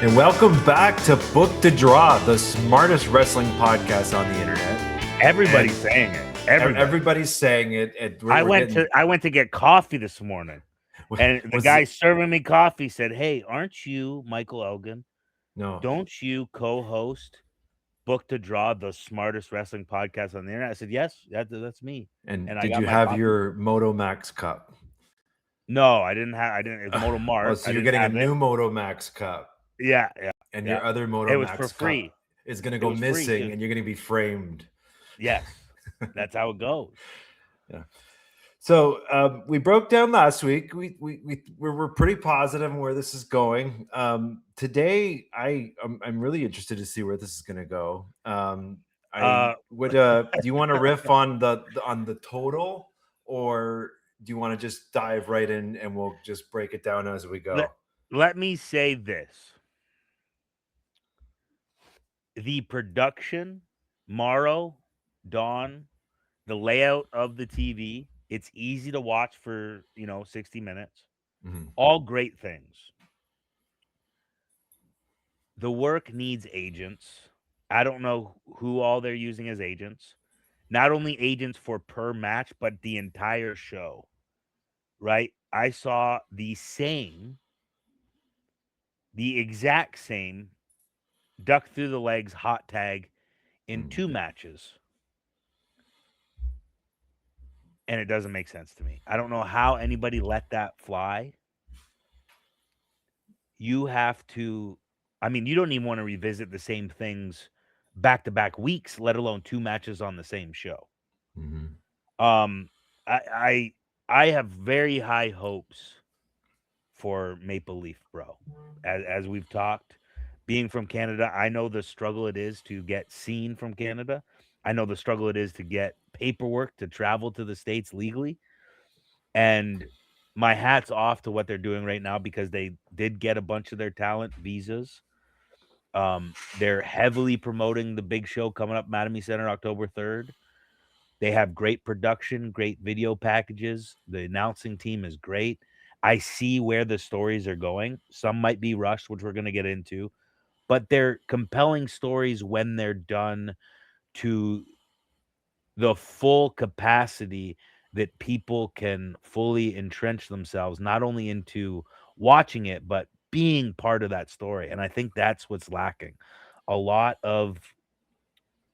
And welcome back to Book to Draw, the smartest wrestling podcast on the internet. Everybody's saying it. Everybody's saying it. I went to get coffee this morning, and the guy serving me coffee said, "Hey, aren't you Michael Elgin? No. Don't you co-host Book to Draw, the smartest wrestling podcast on the internet?" I said, "Yes, that's me." And I did got you my have coffee. your Moto Max cup? No, I didn't have. I didn't. It's Moto Mart. Oh, so you're getting a new Moto Max cup. Yeah. And your other Moto Max for free. cup is going to go missing, and you're going to be framed. Yes, that's how it goes. Yeah. So we broke down last week. We're pretty positive on where this is going. Today, I'm really interested to see where this is going to go. Do you want to riff on the total, or do you want to just dive right in and we'll just break it down as we go? Let me say this. The production, Morrow, Dawn, the layout of the TV, it's easy to watch for, 60 minutes. Mm-hmm. All great things. The work needs agents. I don't know who all they're using as agents. Not only agents for per match, but the entire show. Right? I saw the exact same duck through the legs hot tag in 2 matches. And it doesn't make sense to me. I don't know how anybody let that fly. You have to, you don't even want to revisit the same things back-to-back weeks, let alone 2 matches on the same show. Mm-hmm. I have very high hopes for Maple Leaf Bro. As we've talked, being from Canada, I know the struggle it is to get seen from Canada. I know the struggle it is to get paperwork to travel to the States legally. And my hat's off to what they're doing right now, because they did get a bunch of their talent visas. They're heavily promoting the big show coming up, Mattamy Center, October 3rd. They have great production, great video packages. The announcing team is great. I see where the stories are going. Some might be rushed, which we're going to get into, but they're compelling stories when they're done to the full capacity that people can fully entrench themselves, not only into watching it, but being part of that story. And I think that's what's lacking. A lot of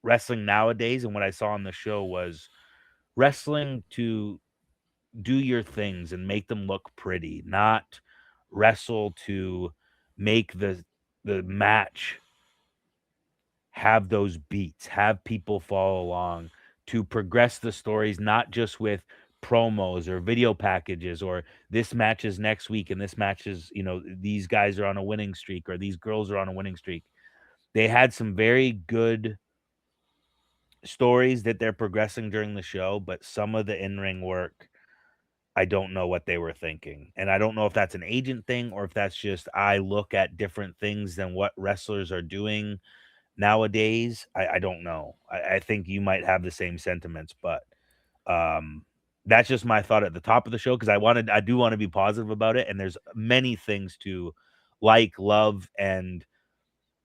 wrestling nowadays, and what I saw on the show, was wrestling to do your things and make them look pretty, not wrestle to make the match have those beats, have people follow along, to progress the stories, not just with promos or video packages, or this match is next week and this match is, these guys are on a winning streak or these girls are on a winning streak. They had some very good stories that they're progressing during the show, but some of the in-ring work, I don't know what they were thinking. And I don't know if that's an agent thing or if that's just I look at different things than what wrestlers are doing nowadays. I don't know. I think you might have the same sentiments, but that's just my thought at the top of the show, because I do want to be positive about it, and there's many things to like, love, and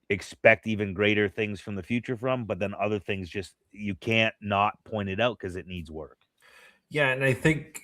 expect even greater things from the future from, but then other things just you can't not point it out because it needs work. Yeah, and I think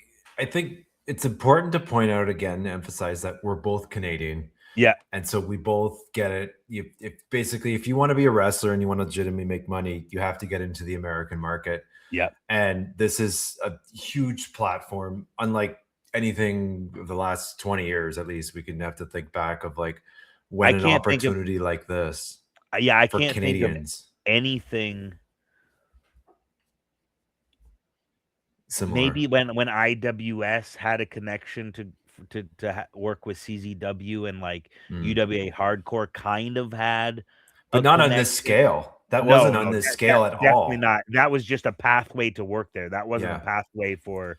it's important to point out again, emphasize that we're both Canadian. Yeah. And so we both get it. If you want to be a wrestler and you want to legitimately make money, you have to get into the American market. Yeah. And this is a huge platform, unlike anything of the last 20 years, at least. We can have to think back of like when an opportunity like this. Yeah, I can't think of anything similar. Maybe when IWS had a connection to work with CZW, and like UWA Hardcore kind of had, but not on this scale. That wasn't on this scale at all. Definitely not. That was just a pathway to work there. That wasn't a pathway for,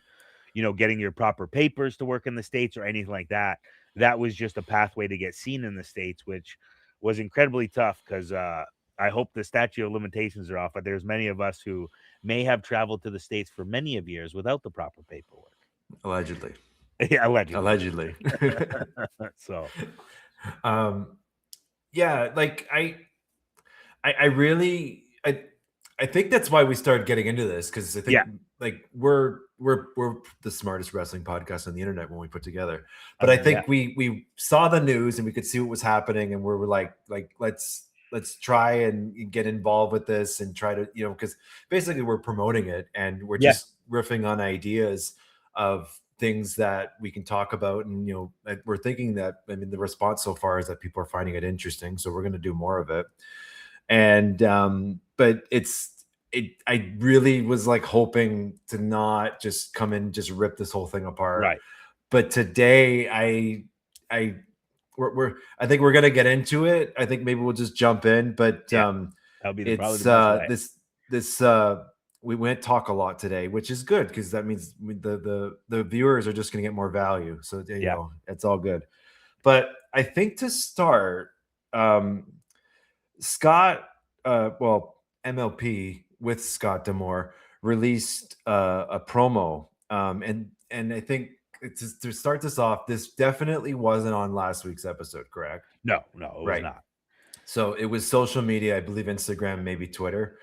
getting your proper papers to work in the States or anything like that. That was just a pathway to get seen in the States, which was incredibly tough, because I hope the statute of limitations are off, but there's many of us who may have traveled to the States for many of years without the proper paperwork. Allegedly. Yeah, allegedly. Allegedly. So, Yeah, like I really I think that's why we started getting into this, because I think like we're the smartest wrestling podcast on the internet when we put together. But I think we saw the news and we could see what was happening, and we were like let's try and get involved with this and try to, because basically we're promoting it and we're just riffing on ideas of things that we can talk about. And we're thinking that, I mean, the response so far is that people are finding it interesting, so we're going to do more of it. And but I really was like hoping to not just come in, just rip this whole thing apart. Right. But today I think we're gonna get into it. I think maybe we'll just jump in. But that'll be probably the best way. this we went talk a lot today, which is good, because that means the viewers are just gonna get more value. So it's all good. But I think to start, Scott, MLP with Scott D'Amore released a promo, and I think to start this off, this definitely wasn't on last week's episode, correct? No, it was not. So it was social media, I believe Instagram, maybe Twitter.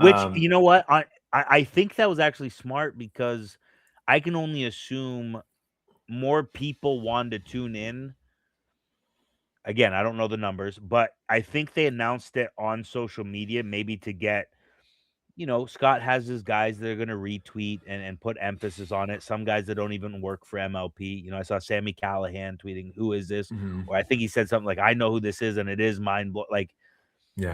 Which, you know what, I think that was actually smart, because I can only assume more people wanted to tune in. Again, I don't know the numbers, but I think they announced it on social media, maybe to get, Scott has his guys that are going to retweet and put emphasis on it. Some guys that don't even work for MLP. I saw Sammy Callahan tweeting, "Who is this?" Or I think he said something like, "I know who this is, and it is mind-blowing." Like,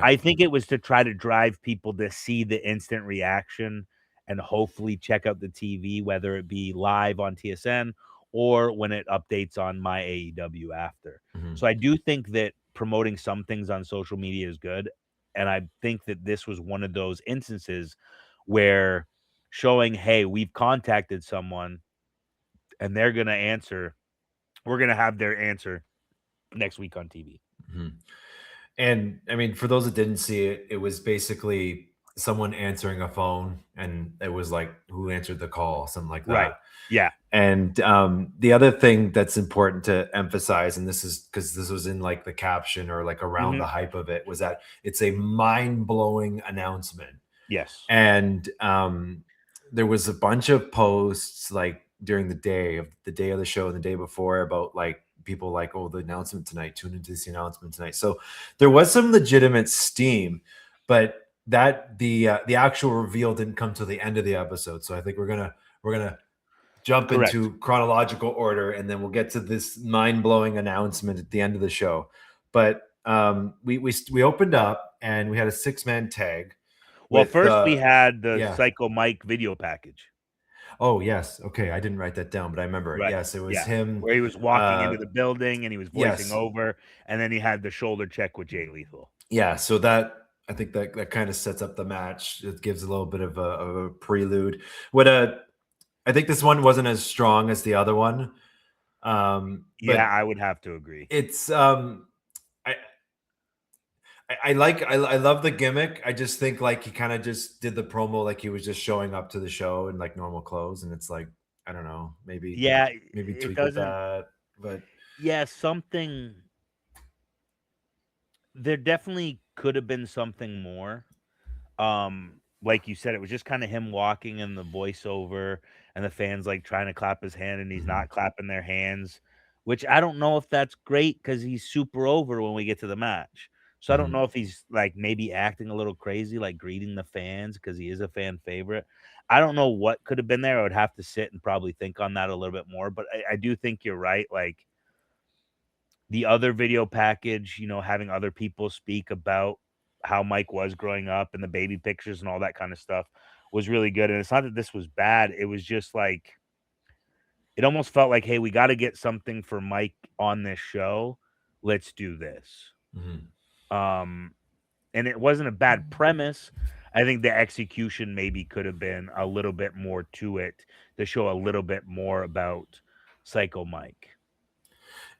I think it was to try to drive people to see the instant reaction and hopefully check out the TV, whether it be live on TSN or when it updates on my AEW after. So I do think that promoting some things on social media is good. And I think that this was one of those instances where showing, hey, we've contacted someone and they're going to answer. We're going to have their answer next week on TV. And I mean, for those that didn't see it, it was basically someone answering a phone, and it was like, who answered the call, something like that. Right. Yeah. And the other thing that's important to emphasize, and this is because this was in like the caption or like around the hype of it, was that it's a mind-blowing announcement. Yes. And there was a bunch of posts like during the day of the show and the day before about like people like, oh, the announcement tonight, tune into this announcement tonight. So there was some legitimate steam, but that the actual reveal didn't come to the end of the episode. So I think we're gonna jump into chronological order, and then we'll get to this mind-blowing announcement at the end of the show. But we opened up and we had a 6-man tag. Well, first we had the Psycho Mike video package. Oh, yes. Okay. I didn't write that down, but I remember it. Yes, it was him. Where he was walking into the building and he was voicing over, and then he had the shoulder check with Jay Lethal. Yeah, so I think that kind of sets up the match. It gives a little bit of a prelude. I think this one wasn't as strong as the other one. I would have to agree. It's I love the gimmick. I just think like he kind of just did the promo like he was just showing up to the show in like normal clothes, and it's like, I don't know, maybe tweak with that. But something. There definitely could have been something more. Like you said, it was just kind of him walking and the voiceover and the fans like trying to clap his hand and he's not clapping their hands, which I don't know if that's great because he's super over when we get to the match. So I don't know if he's like maybe acting a little crazy, like greeting the fans because he is a fan favorite. I don't know what could have been there. I would have to sit and probably think on that a little bit more. But I do think you're right. Like the other video package, having other people speak about how Mike was growing up and the baby pictures and all that kind of stuff was really good. And it's not that this was bad. It was just like, it almost felt like, hey, we got to get something for Mike on this show. Let's do this. And it wasn't a bad premise. I think the execution maybe could have been a little bit more to it to show a little bit more about Psycho Mike.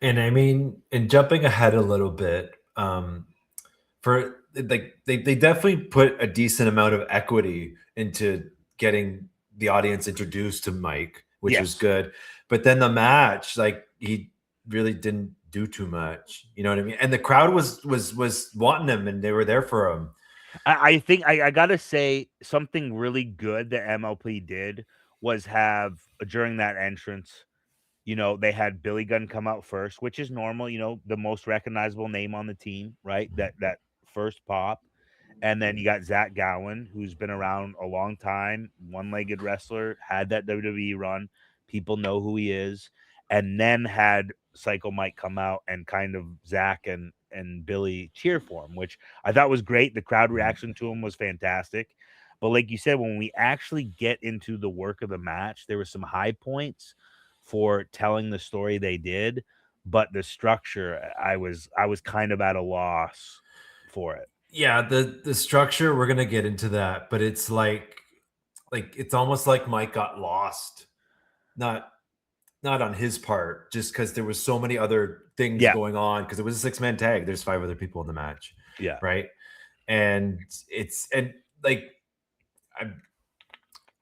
And I mean, and jumping ahead a little bit, for like they definitely put a decent amount of equity into getting the audience introduced to Mike, which was good. But then the match, like he really didn't do too much. You know what I mean? And the crowd was wanting him, and they were there for him. I think I gotta say something really good that MLP did was have during that entrance, they had Billy Gunn come out first, which is normal, the most recognizable name on the team, right? That first pop. And then you got Zach Gowen, who's been around a long time, one-legged wrestler, had that WWE run. People know who he is. And then had Psycho Mike come out and kind of Zach and Billy cheer for him, which I thought was great. The crowd reaction to him was fantastic. But like you said, when we actually get into the work of the match, there were some high points for telling the story they did, but the structure, I was kind of at a loss for it. Yeah, the structure, we're gonna get into that, but it's like it's almost like Mike got lost. Not on his part, just because there was so many other things going on, because it was a 6-man tag. There's 5 other people in the match. Yeah. Right. And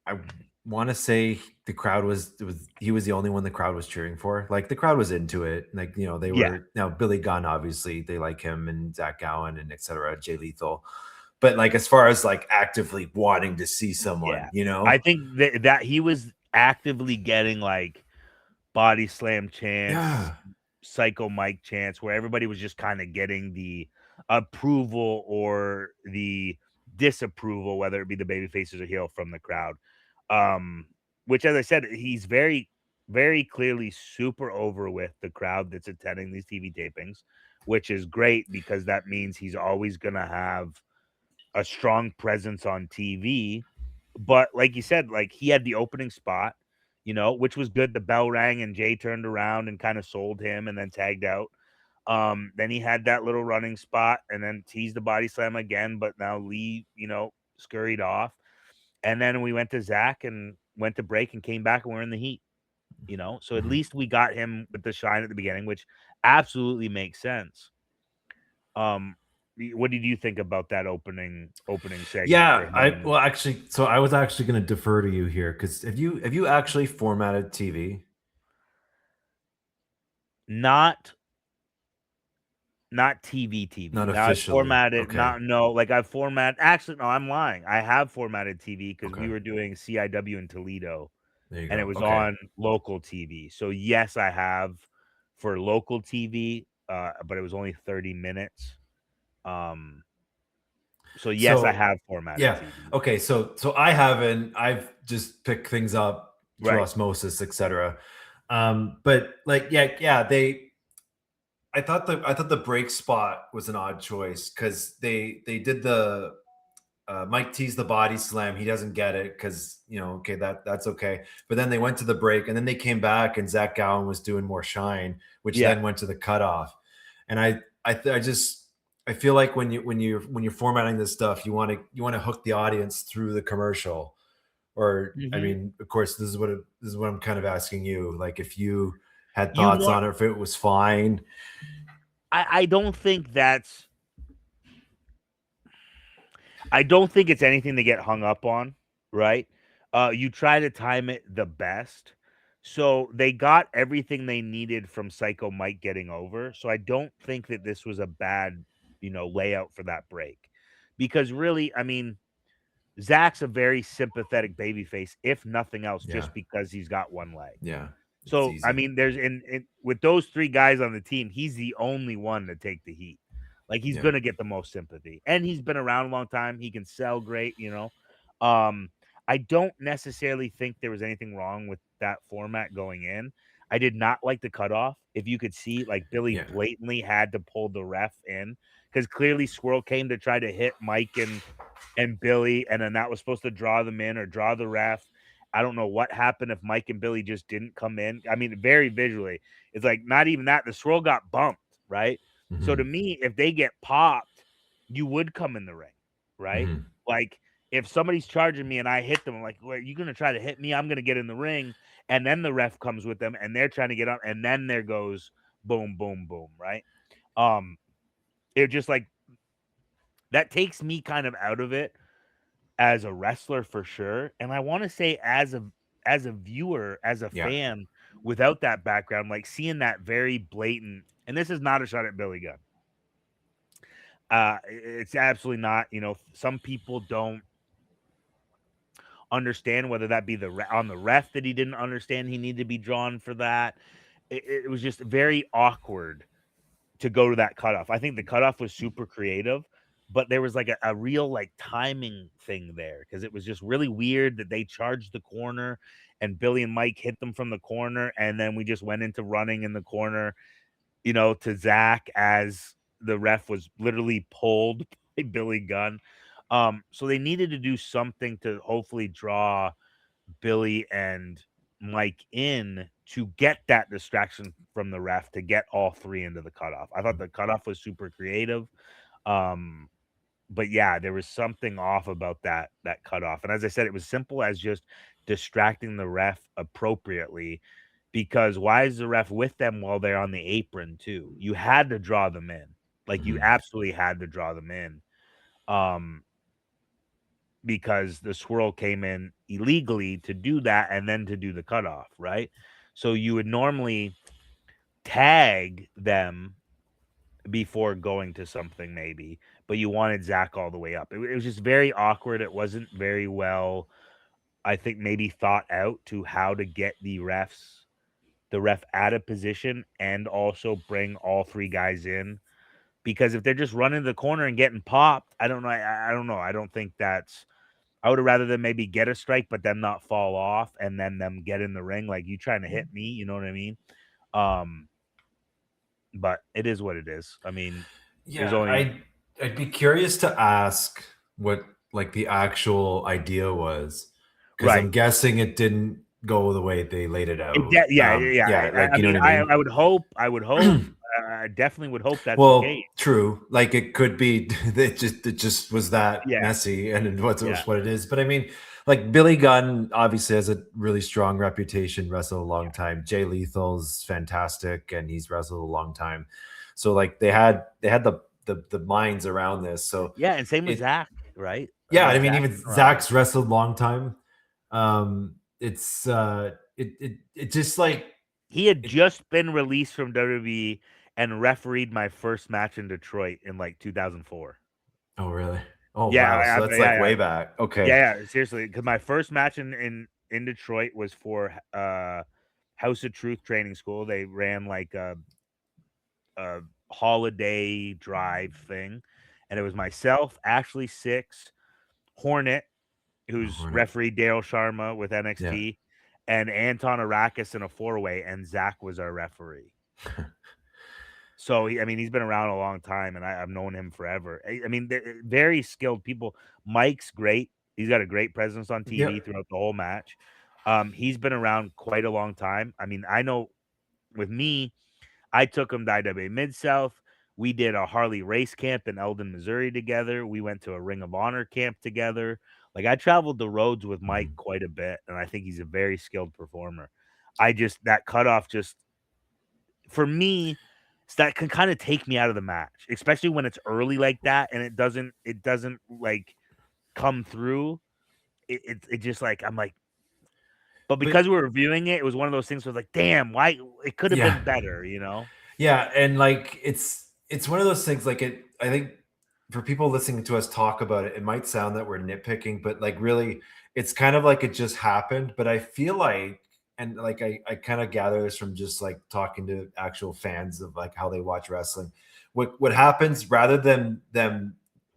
I want to say the crowd he was the only one the crowd was cheering for. Like, the crowd was into it. Like, they were, now Billy Gunn, obviously they like him, and Zach Gowen, and etc. Jay Lethal. But like, as far as like actively wanting to see someone, I think that he was actively getting like body slam chants, Psycho Mike chants, where everybody was just kind of getting the approval or the disapproval, whether it be the baby faces or heel, from the crowd. Which, as I said, he's very, very clearly super over with the crowd that's attending these TV tapings, which is great because that means he's always going to have a strong presence on TV. But like you said, like, he had the opening spot, which was good. The bell rang and Jay turned around and kind of sold him and then tagged out. Then he had that little running spot and then teased the body slam again, but now Lee, scurried off. And then we went to Zach and went to break and came back and we're in the heat, So at least we got him with the shine at the beginning, which absolutely makes sense. What did you think about that opening segment? Yeah, I was actually going to defer to you here, because have you actually formatted TV? Not TV. Not Now I've officially. formatted, Okay. I've formatted. Actually, no, I'm lying. I have formatted TV because we were doing CIW in Toledo, There you and it go. was Okay. on local TV. So yes, I have for local TV, but it was only 30 minutes. So yes, I have formatted TV. Okay. So I haven't. I've just picked things up through Right. osmosis, etc. But like, I thought the break spot was an odd choice, because they did the Mike teased the body slam. He doesn't get it, because okay, that's okay. But then they went to the break, and then they came back, and Zach Gowen was doing more shine, which then went to the cutoff. And I feel like when you're formatting this stuff, you want to hook the audience through the commercial. Or I mean, of course, this is what I'm kind of asking you. Like, if you had thoughts on it, if it was fine. I don't think it's anything to get hung up on, right? You try to time it the best. So they got everything they needed from Psycho Mike getting over. So I don't think that this was a bad, layout for that break. Because really, I mean, Zach's a very sympathetic babyface, if nothing else, just because he's got one leg. Yeah. So, I mean, there's with those 3 guys on the team, he's the only one to take the heat. Like, he's gonna get the most sympathy, and he's been around a long time. He can sell great, I don't necessarily think there was anything wrong with that format going in. I did not like the cutoff. If you could see, like, Billy blatantly had to pull the ref in, because clearly Squirrel came to try to hit Mike and Billy, and then that was supposed to draw them in or draw the ref. I don't know what happened if Mike and Billy just didn't come in. I mean, very visually, it's like not even that. The swirl got bumped, right? So to me, if they get popped, you would come in the ring, right? Like, if somebody's charging me and I hit them, I'm like, well, you're going to try to hit me? I'm going to get in the ring. And then the ref comes with them and they're trying to get up. And then there goes boom, boom, boom, right? It just like, that takes me kind of out of it as a wrestler for sure. And I want to say as a viewer, as a fan, without that background, like seeing that very blatant and this is not a shot at Billy Gunn. It's absolutely not. You know, some people don't understand whether that be on the ref that he didn't understand he needed to be drawn for that. It was just very awkward to go to that cutoff. I think the cutoff was super creative, but there was like a real like timing thing there because it was just really weird that they charged the corner and Billy and Mike hit them from the corner, and then we just went into running in the corner, you know, to Zach as the ref was literally pulled by Billy Gunn. So they needed to do something to hopefully draw Billy and Mike in to get that distraction from the ref to get all three into the cutoff. I thought the cutoff was super creative. But yeah, there was something off about that cutoff. And as I said, it was simple as just distracting the ref appropriately, because why is the ref with them while they're on the apron too? You had to draw them in. Like you absolutely had to draw them in. Because the swirl came in illegally to do that and then to do the cutoff, right? So you would normally tag them before going to something maybe, but you wanted Zach all the way up. It was just very awkward. It wasn't very well, I think, maybe thought out to how to get the ref out of position and also bring all three guys in. Because if they're just running the corner and getting popped, I don't know. I don't know. I don't think that's. I would have rather them maybe get a strike, but them not fall off and then them get in the ring. Like, you trying to hit me, you know what I mean? But it is what it is. I mean, there's Yeah, only. I'd be curious to ask what like the actual idea was, because Right. I'm guessing it didn't go the way they laid it out. Yeah. Like I you know mean, what I mean. I would hope. I definitely would hope that's the case. Well, true. Like it could be it just was that Yeah. messy, and Yeah. what it is. But I mean, like Billy Gunn obviously has a really strong reputation, wrestled a long time. Jay Lethal's fantastic, and he's wrestled a long time. So like they had the minds around this. So Yeah. And same with it Zach, right? I yeah, mean, I mean Zach's even been around. Zach's wrestled a long time. It's it just like He had it, just been released from WWE and refereed my first match in Detroit in like 2004. oh really? Oh Yeah, wow. So that's like yeah, way back. Okay. yeah, seriously, because my first match in Detroit was for House of Truth training school. They ran like a holiday drive thing, and it was myself, Ashley Six, Hornet, Oh, who's Hornet. referee Dale Sharma with Yeah. NXT, and Anton Arakis in a 4-way, and Zach was our referee. So I mean, he's been around a long time, and I've known him forever. I mean, they're very skilled people. Mike's great. He's got a great presence on TV Yep. throughout the whole match. He's been around quite a long time. I mean, I know with me, I took him to IWA Mid South. We did a Harley race camp in Eldon, Missouri together. We went to a Ring of Honor camp together. Like, I traveled the roads with Mike quite a bit, and I think he's a very skilled performer. That cutoff just, for me, that can kind of take me out of the match, especially when it's early like that and it doesn't like come through. It just like, I'm like, but But because we were reviewing it, it was one of those things where like, damn, why it could have yeah. been better, you know? Yeah, and like it's one of those things like it I think for people listening to us talk about it, it might sound that we're nitpicking, but like really it's kind of like it just happened. But I feel like and like I kind of gather this from just like talking to actual fans of like how they watch wrestling. What happens rather than them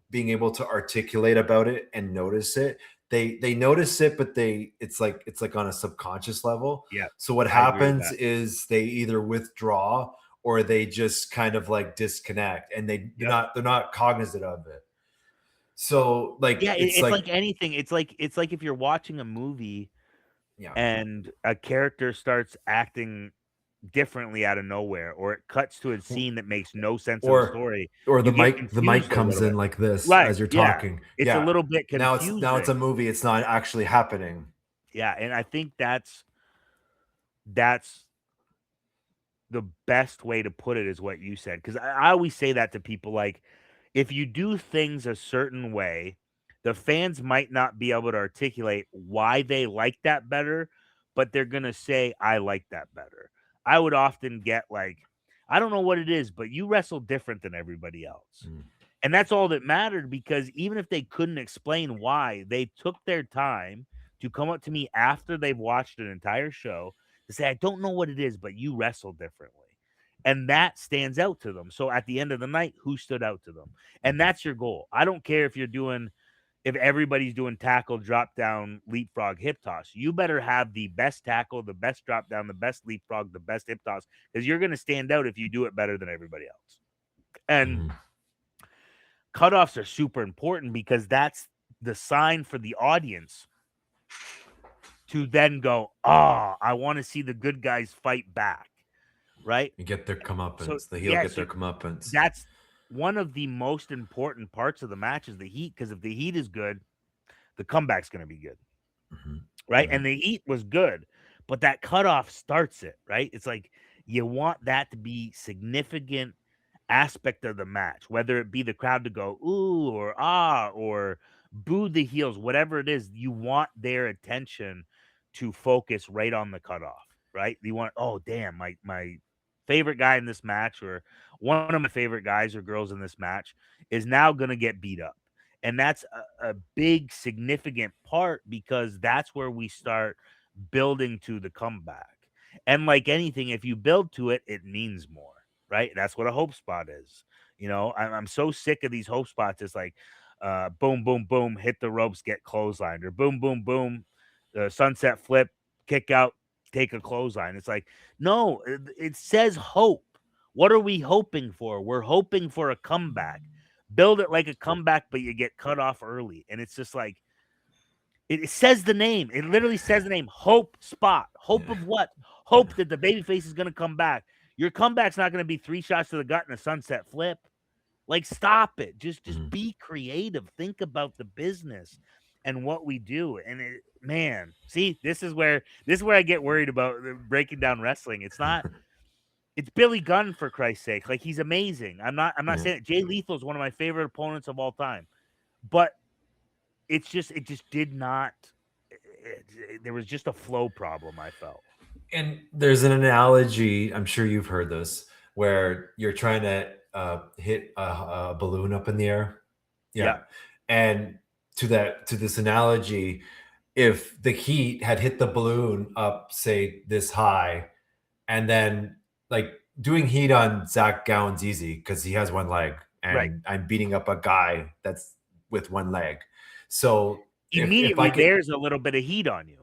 being able to articulate about it and notice it, they notice it, but it's like on a subconscious level. Yeah, So what I agree with happens that. is they either withdraw or they just kind of like disconnect, and they're Yep. not cognizant of it. So like Yeah, it's it's like like anything. It's like if you're watching a movie yeah. and a character starts acting differently out of nowhere, or it cuts to a scene that makes no sense in the or story, or you get the mic confused a comes little in bit. like this Right, as you're yeah. talking. It's a Yeah. little bit Now it's a confusing. movie, it's not actually happening. Yeah, and I think that's the best way to put it is what you said, because I always say that to people, like, if you do things a certain way, the fans might not be able to articulate why they like that better, but they're gonna say, "I like that better." I would often get, like, I don't know what it is, but you wrestle different than everybody else. And that's all that mattered, because even if they couldn't explain why, they took their time to come up to me after they've watched an entire show to say, I don't know what it is, but you wrestle differently. And that stands out to them. So at the end of the night, who stood out to them? And that's your goal. I don't care if everybody's doing tackle, drop down, leapfrog, hip toss. You better have the best tackle, the best drop down, the best leapfrog, the best hip toss, because you're going to stand out if you do it better than everybody else. And cutoffs are super important, because that's the sign for the audience to then go, I want to see the good guys fight back, right? You get their comeuppance. So, the heel get their comeuppance. That's one of the most important parts of the match, is the heat, because if the heat is good, the comeback's going to be good, right? And the heat was good, but that cutoff starts it, right? It's like you want that to be significant aspect of the match, whether it be the crowd to go ooh or ah or boo the heels, whatever it is. You want their attention to focus right on the cutoff, right? You want, oh damn, my favorite guy in this match, or one of my favorite guys or girls in this match, is now going to get beat up. And that's a big significant part, because that's where we start building to the comeback. And like anything, if you build to it, it means more, right? That's what a hope spot is. I'm so sick of these hope spots. It's like, boom, boom, boom, hit the ropes, get clotheslined, or boom, boom, boom, sunset flip, kick out, take a clothesline. It's like, no, it says hope. What are we hoping for? We're hoping for a comeback. Build it like a comeback, but you get cut off early. And it's just like, it says the name. It literally says the name, Hope Spot. Hope of what? Hope that the babyface is going to come back. Your comeback's not going to be 3 shots to the gut and a sunset flip. Like, stop it. Just be creative. Think about the business and what we do. And man, see, this is where I get worried about breaking down wrestling. It's not. It's Billy Gunn, for Christ's sake. Like, he's amazing. I'm not saying it. Jay Lethal is one of my favorite opponents of all time, but it just did not. There was just a flow problem, I felt. And there's an analogy, I'm sure you've heard this, where you're trying to hit a balloon up in the air. Yeah. And to this analogy, if the heat had hit the balloon up, say, this high, and then like doing heat on Zach Gowen's easy because he has one leg, and I'm beating up a guy that's with one leg. So immediately there's a little bit of heat on you.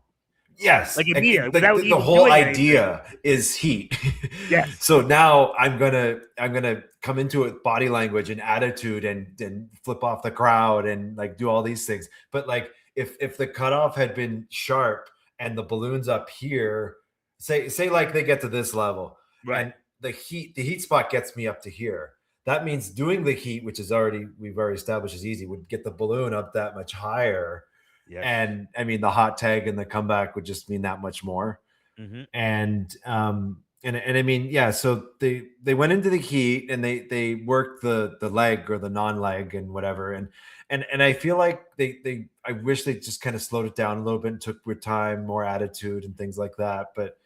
Yes, like immediately. The whole idea is heat. Yes. So now I'm gonna come into it, body language and attitude, and flip off the crowd and like do all these things. But like if the cutoff had been sharp and the balloon's up here, say like they get to this level, and the heat spot gets me up to here. That means doing the heat, which is we've already established is easy, would get the balloon up that much higher. Yes. And I mean, the hot tag and the comeback would just mean that much more. And I mean, yeah, so they went into the heat and they worked the leg or the non-leg and whatever. And I feel like I wish they just kind of slowed it down a little bit and took with time, more attitude and things like that. But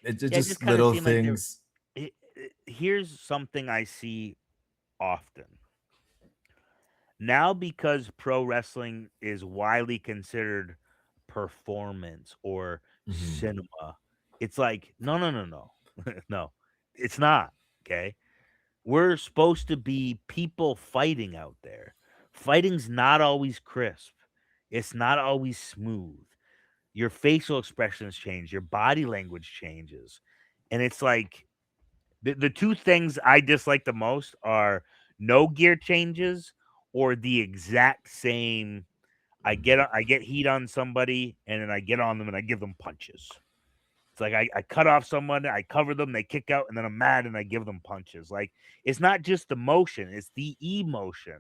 it's just little things. Like here's something I see often. Now, because pro wrestling is widely considered performance or cinema, it's like, no. No, it's not. Okay. We're supposed to be people fighting out there. Fighting's not always crisp. It's not always smooth. Your facial expressions change. Your body language changes. And it's like the two things I dislike the most are no gear changes or the exact same. I get heat on somebody and then I get on them and I give them punches. It's like I cut off someone, I cover them, they kick out, and then I'm mad and I give them punches. Like, it's not just the motion, it's the emotion,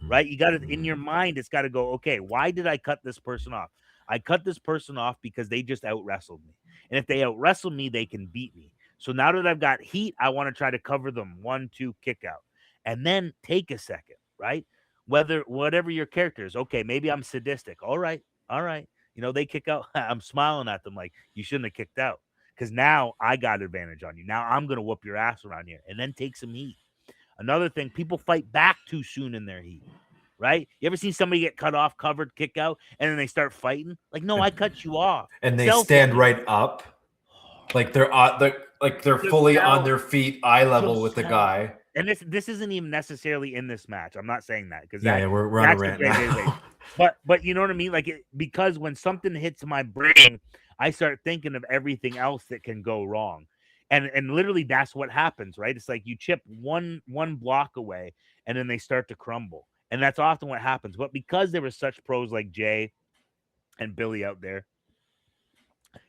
right? You got it in your mind. It's got to go, okay, why did I cut this person off? I cut this person off because they just out wrestled me. And if they out wrestled me, they can beat me. So now that I've got heat, I want to try to cover them. 1, 2, kick out. And then take a second, right? Whatever your character is. Okay, maybe I'm sadistic. All right. They kick out. I'm smiling at them like, you shouldn't have kicked out. because now I got advantage on you. Now I'm going to whoop your ass around here and then take some heat. Another thing, people fight back too soon in their heat, right? You ever seen somebody get cut off, covered, kick out, and then they start fighting? Like, no, I cut you off. And they Sell stand for me. right up. Like they're Just fully on sell. their feet, eye level Just with the sell. guy. And this isn't even necessarily in this match. I'm not saying that because Yeah, we're on a rant now. But you know what I mean? Like because when something hits my brain, I start thinking of everything else that can go wrong. And literally that's what happens, right? It's like you chip one block away and then they start to crumble. And that's often what happens. But because there were such pros like Jay and Billy out there,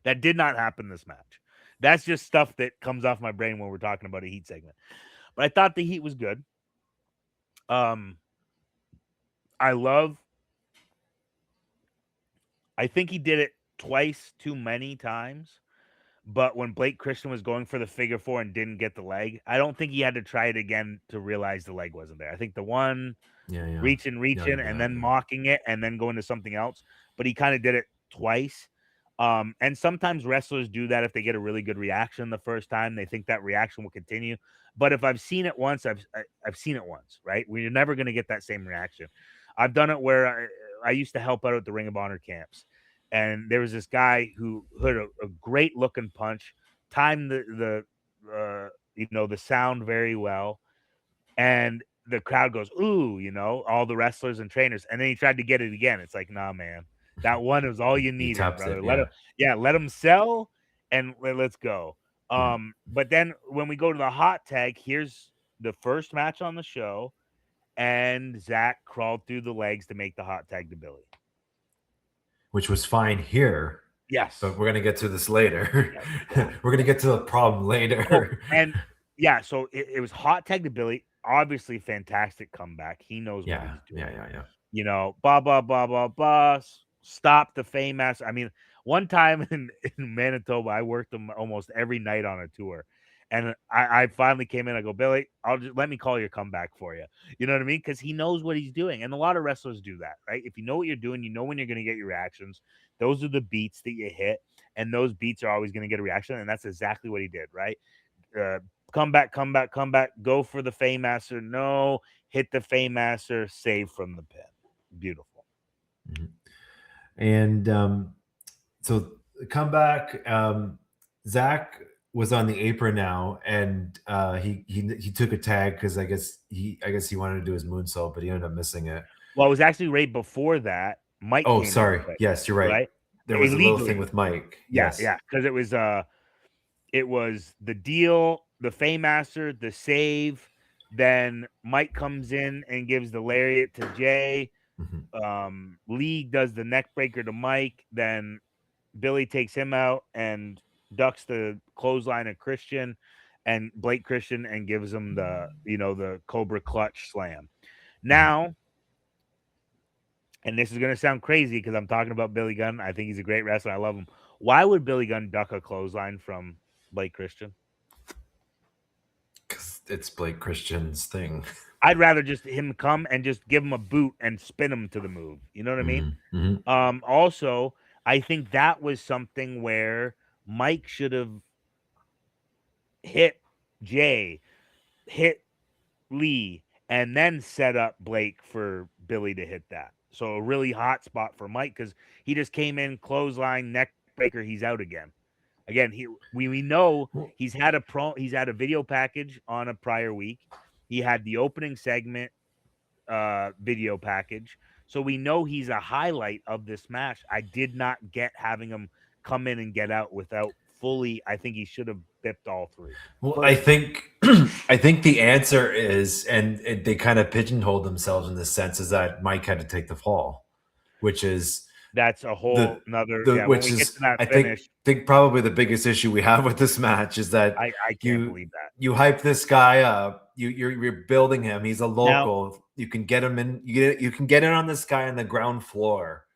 that did not happen this match. That's just stuff that comes off my brain when we're talking about a heat segment. But I thought the heat was good. I think he did it twice too many times. But when Blake Christian was going for the figure four and didn't get the leg, I don't think he had to try it again to realize the leg wasn't there. I think the one reaching, and then mocking it and then going to something else. But he kind of did it twice. And sometimes wrestlers do that if they get a really good reaction the first time. They think that reaction will continue. But if I've seen it once, I've seen it once, right? We're never going to get that same reaction. I've done it where I used to help out at the Ring of Honor camps. And there was this guy who hit a great looking punch, timed the sound very well, and the crowd goes, ooh, all the wrestlers and trainers. And then he tried to get it again. It's like, nah, man, that one is all you needed, brother. Let him sell and let's go. But then when we go to the hot tag, here's the first match on the show, and Zach crawled through the legs to make the hot tag to Billy. Which was fine here. Yes. But we're going to get to this later. Yeah. We're going to get to the problem later. Oh, and yeah, so it was hot tag to Billy. Obviously, fantastic comeback. He knows what he's doing. Yeah. Stop the famous. I mean, one time in Manitoba, I worked him almost every night on a tour. And I finally came in. I go, Billy, let me call your comeback for you. You know what I mean? Because he knows what he's doing. And a lot of wrestlers do that, right? If you know what you're doing, you know when you're going to get your reactions. Those are the beats that you hit. And those beats are always going to get a reaction. And that's exactly what he did, right? Come back. Go for the Faymaster. No, hit the Faymaster. Save from the pin. Beautiful. Mm-hmm. And so come back. Zach was on the apron now, and he took a tag because I guess he wanted to do his moonsault, but he ended up missing it. Well, it was actually right before that. Mike. Oh, sorry. Yes, you're right. There was a little thing with Mike. Yes, yeah, because it was the deal, the Faymaster, the save. Then Mike comes in and gives the lariat to Jay. Mm-hmm. Lee does the neck breaker to Mike. Then Billy takes him out and ducks the clothesline of Christian and Blake Christian and gives him the Cobra Clutch slam. Now, and this is going to sound crazy because I'm talking about Billy Gunn. I think he's a great wrestler. I love him. Why would Billy Gunn duck a clothesline from Blake Christian? Because it's Blake Christian's thing. I'd rather just him come and just give him a boot and spin him to the move. You know what I mean? Mm-hmm. Also, I think that was something where Mike should have hit Jay, hit Lee, and then set up Blake for Billy to hit that. So a really hot spot for Mike because he just came in, clothesline, neck breaker, he's out again. Again, we know he's had a video package on a prior week. He had the opening segment video package. So we know he's a highlight of this match. I did not get having him come in and get out without fully. I think he should have bipped all three. Well, I think the answer is, and they kind of pigeonholed themselves in the sense is that Mike had to take the fall, which is that's a whole another. Which is I think probably the biggest issue we have with this match is that I can't believe that you hype this guy up. You're building him. He's a local. Now, you can get him in. You can get in on this guy on the ground floor,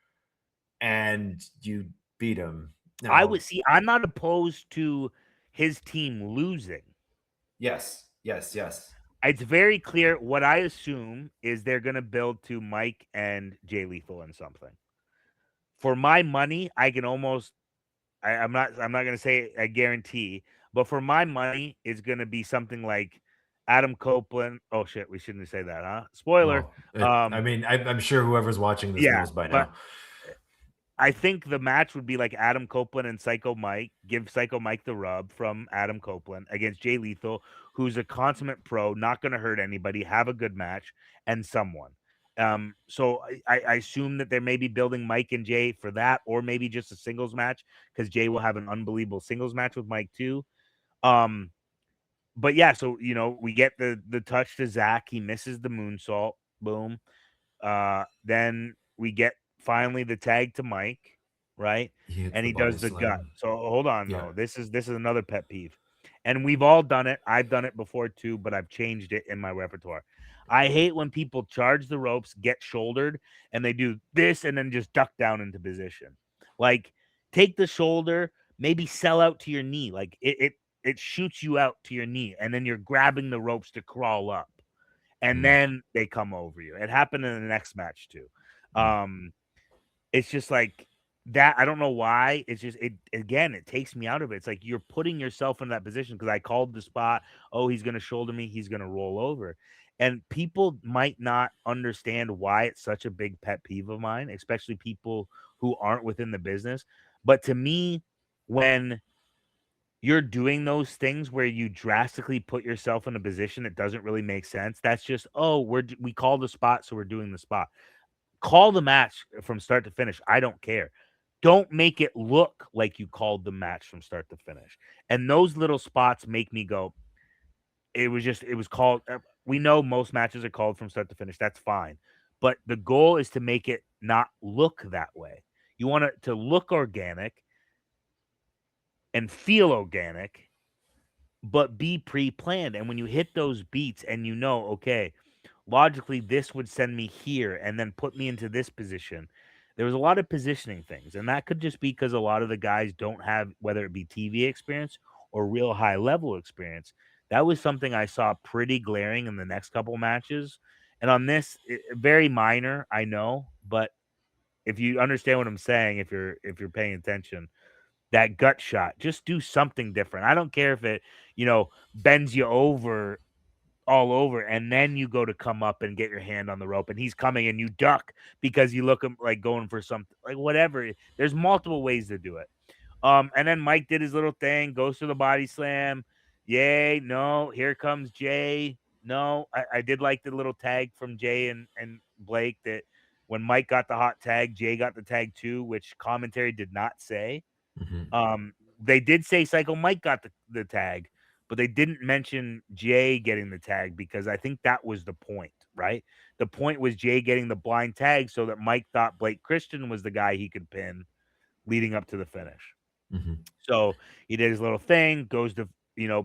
and you beat him. No. I'm not opposed to his team losing. Yes. It's very clear. What I assume is they're going to build to Mike and Jay Lethal and something. For my money, I can almost I'm not gonna say I guarantee, but for my money, it's gonna be something like Adam Copeland. Oh shit, we shouldn't say that, huh? Spoiler. I mean, I'm sure whoever's watching this Yeah, knows by but now. I think the match would be like Adam Copeland and Psycho Mike. Give Psycho Mike the rub from Adam Copeland against Jay Lethal, who's a consummate pro, not going to hurt anybody, have a good match, and someone. So I assume that they're maybe building Mike and Jay for that, or maybe just a singles match because Jay will have an unbelievable singles match with Mike too. Um, but yeah, so we get the touch to Zach. He misses the moonsault. Boom. Then we get finally the tag to Mike, right? He hits And the he body does the gut. slam. So hold on, Yeah. though. This is another pet peeve, and we've all done it. I've done it before too, but I've changed it in my repertoire. I hate when people charge the ropes, get shouldered, and they do this and then just duck down into position. Like take the shoulder, maybe sell out to your knee. Like it shoots you out to your knee, and then you're grabbing the ropes to crawl up and then they come over you. It happened in the next match too. Um, it's just like that. I don't know why. It's just it takes me out of it. It's like you're putting yourself in that position because I called the spot. Oh, he's gonna shoulder me, he's gonna roll over. And people might not understand why it's such a big pet peeve of mine, especially people who aren't within the business. But to me, when you're doing those things where you drastically put yourself in a position that doesn't really make sense. That's just, oh, we call the spot, so we're doing the spot. Call the match from start to finish. I don't care. Don't make it look like you called the match from start to finish. And those little spots make me go, it was called. We know most matches are called from start to finish. That's fine. But the goal is to make it not look that way. You want it to look organic and feel organic but be pre-planned. And when you hit those beats and okay, logically this would send me here and then put me into this position. There was a lot of positioning things, and that could just be because a lot of the guys don't have whether it be TV experience or real high level experience. That was something I saw pretty glaring in the next couple matches. And on this, very minor, I know, but if you understand what I'm saying, if you're paying attention, that gut shot. Just do something different. I don't care if it, bends you over all over, and then you go to come up and get your hand on the rope, and he's coming, and you duck because you look like going for something, like whatever. There's multiple ways to do it. And then Mike did his little thing, goes to the body slam. Yay, no, here comes Jay. No, I did like the little tag from Jay and Blake that when Mike got the hot tag, Jay got the tag too, which commentary did not say. They did say Psycho Mike got the tag, but they didn't mention Jay getting the tag because I think that was the point, right? The point was Jay getting the blind tag so that Mike thought Blake Christian was the guy he could pin leading up to the finish. So he did his little thing, goes to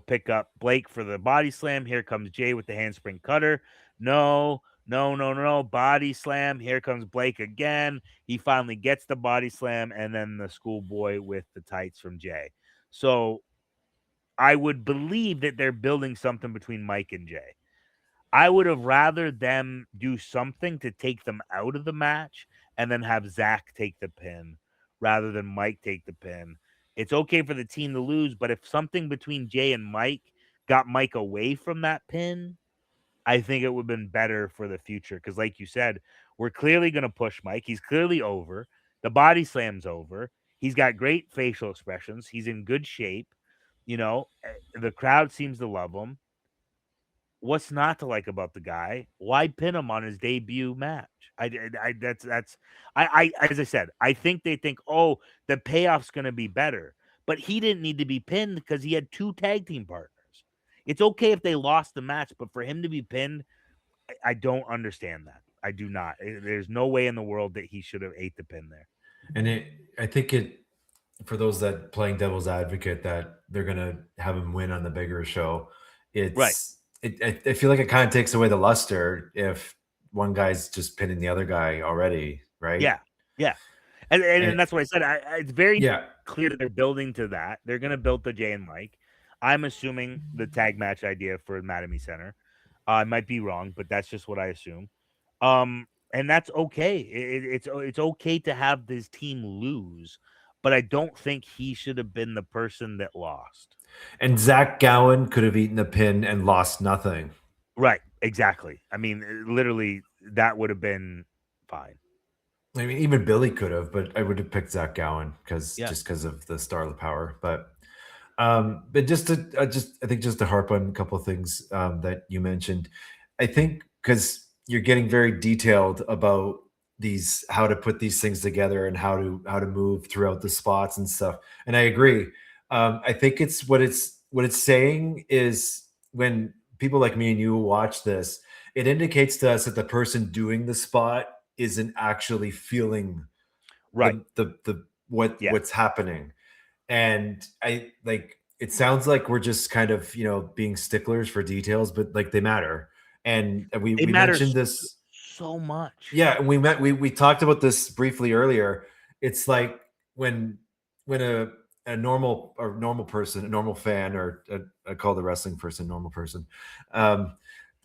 pick up Blake for the body slam. Here comes Jay with the handspring cutter. No, no, no, no, no. Body slam. Here comes Blake again. He finally gets the body slam, and then the schoolboy with the tights from Jay. So I would believe that they're building something between Mike and Jay. I would have rather them do something to take them out of the match and then have Zach take the pin rather than Mike take the pin. It's okay for the team to lose, but if something between Jay and Mike got Mike away from that pin, I think it would have been better for the future. Because, like you said, we're clearly going to push Mike. He's clearly over. The body slam's over. He's got great facial expressions. He's in good shape. The crowd seems to love him. What's not to like about the guy? Why pin him on his debut match? That's as I said, I think they think, oh, the payoff's going to be better, but he didn't need to be pinned because he had two tag team partners. It's okay if they lost the match, but for him to be pinned, I don't understand that. I do not. There's no way in the world that he should have ate the pin there. And I think for those that playing devil's advocate that they're gonna have him win on the bigger show, Right. I feel like it kind of takes away the luster if one guy's just pinning the other guy already, right? Yeah. Yeah. And that's what I said. It's very yeah, clear that they're building to that. They're going to build the Jay and Mike. I'm assuming the tag match idea for Mattamy Center. I might be wrong, but that's just what I assume. And that's okay. It's okay to have this team lose. but I don't think he should have been the person that lost. And Zach Gowen could have eaten the pin and lost nothing. Right, exactly. I mean, literally, that would have been fine. I mean, even Billy could have, but I would have picked Zach Gowen Yeah. just because of the Starlet power. But just to I think just to harp on a couple of things that you mentioned, I think because you're getting very detailed about these how to put these things together and how to move throughout the spots and stuff. And I agree. I think what it's saying is when people like me and you watch this, it indicates to us that the person doing the spot isn't actually feeling Right. the Yeah. what's happening. And I like it sounds like we're just kind of, being sticklers for details, but like they matter. And It we mentioned matters this. so much. Yeah, and we talked about this briefly earlier. It's like when a normal person, a normal fan, or I call the wrestling person normal person, um,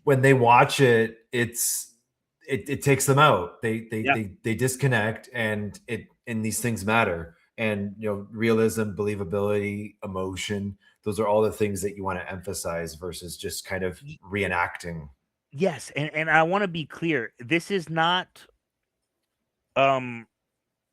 when they watch it, it takes them out. Yeah. They disconnect, and these things matter. And realism, believability, emotion. Those are all the things that you want to emphasize versus just kind of reenacting. Yes, and I want to be clear. This is not um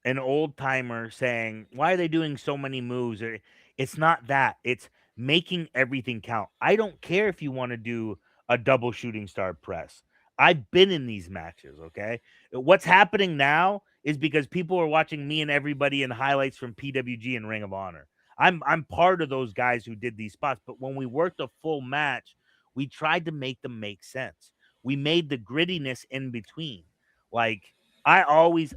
an old timer saying, "Why are they doing so many moves?" Or it's not that. It's making everything count. I don't care if you want to do a double shooting star press. I've been in these matches, okay? What's happening now is because people are watching me and everybody in highlights from PWG and Ring of Honor. I'm part of those guys who did these spots, but when we worked a full match, we tried to make them make sense. We made the grittiness in between. Like I always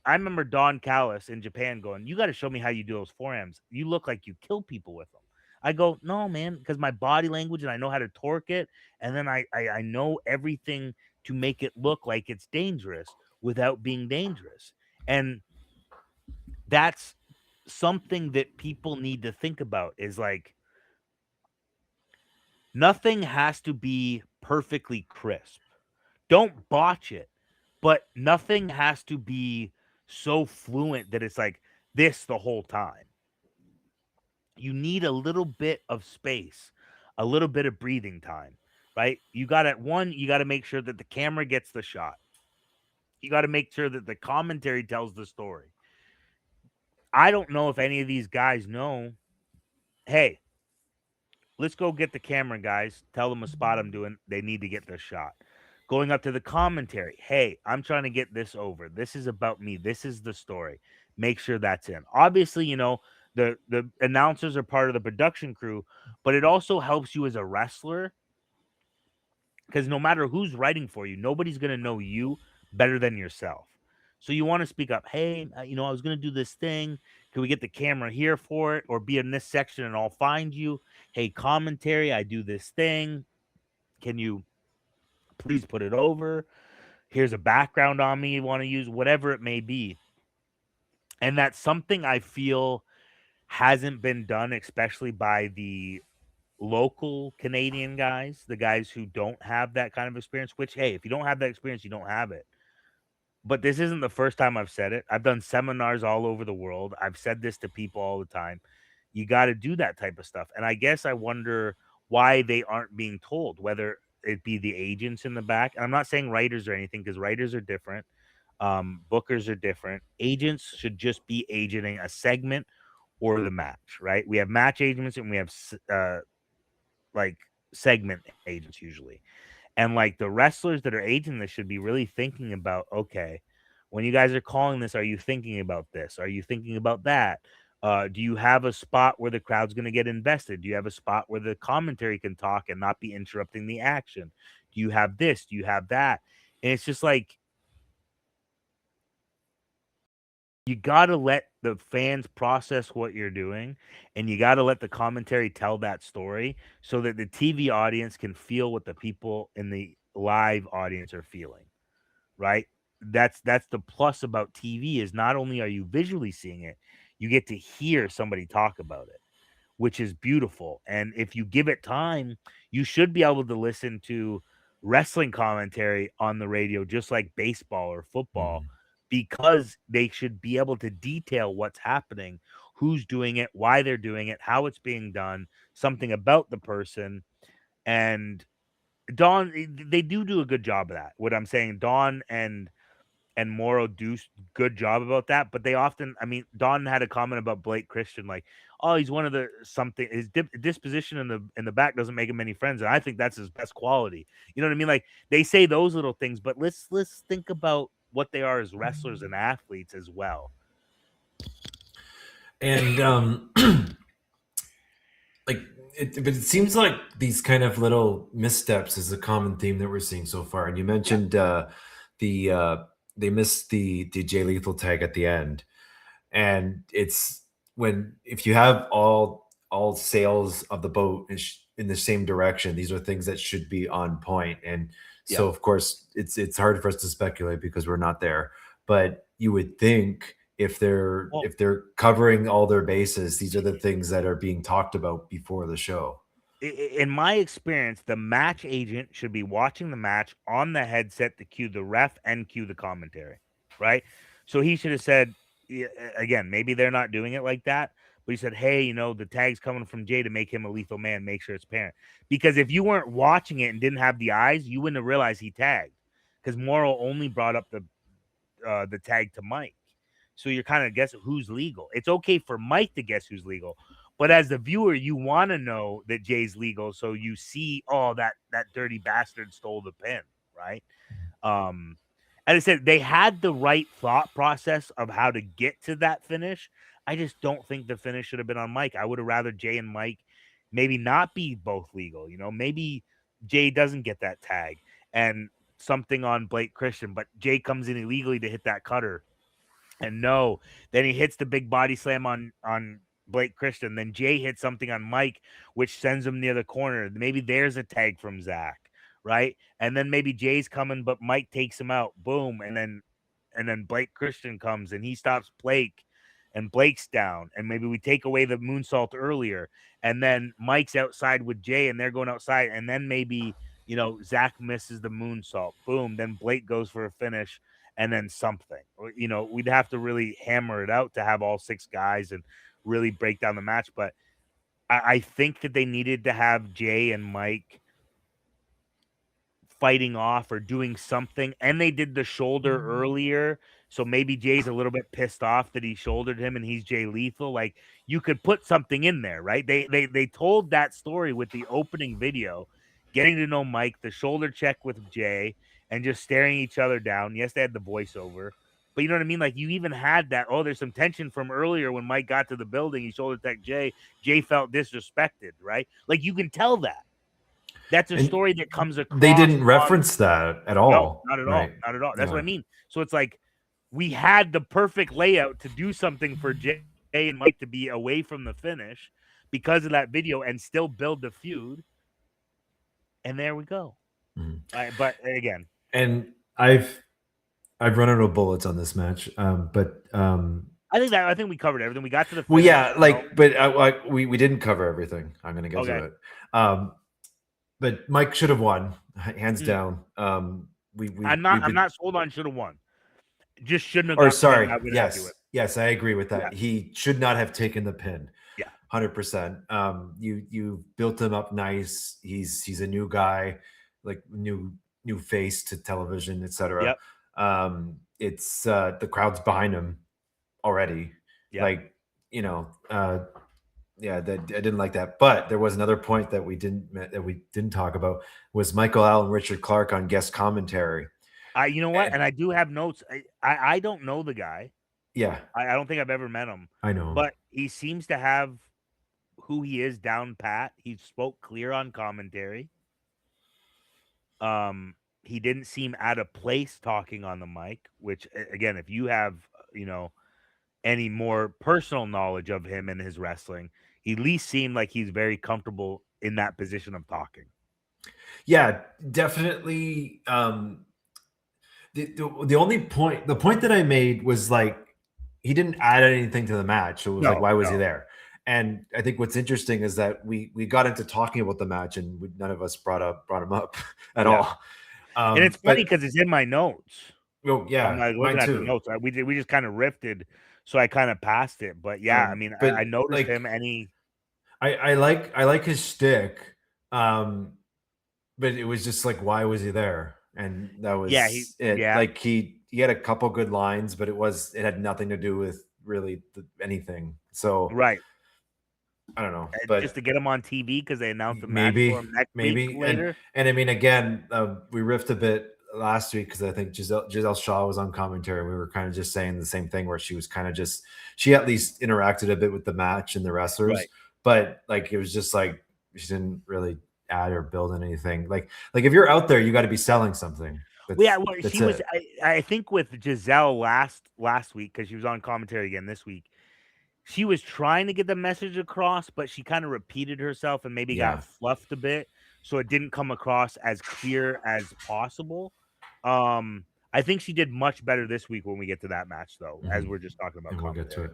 I remember Don Callis in Japan going, "You got to show me how you do those forearms. You look like you kill people with them." I go, "No, man, because my body language and I know how to torque it, and then I know everything to make it look like it's dangerous without being dangerous." And that's something that people need to think about is like nothing has to be perfectly crisp. Don't botch it, but nothing has to be so fluent that it's like this the whole time. You need a little bit of space, a little bit of breathing time, right? You got to make sure that the camera gets the shot. You got to make sure that the commentary tells the story. I don't know if any of these guys know, hey, let's go get the camera, guys. Tell them a spot I'm doing. They need to get this shot. Going up to the commentary. Hey, I'm trying to get this over. This is about me. This is the story. Make sure that's in. Obviously, the announcers are part of the production crew, but it also helps you as a wrestler because no matter who's writing for you, nobody's going to know you better than yourself. So you want to speak up. Hey, I was going to do this thing. Can we get the camera here for it or be in this section and I'll find you? Hey, commentary, I do this thing. Can you please put it over? Here's a background on me you want to use, whatever it may be. And that's something I feel hasn't been done, especially by the local Canadian guys, the guys who don't have that kind of experience, which, hey, if you don't have that experience, you don't have it. But this isn't the first time I've said it. I've done seminars all over the world. I've said this to people all the time. You got to do that type of stuff. And I guess I wonder why they aren't being told, whether it be the agents in the back. And I'm not saying writers or anything because writers are different. Bookers are different. Agents should just be agenting a segment or the match, right? We have match agents and we have like segment agents usually. And like the wrestlers that are aging this should be really thinking about, okay, when you guys are calling this, are you thinking about this? Are you thinking about that? Do you have a spot where the crowd's going to get invested? Do you have a spot where the commentary can talk and not be interrupting the action? Do you have this? Do you have that? And it's just like you got to let the fans process what you're doing and you got to let the commentary tell that story so that the TV audience can feel what the people in the live audience are feeling, right? That's the plus about TV is not only are you visually seeing it, you get to hear somebody talk about it, which is beautiful. And if you give it time, you should be able to listen to wrestling commentary on the radio just like baseball or football. Mhm. because they should be able to detail what's happening, who's doing it, why they're doing it, how it's being done, something about the person. And Dawn, they do a good job of that. What I'm saying, Dawn and Morrow do good job about that, but they often, I mean, Don had a comment about Blake Christian, like, oh, he's one of the something. His disposition in the back doesn't make him any friends, and I think that's his best quality. You know what I mean? Like they say those little things, but let's think about what they are as wrestlers and athletes as well. And like, but it seems like these kind of little missteps is a common theme that we're seeing so far. And you mentioned they missed the Jay Lethal tag at the end, and it's when if you have all sails of the boat in the same direction, these are things that should be on point. And so, of course, it's hard for us to speculate because we're not there. But you would think if they're covering all their bases, these are the things that are being talked about before the show. In my experience, the match agent should be watching the match on the headset to cue the ref and cue the commentary, right? So he should have said, again, maybe they're not doing it like that, but he said, hey, you know, the tag's coming from Jay to make him a lethal man, make sure it's apparent. Because if you weren't watching it and didn't have the eyes, you wouldn't have realized he tagged, because Morrow only brought up the tag to Mike. So you're kind of guessing who's legal. It's okay for Mike to guess who's legal, but as the viewer, you want to know that Jay's legal, so you see, oh, that dirty bastard stole the pin, right? As I said, they had the right thought process of how to get to that finish. I just don't think the finish should have been on Mike. I would have rather Jay and Mike maybe not be both legal. You know, maybe Jay doesn't get that tag and something on Blake Christian, but Jay comes in illegally to hit that cutter. And no, then he hits the big body slam on Blake Christian. Then Jay hits something on Mike, which sends him near the corner. Maybe there's a tag from Zach, right? And then maybe Jay's coming, but Mike takes him out. Boom. And then Blake Christian comes and he stops Blake, and Blake's down. And maybe we take away the moonsault earlier. And then Mike's outside with Jay and they're going outside. And then maybe, you know, Zach misses the moonsault. Boom. Then Blake goes for a finish. And then something, you know, we'd have to really hammer it out to have all 6 guys and really break down the match. But I think that they needed to have Jay and Mike fighting off or doing something. And they did the shoulder earlier. So maybe Jay's a little bit pissed off that he shouldered him and he's Jay Lethal. Like, you could put something in there, right? They told that story with the opening video, getting to know Mike, the shoulder check with Jay, and just staring each other down. Yes, they had the voiceover, but you know what I mean? Like, you even had that, oh, there's some tension from earlier when Mike got to the building, he shoulder checked Jay. Jay felt disrespected, right? Like, you can tell that. That's a story that comes across. They didn't reference that at all. No, not at right? all. Not at all. That's what I mean. So it's like we had the perfect layout to do something for Jay and Mike to be away from the finish because of that video and still build the feud. And there we go. But again, and I've run out of bullets on this match, but I think we covered everything. We got to the finish, well, yeah, like, but we didn't cover everything. I'm gonna get to it. But Mike should have won, hands down. I'm not sold on should have won. Just shouldn't have. Or sorry, yes, I agree with that. Yeah. He should not have taken the pin. Yeah, 100%. You built him up nice. He's a new guy, like new face to television, etc. Yep. It's the crowd's behind him already. Yep. Like, you know, yeah, that I didn't like that. But there was another point that we didn't talk about, was Michael Allen, Richard Clark on guest commentary. You know what? And I do have notes. I don't know the guy. Yeah. I don't think I've ever met him. I know him. But he seems to have who he is down pat. He spoke clear on commentary. He didn't seem out of place talking on the mic, which, again, if you have, you know, any more personal knowledge of him and his wrestling, he at least seemed like he's very comfortable in that position of talking. Yeah, definitely. The only point, the point that I made was like, he didn't add anything to the match. So it was like, why was he there? And I think what's interesting is that we got into talking about the match and none of us brought him up at all. And it's funny because it's in my notes. Oh I'm yeah, like mine looking at the too. notes. We just kind of rifted, so I kind of passed it. But yeah, I mean, I But noticed like him, and he I like his shtick, but it was just like, why was he there? And that was it. yeah, Like he had a couple good lines, but it had nothing to do with really anything. So right. I don't know, Just to but get him on TV because they announced a match for maybe him next week later. and I mean, again, we riffed a bit last week because I think Giselle Shaw was on commentary. We were kind of just saying the same thing where she was kind of just she at least interacted a bit with the match and the wrestlers, Right. but like it was just like she didn't really add or build in anything. Like if you're out there, you got to be selling something. Well, yeah, well, That's she was. it. I think with Giselle last week because she was on commentary again this week. She was trying to get the message across, but she kind of repeated herself and maybe got Yeah. fluffed a bit, so it didn't come across as clear as possible. I think she did much better this week when we get to that match, though, as we're just talking about And we'll get to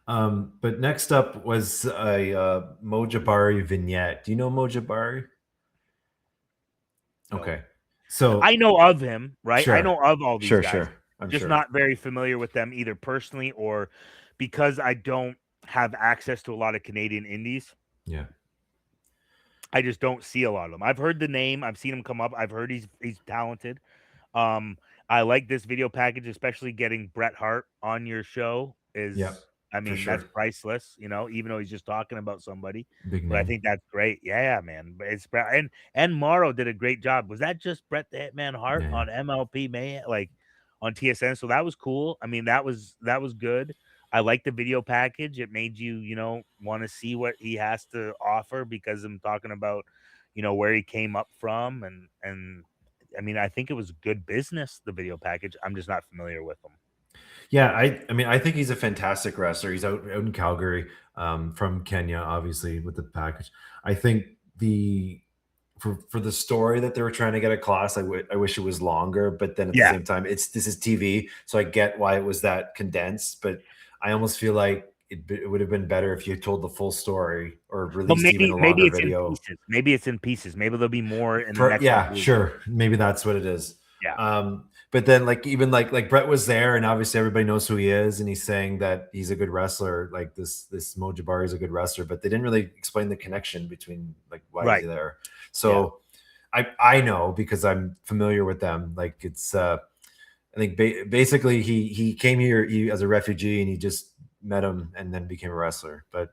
commentary. it. But next up was a Mojabari vignette. Do you know Mojabari? No, Okay. So I know of him, right? I sure. know of all these guys, Sure. I'm just sure. not very familiar with them either personally or because I don't have access to a lot of Canadian indies. Yeah. I just don't see a lot of them. I've heard the name, I've seen him come up, I've heard he's talented. Um, I like this video package, especially getting Bret Hart on your show Yeah. is, I For mean, that's sure. priceless, you know, even though he's just talking about somebody. Big But I name. think that's great. Yeah, man. But it's Bret and Morrow did a great job. Was that just Bret the Hitman Hart Yeah. on MLP May like on TSN? So that was cool. I mean, that was good. I like the video package. It made you, you know, want to see what he has to offer because I'm talking about, you know, where he came up from and I mean, I think it was good business, the video package. I'm just not familiar with them. Yeah, I mean, I think he's a fantastic wrestler. He's out in Calgary, from Kenya, obviously, with the package. I think the for the story that they were trying to get across, I wish it was longer, but then at the Yeah. same time, this is TV, so I get why it was that condensed. But I almost feel like it would have been better if you told the full story or But released even a maybe longer it's in video. pieces. Maybe it's in pieces. Maybe there'll be more in the next one. Yeah, sure. Maybe that's what it is. Yeah. But then like even like Brett was there and obviously everybody knows who he is and he's saying that he's a good wrestler, like this Mojabari is a good wrestler, but they didn't really explain the connection between like why is Right. he there. Yeah. So I know because I'm familiar with them. Like it's I think basically he came here as a refugee and he just met him and then became a wrestler. But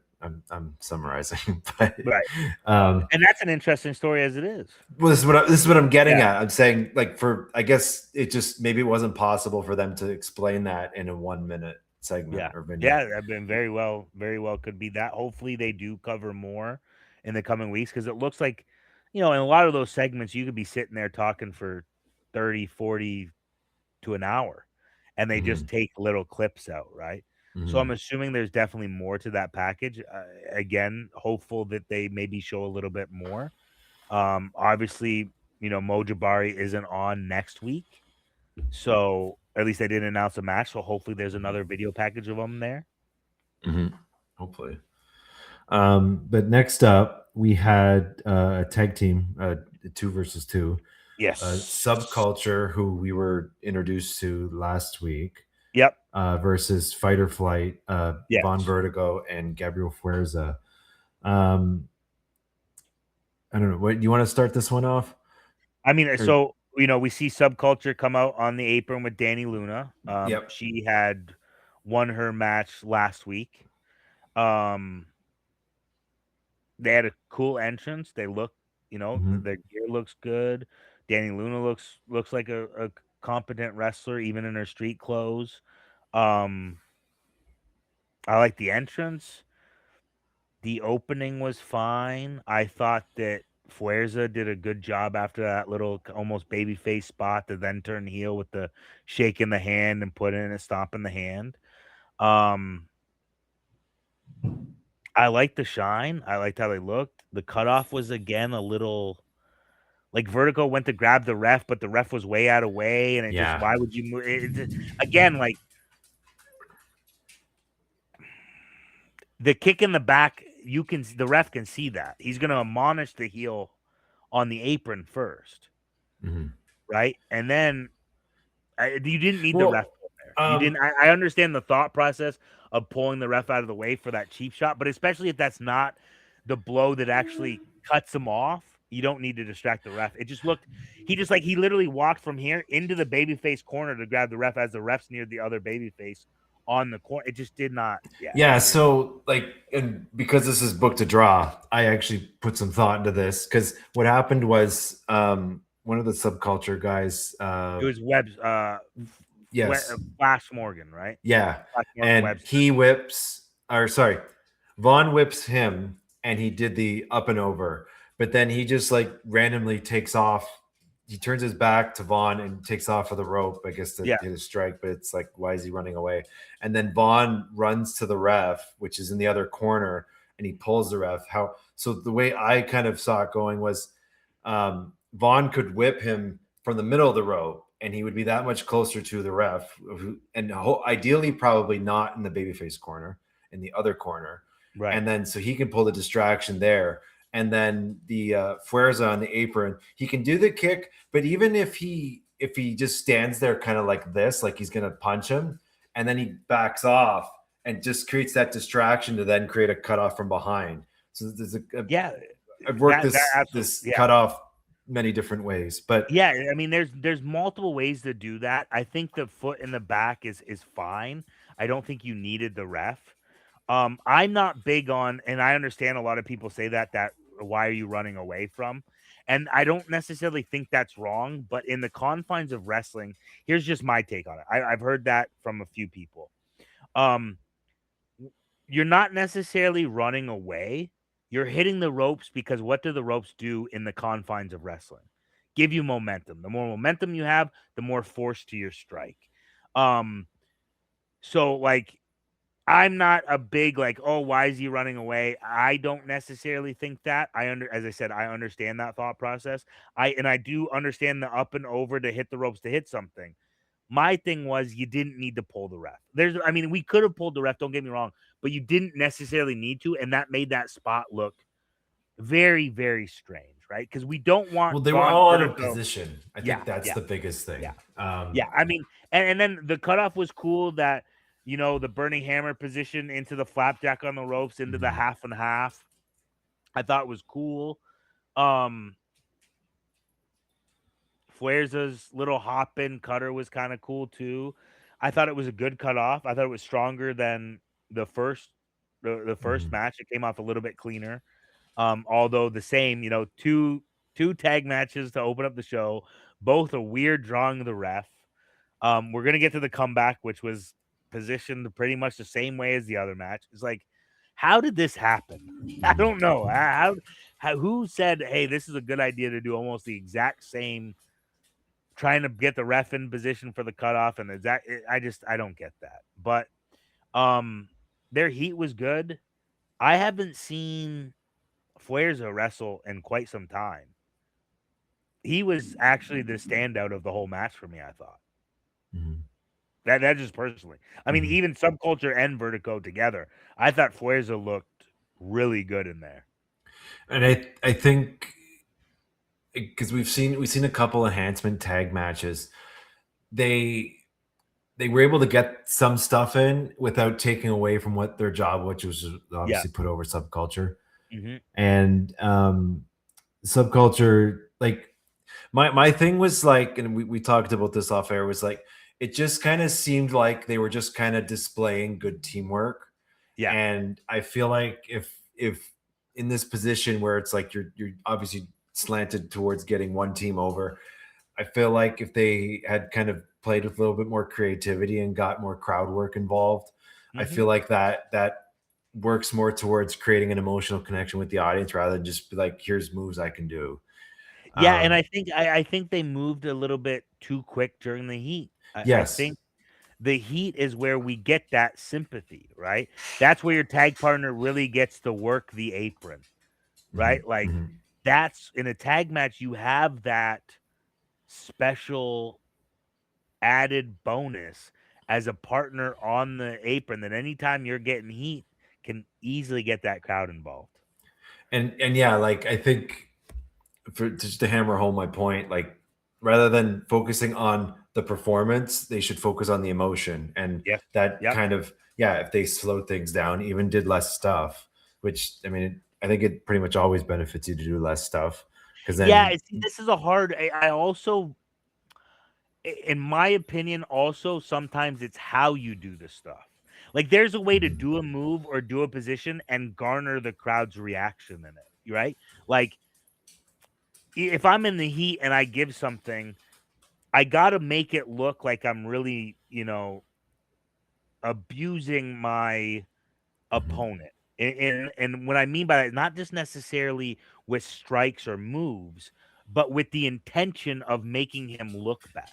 I'm summarizing. But Right. um And that's an interesting story as it is. well, this is what I'm getting Yeah. at. I'm saying, like, I guess it just maybe it wasn't possible for them to explain that in a 1 minute segment Yeah. or vignette. Yeah. I've been very well could be that. Hopefully they do cover more in the coming weeks because it looks like, you know, in a lot of those segments, you could be sitting there talking for 30, 40 to an hour and they just take little clips out. Right. So I'm assuming there's definitely more to that package. Again, hopeful that they maybe show a little bit more. Obviously, you know, Mojabari isn't on next week. So at least they didn't announce a match. So hopefully there's another video package of them there. Hopefully. But next up, we had a tag team, 2 versus 2, Yes. Subculture, who we were introduced to last week, Yep. versus Fight or Flight, Yes. Von Vertigo and Gabriel Fuerza. I don't know. What you want to start this one off? I mean, Or, so you know, we see Subculture come out on the apron with Dani Luna. yep. She had won her match last week. They had a cool entrance. They look, you know, their gear looks good. Dani Luna looks like a competent wrestler, even in her street clothes. I like the entrance. The opening was fine. I thought that Fuerza did a good job after that little almost babyface spot to then turn heel with the shake in the hand and put in a stomp in the hand. I liked the shine. I liked how they looked. The cutoff was again a little like Vertigo went to grab the ref, but the ref was way out of way, and it just Yeah. why would you move? Again, like the kick in the back, the ref can see that he's going to admonish the heel on the apron first, right, and then You didn't need the ref there. You didn't. I understand the thought process of pulling the ref out of the way for that cheap shot, but especially if that's not the blow that actually cuts him off, you don't need to distract the ref. It just looked. He literally walked from here into the babyface corner to grab the ref as the ref's near the other babyface on the corner. It just did not. Yeah. So and because this is booked to draw, I actually put some thought into this because what happened was one of the Subculture guys. It was Webb's. Yes. Flash Morgan, right? Yeah. Flash Morgan And Webster. he whips, or sorry, Vaughn whips him, and he did the up and over, but then he just randomly takes off. He turns his back to Vaughn and takes off of the rope, I guess, to hit a strike. But it's like, why is he running away? And then Vaughn runs to the ref, which is in the other corner, and he pulls the ref. So the way I kind of saw it going was Vaughn could whip him from the middle of the rope, and he would be that much closer to the ref, and ideally probably not in the babyface corner, in the other corner. Right. And then so he can pull the distraction there. And then the Fuerza on the apron, he can do the kick, but even if he just stands there kind of like this, like he's going to punch him, and then he backs off and just creates that distraction to then create a cutoff from behind. So there's I've worked this cutoff many different ways, but I mean, there's multiple ways to do that. I think the foot in the back is fine. I don't think you needed the ref. I'm not big on, and I understand a lot of people say that why are you running away from? And I don't necessarily think that's wrong, but in the confines of wrestling, here's just my take on it. I've heard that from a few people. You're not necessarily running away. You're hitting the ropes because what do the ropes do in the confines of wrestling? Give you momentum. The more momentum you have, the more force to your strike. So I'm not a big oh, why is he running away? I don't necessarily think that. As I said, I understand that thought process. I do understand the up and over to hit the ropes to hit something. My thing was you didn't need to pull the ref. We could have pulled the ref, don't get me wrong, but you didn't necessarily need to, and that made that spot look very, very strange, right? Because we don't want. Well, they were all out of position. I think that's the biggest thing. I mean, and then the cutoff was cool that the burning hammer position into the flapjack on the ropes into the half and half. I thought it was cool. Fuerza's little hop in cutter was kind of cool too. I thought it was a good cutoff. I thought it was stronger than the first match. It came off a little bit cleaner. Although the same, two tag matches to open up the show, both a weird drawing of the ref. We're gonna get to the comeback, which was positioned pretty much the same way as the other match. It's like, how did this happen? I don't know. Who said, hey, this is a good idea to do almost the exact same, trying to get the ref in position for the cutoff and I don't get that. But their heat was good. I haven't seen Fuerza wrestle in quite some time. He was actually the standout of the whole match for me, I thought. That just personally. I mean, even Subculture and Vertigo together, I thought Fuerza looked really good in there. And I think because we've seen a couple enhancement tag matches, they were able to get some stuff in without taking away from what their job, which was obviously put over Subculture. And Subculture, my thing was and we talked about this off air, was it just kind of seemed like they were just kind of displaying good teamwork. Yeah. And I feel like if in this position where it's you're obviously slanted towards getting one team over, I feel like if they had kind of played with a little bit more creativity and got more crowd work involved, I feel like that works more towards creating an emotional connection with the audience rather than just be here's moves I can do. Yeah, and I think they moved a little bit too quick during the heat. I think the heat is where we get that sympathy, right? That's where your tag partner really gets to work the apron, right? That's in a tag match, you have that special added bonus as a partner on the apron that anytime you're getting heat can easily get that crowd involved. And yeah, I think just to hammer home my point, rather than focusing on the performance, they should focus on the emotion. And Yes. that Yep. kind of, if they slowed things down, even did less stuff, which, I mean, I think it pretty much always benefits you to do less stuff. Because then, this is a hard. I also, in my opinion, also sometimes it's how you do the stuff. Like there's a way to do a move or do a position and garner the crowd's reaction in it, right? Like if I'm in the heat and I give something, I got to make it look like I'm really, abusing my opponent. And what I mean by that, not just necessarily with strikes or moves, but with the intention of making him look bad.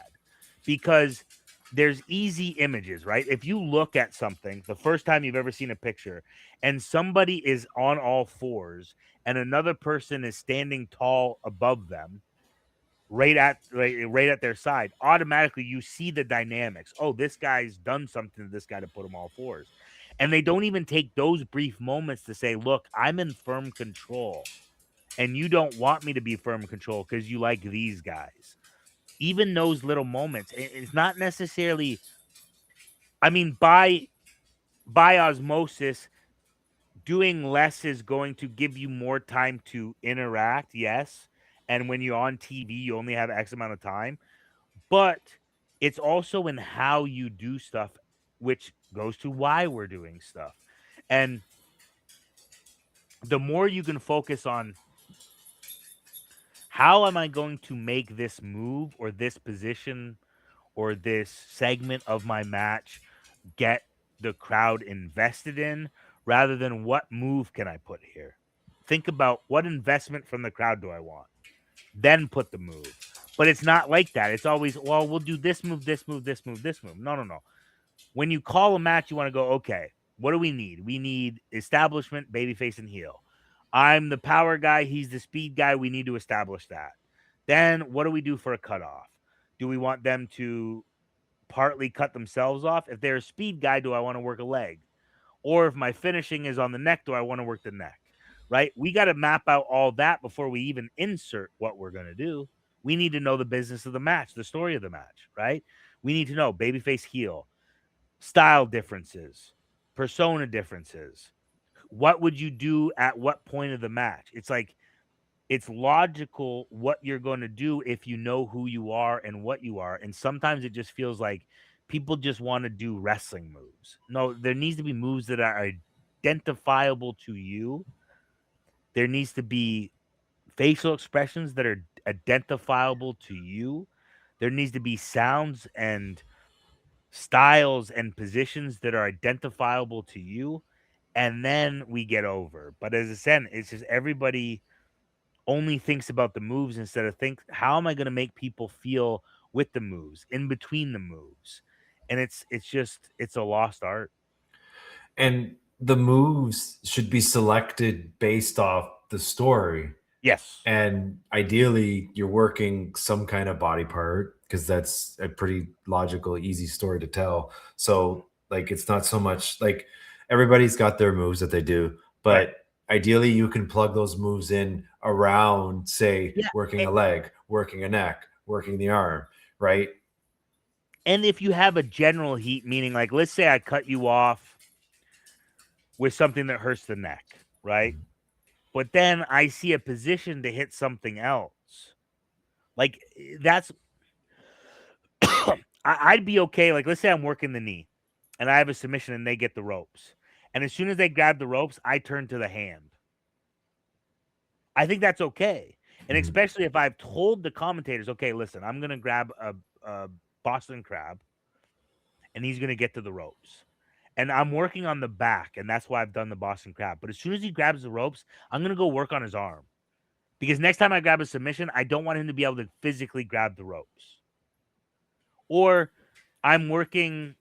Because there's easy images, right? If you look at something the first time you've ever seen a picture and somebody is on all fours and another person is standing tall above them, right at their side, automatically you see the dynamics. Oh, this guy's done something to this guy to put him all fours. And they don't even take those brief moments to say, look, I'm in firm control and you don't want me to be firm control because you like these guys. Even those little moments, it's not necessarily, I mean, by osmosis, doing less is going to give you more time to interact, yes. And when you're on TV, you only have X amount of time. But it's also in how you do stuff, which goes to why we're doing stuff. And the more you can focus on how am I going to make this move or this position or this segment of my match get the crowd invested in, rather than what move can I put here. Think about what investment from the crowd do I want, then put the move. But it's not like that. It's always, well, we'll do this move, this move, this move, this move. No. When you call a match, you want to go, okay, what do we need? We need establishment, babyface, and heel. I'm the power guy. He's the speed guy. We need to establish that. Then what do we do for a cutoff? Do we want them to partly cut themselves off? If they're a speed guy, do I want to work a leg? Or if my finishing is on the neck, do I want to work the neck? Right? We got to map out all that before we even insert what we're going to do. We need to know the business of the match, the story of the match, right? We need to know babyface, heel, style differences, persona differences. What would you do at what point of the match? It's like, it's logical what you're going to do if you know who you are and what you are. And sometimes it just feels like people just want to do wrestling moves. No, there needs to be moves that are identifiable to you. There needs to be facial expressions that are identifiable to you. There needs to be sounds and styles and positions that are identifiable to you. And then we get over. But as I said, it's just everybody only thinks about the moves instead of how am I going to make people feel with the moves, in between the moves. And it's a lost art. and the moves should be selected based off the story. Yes. And ideally, you're working some kind of body part because that's a pretty logical, easy story to tell. So, like, it's not so much like everybody's got their moves that they do, but Right. ideally, you can plug those moves in around, say, Yeah. working a leg, working a neck, working the arm, right? And if you have a general heat, meaning like, let's say I cut you off with something that hurts the neck, right? But then I see a position to hit something else. Like that's I'd be okay. Like, let's say I'm working the knee and I have a submission and they get the ropes. And as soon as they grab the ropes, I turn to the hand. I think that's okay. And especially if I've told the commentators, okay, listen, I'm going to grab a Boston Crab and he's going to get to the ropes. And I'm working on the back, and that's why I've done the Boston Crab. But as soon as he grabs the ropes, I'm going to go work on his arm. Because next time I grab a submission, I don't want him to be able to physically grab the ropes. Or I'm working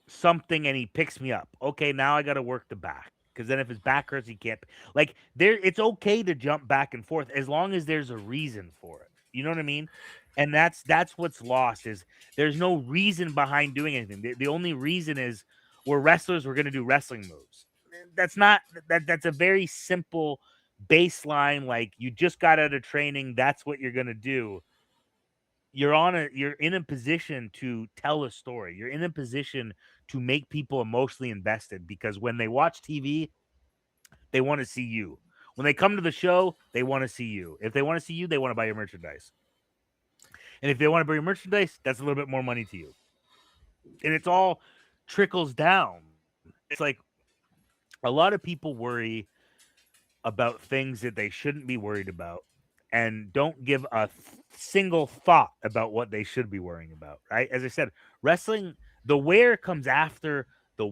something and he picks me up. Okay, now I got to work the back. Because then if his back hurts, he can't. Like, it's okay to jump back and forth as long as there's a reason for it. You know what I mean? And that's what's lost is there's no reason behind doing anything. The only reason is we're wrestlers, we're going to do wrestling moves. That's not that's a very simple baseline. Like, you just got out of training, that's what you're going to do. you're in a position to tell a story. You're in a position to make people emotionally invested, because when they watch TV, they want to see you. When they come to the show, they want to see you. If they want to see you, they want to buy your merchandise. And if they want to buy your merchandise, that's a little bit more money to you. And it's all trickles down. It's like a lot of people worry about things that they shouldn't be worried about and don't give a single thought about what they should be worrying about, right? As I said, wrestling, the where comes after the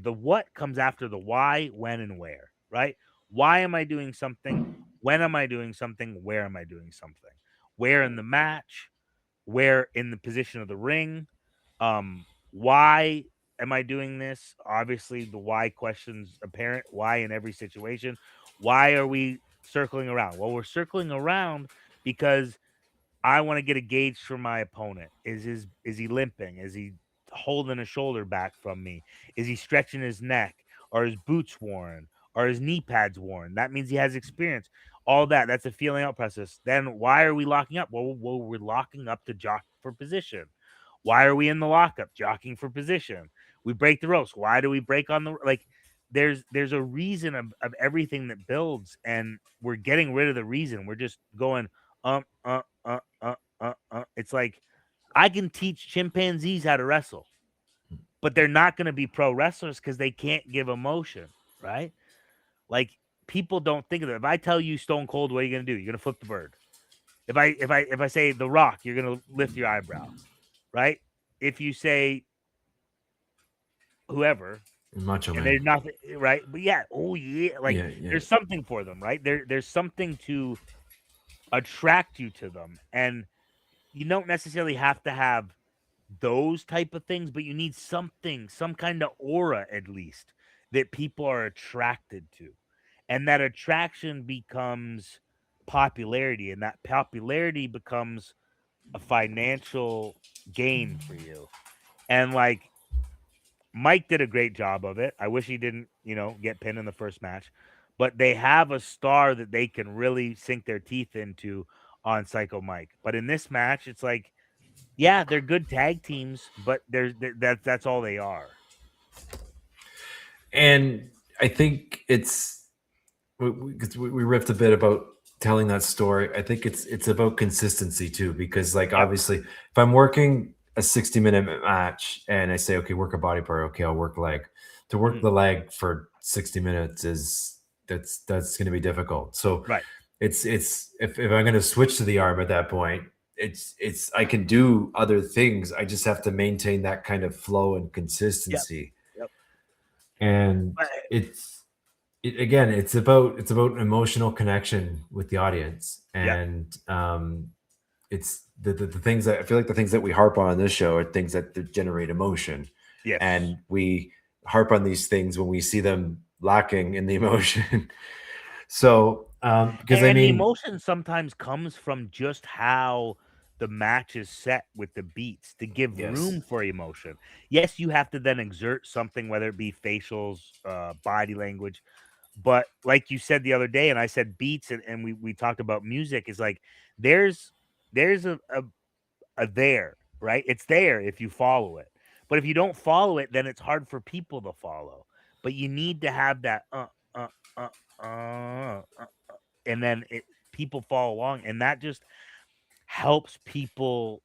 the what comes after the why, when, and where, right? Why am I doing something? When am I doing something? Where am I doing something? Where in the match? Where in the position of the ring? Why am I doing this? Obviously, the why question's apparent. Why in every situation? Why are we circling around? Well, we're circling around because I want to get a gauge from my opponent. Is he limping? Is he holding a shoulder back from me? Is he stretching his neck? Are his boots worn? Are his knee pads worn? That means he has experience. All that's a feeling out process. Then why are we locking up? Well, we're locking up to jock for position. Why are we in the lockup? Jockeying for position. We break the ropes. Why do we break on the like? There's a reason of everything that builds, and we're getting rid of the reason. We're just going It's like I can teach chimpanzees how to wrestle, but they're not going to be pro wrestlers because they can't give emotion, right? Like people don't think of it. If I tell you Stone Cold, what are you going to do? You're going to flip the bird. If I say The Rock, you're going to lift your eyebrow, right? If you say whoever, Macho and Man. there's nothing, right? But yeah, like Yeah. there's something for them, right? There's something to attract you to them, and you don't necessarily have to have those type of things, but you need something, some kind of aura at least that people are attracted to. And that attraction becomes popularity, and that popularity becomes a financial gain for you. And like Mike did a great job of it. I wish he didn't, get pinned in the first match, but they have a star that they can really sink their teeth into on Psycho Mike. But in this match, it's like, yeah, they're good tag teams, but that's all they are. And I think it's because we riffed a bit about telling that story. I think it's about consistency too, because like obviously if I'm working a 60-minute match and I say, okay, work a body part, okay, I'll work leg. To work the leg for 60 minutes that's going to be difficult. So Right. it's if I'm going to switch to the arm at that point, it's I can do other things. I just have to maintain that kind of flow and consistency. Yep. And again, it's about emotional connection with the audience, and it's the things that I feel like the things that we harp on this show are things that generate emotion. Yes. And we harp on these things when we see them lacking in the emotion. So because the emotion sometimes comes from just how the match is set with the beats to give room for emotion. Yes, you have to then exert something, whether it be facials, body language. But like you said the other day, and I said beats, and we talked about music, is like there's a there, right? It's there if you follow it. But if you don't follow it, then it's hard for people to follow. But you need to have that and then people follow along, and that just helps people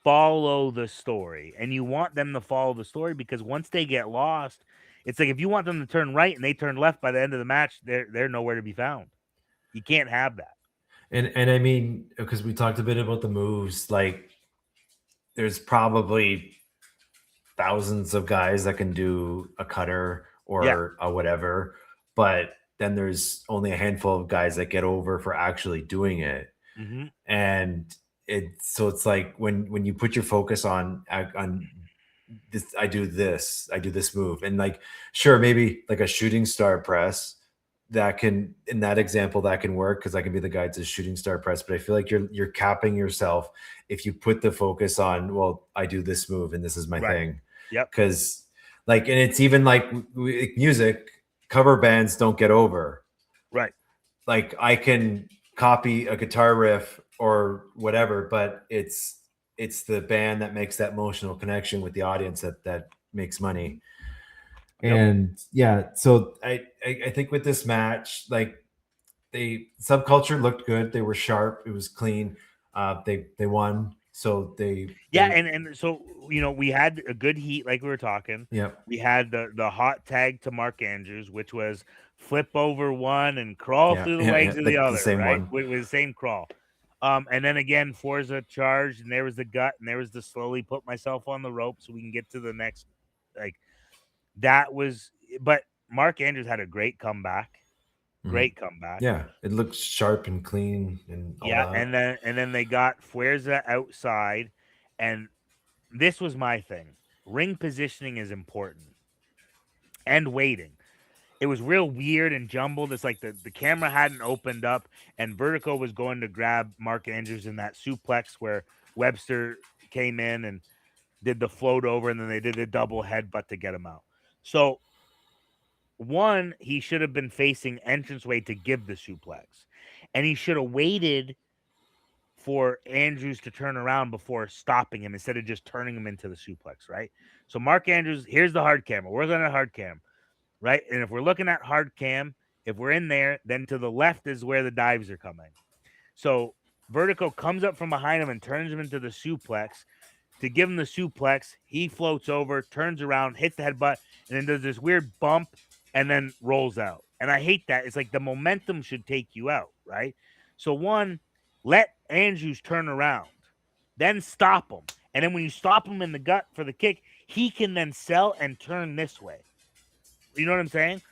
follow the story. And you want them to follow the story because once they get lost, it's like if you want them to turn right and they turn left by the end of the match, they're nowhere to be found. You can't have that. And I mean, because we talked a bit about the moves, like there's probably thousands of guys that can do a cutter or a whatever, but then there's only a handful of guys that get over for actually doing it. And it's like when you put your focus on this, I do this move, and like sure, maybe like a shooting star press that can, in that example, that can work because I can be the guy to shooting star press. But I feel like you're capping yourself if you put the focus on, well, I do this move and this is my thing. Yep. Because like, and it's even like music, cover bands don't get over. Right. Like I can copy a guitar riff or whatever, but it's the band that makes that emotional connection with the audience that makes money. Yep. And yeah, so I think with this match, like, Subculture looked good. They were sharp. It was clean. They won. So Yeah, and so we had a good heat, like we were talking. yeah. We had the hot tag to Mark Andrews, which was flip over one and crawl Yeah, through the yeah, legs yeah, of the like the other, same right? one. With the same crawl. And then again, Forza charged, and there was the gut, and there was the slowly put myself on the rope so we can get to the next. Like that was, but Mark Andrews had a great comeback. Great comeback. Yeah, it looks sharp and clean and all Yeah, that. and then they got Fuerza outside, and this was my thing. Ring positioning is important, and waiting. It was real weird and jumbled. It's like the camera hadn't opened up, and Vertigo was going to grab Mark Andrews in that suplex where Webster came in and did the float over, and then they did a double headbutt to get him out. So one, he should have been facing entranceway to give the suplex, and he should have waited for Andrews to turn around before stopping him instead of just turning him into the suplex, right? So Mark Andrews, here's the hard camera. We're looking at hard cam, right? And if we're looking at hard cam, if we're in there, then to the left is where the dives are coming. So Vertigo comes up from behind him and turns him into the suplex. To give him the suplex, he floats over, turns around, hits the headbutt, and then does this weird bump and then rolls out. And I hate that. It's like the momentum should take you out, right? So one, let Andrews turn around, then stop him. And then when you stop him in the gut for the kick, he can then sell and turn this way. You know what I'm saying?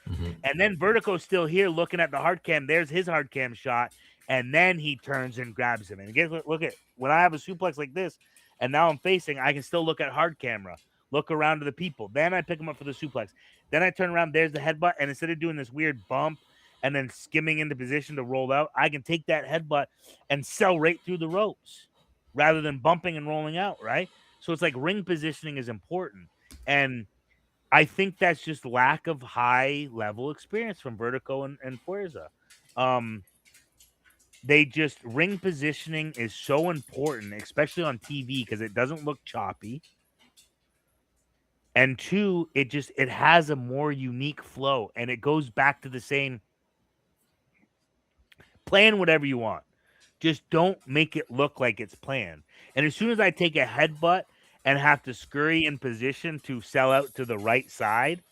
And then Vertigo's still here looking at the hard cam. There's his hard cam shot. And then he turns and grabs him. And again, look at when I have a suplex like this, and now I'm facing, I can still look at hard camera, look around to the people. Then I pick him up for the suplex. Then I turn around, there's the headbutt. And instead of doing this weird bump and then skimming into position to roll out, I can take that headbutt and sell right through the ropes rather than bumping and rolling out, right? So it's like ring positioning is important. And I think that's just lack of high level experience from Vertigo and Fuerza. They just ring positioning is so important, especially on TV, because it doesn't look choppy. And two, it has a more unique flow, and it goes back to the same plan whatever you want. Just don't make it look like it's planned. And as soon as I take a headbutt and have to scurry in position to sell out to the right side,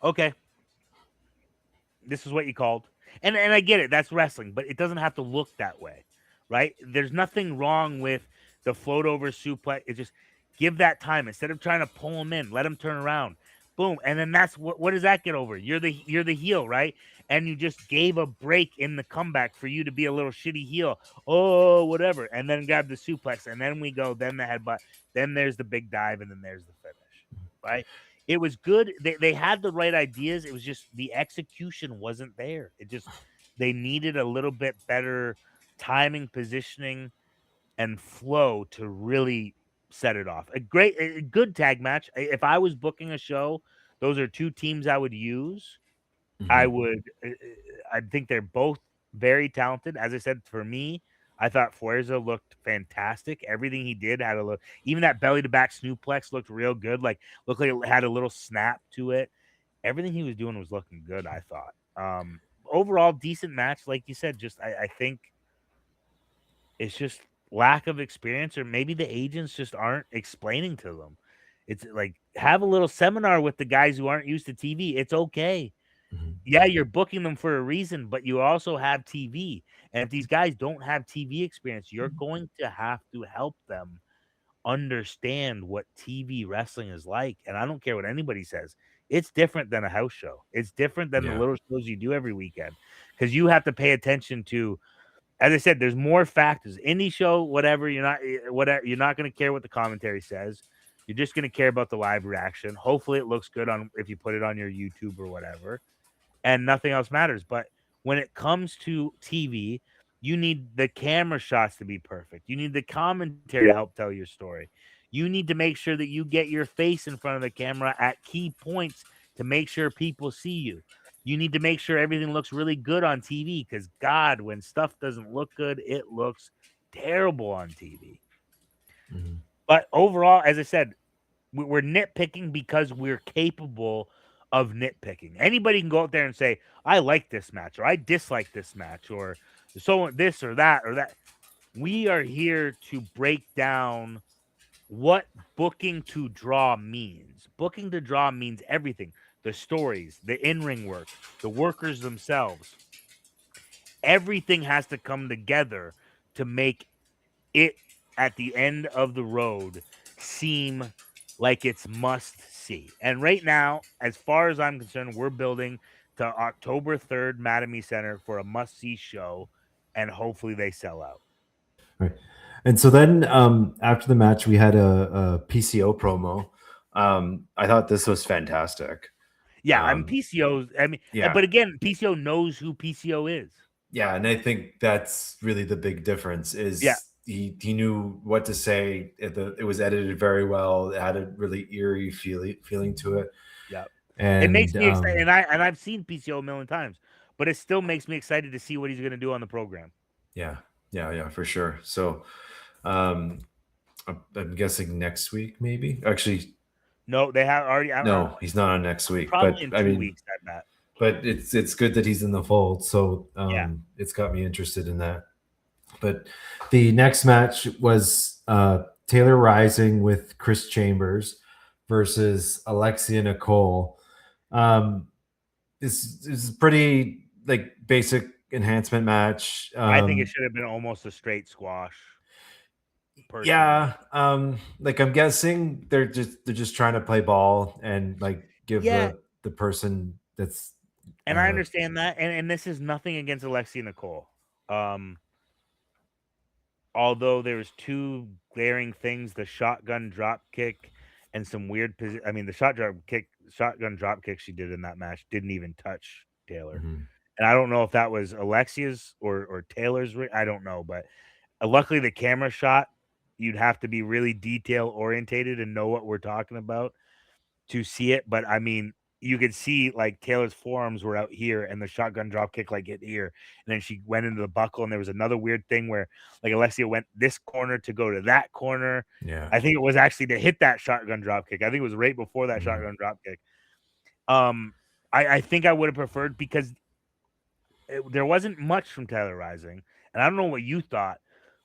okay, this is what you called. And I get it, that's wrestling, but it doesn't have to look that way, right? There's nothing wrong with the float over suplex. It just give that time instead of trying to pull him in, let him turn around. Boom. And then that's what does that get over? You're the heel, right? And you just gave a break in the comeback for you to be a little shitty heel. Oh, whatever. And then grab the suplex. And then we go, then the headbutt, then there's the big dive, and then there's the finish. Right? It was good. They had the right ideas. It was just the execution wasn't there. They needed a little bit better timing, positioning, and flow to really set it off. A good tag match. If I was booking a show, those are two teams I would use. I would. I think they're both very talented. As I said, for me, I thought Fuerza looked fantastic. Everything he did had a look. Even that belly to back snooplex looked real good. Looked like it had a little snap to it. Everything he was doing was looking good, I thought. Overall, decent match. Like you said, just I think it's just lack of experience, or maybe the agents just aren't explaining to them. It's like have a little seminar with the guys who aren't used to TV. It's okay. Yeah, you're booking them for a reason, but you also have TV. And if these guys don't have TV experience, you're going to have to help them understand what TV wrestling is like. And I don't care what anybody says. It's different than a house show. It's different than the little shows you do every weekend, because you have to pay attention to, as I said, there's more factors. Indie show, whatever, you're not going to care what the commentary says. You're just going to care about the live reaction. Hopefully it looks good on if you put it on your YouTube or whatever, and nothing else matters. But when it comes to TV, you need the camera shots to be perfect. You need the commentary to help tell your story. You need to make sure that you get your face in front of the camera at key points to make sure people see you. You need to make sure everything looks really good on TV because, God, when stuff doesn't look good, it looks terrible on TV. Mhm. But overall, as I said, we're nitpicking because we're capable of nitpicking. Anybody can go out there and say, I like this match, or I dislike this match, or so this or that or that. We are here to break down what booking to draw means. Booking to draw means everything: the stories, the in-ring work, the workers themselves. Everything has to come together to make it at the end of the road seem like it's must see. And right now, as far as I'm concerned, we're building to October 3rd, Mattamy Center for a must see show, and hopefully they sell out. Right. And so then after the match, we had a PCO promo. I thought this was fantastic. Yeah, I'm PCO's. I mean, Yeah. but again, PCO knows who PCO is. Yeah, and I think that's really the big difference Yeah. is he knew what to say. It was edited very well. It had a really eerie feeling to it. Yeah. It makes And me excited, and I've seen PCO a million times, but it still makes me excited to see what he's going to do on the program. yeah, for sure. So um I'm guessing next week, maybe. Actually, No, they have already. no, he's not on next week. Probably But in I 2 mean, weeks. I bet. but it's good that he's in the fold. So Yeah. it's got me interested in that. But the next match was Taylor Rising with Chris Chambers versus Alexia Nicole. This is pretty like basic enhancement match. I think it should have been almost a straight squash. Personally. Yeah, like I'm guessing they're just trying to play ball and like give the person that's and I understand that, and this is nothing against Alexia Nicole. Although there's two glaring things: the shotgun drop kick and some weird. I mean, the shotgun drop kick she did in that match didn't even touch Taylor. Mm-hmm. And I don't know if that was Alexia's or Taylor's. I don't know, but luckily the camera shot. You'd have to be really detail orientated and know what we're talking about to see it. But I mean, you could see like Taylor's forearms were out here and the shotgun drop kick like hit here. And then she went into the buckle. And there was another weird thing where like Alexia went this corner to go to that corner. Yeah. I think it was actually to hit that shotgun drop kick. I think it was right before that shotgun drop kick. I think I would have preferred because there wasn't much from Taylor Rising. And I don't know what you thought,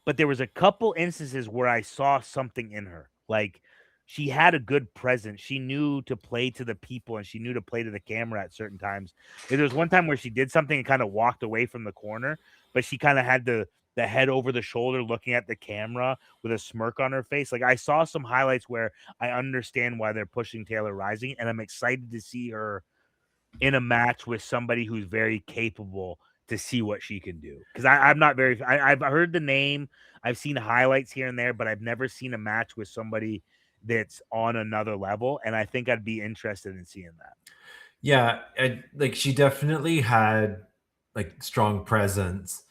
but there was a couple instances where I saw something in her. Like she had a good presence. She knew to play to the people and she knew to play to the camera at certain times. There was one time where she did something and kind of walked away from the corner, but she kind of had the head over the shoulder looking at the camera with a smirk on her face. Like I saw some highlights where I understand why they're pushing Taylor Rising, and I'm excited to see her in a match with somebody who's very capable to see what she can do. Because I'm not very, I've heard the name, I've seen highlights here and there, but I've never seen a match with somebody that's on another level. And I think I'd be interested in seeing that. Yeah. Like she definitely had like strong presence.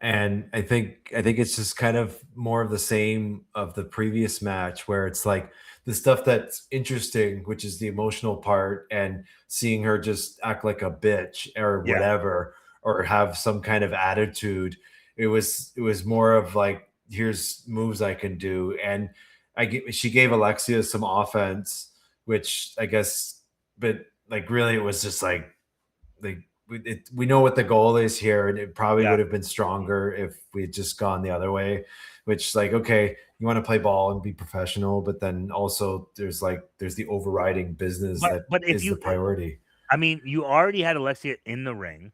And I think it's just kind of more of the same of the previous match where it's like the stuff that's interesting, which is the emotional part, and seeing her just act like a bitch or whatever, or have some kind of attitude. It was more of like, here's moves I can do. And she gave Alexia some offense, which I guess, but like really it was just like we know what the goal is here, and it probably would have been stronger if we had just gone the other way, which like, okay, you want to play ball and be professional, but then also there's the overriding business that is the priority. I mean, you already had Alexia in the ring.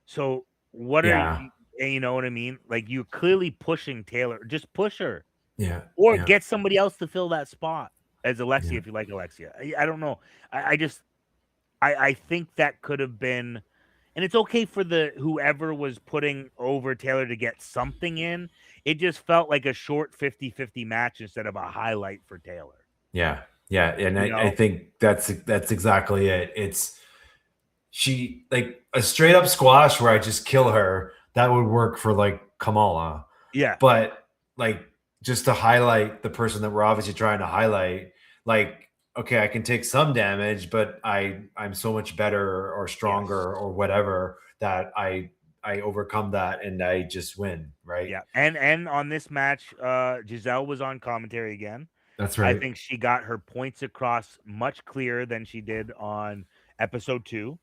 So what are you know what I mean? Like you're clearly pushing Taylor, just push her. Yeah. Or get somebody else to fill that spot as Alexia if you like Alexia. I don't know. I think that could have been, and it's okay for whoever was putting over Taylor to get something in. It just felt like a short 50-50 match instead of a highlight for Taylor. Yeah. And I think that's exactly it. It's she like a straight up squash where I just kill her. That would work for like Kamala. Yeah. But like just to highlight the person that we're obviously trying to highlight, like okay, I can take some damage, but I'm so much better or stronger or whatever that I overcome that and I just win, right? Yeah. And on this match, Giselle was on commentary again. That's I right. think she got her points across much clearer than she did on episode 2.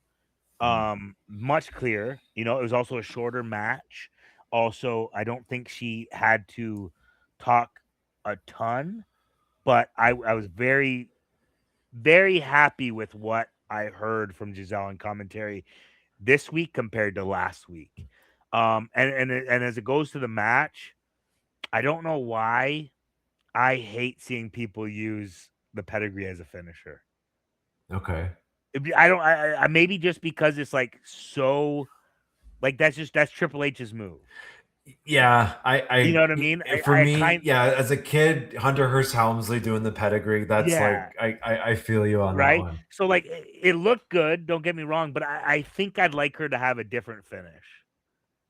Much clearer. You know, it was also a shorter match. Also, I don't think she had to talk a ton, but I was very, very happy with what I heard from Giselle in commentary this week compared to last week. And as it goes to the match, I don't know why I hate seeing people use the pedigree as a finisher. Okay. I don't. I maybe just because it's like so, like that's Triple H's move. Yeah, You know what I mean? for I me, kind yeah, as a kid, Hunter Hearst Helmsley doing the pedigree, that's yeah, like I feel you on that right. one. So like it looked good. Don't get me wrong, but I think I'd like her to have a different finish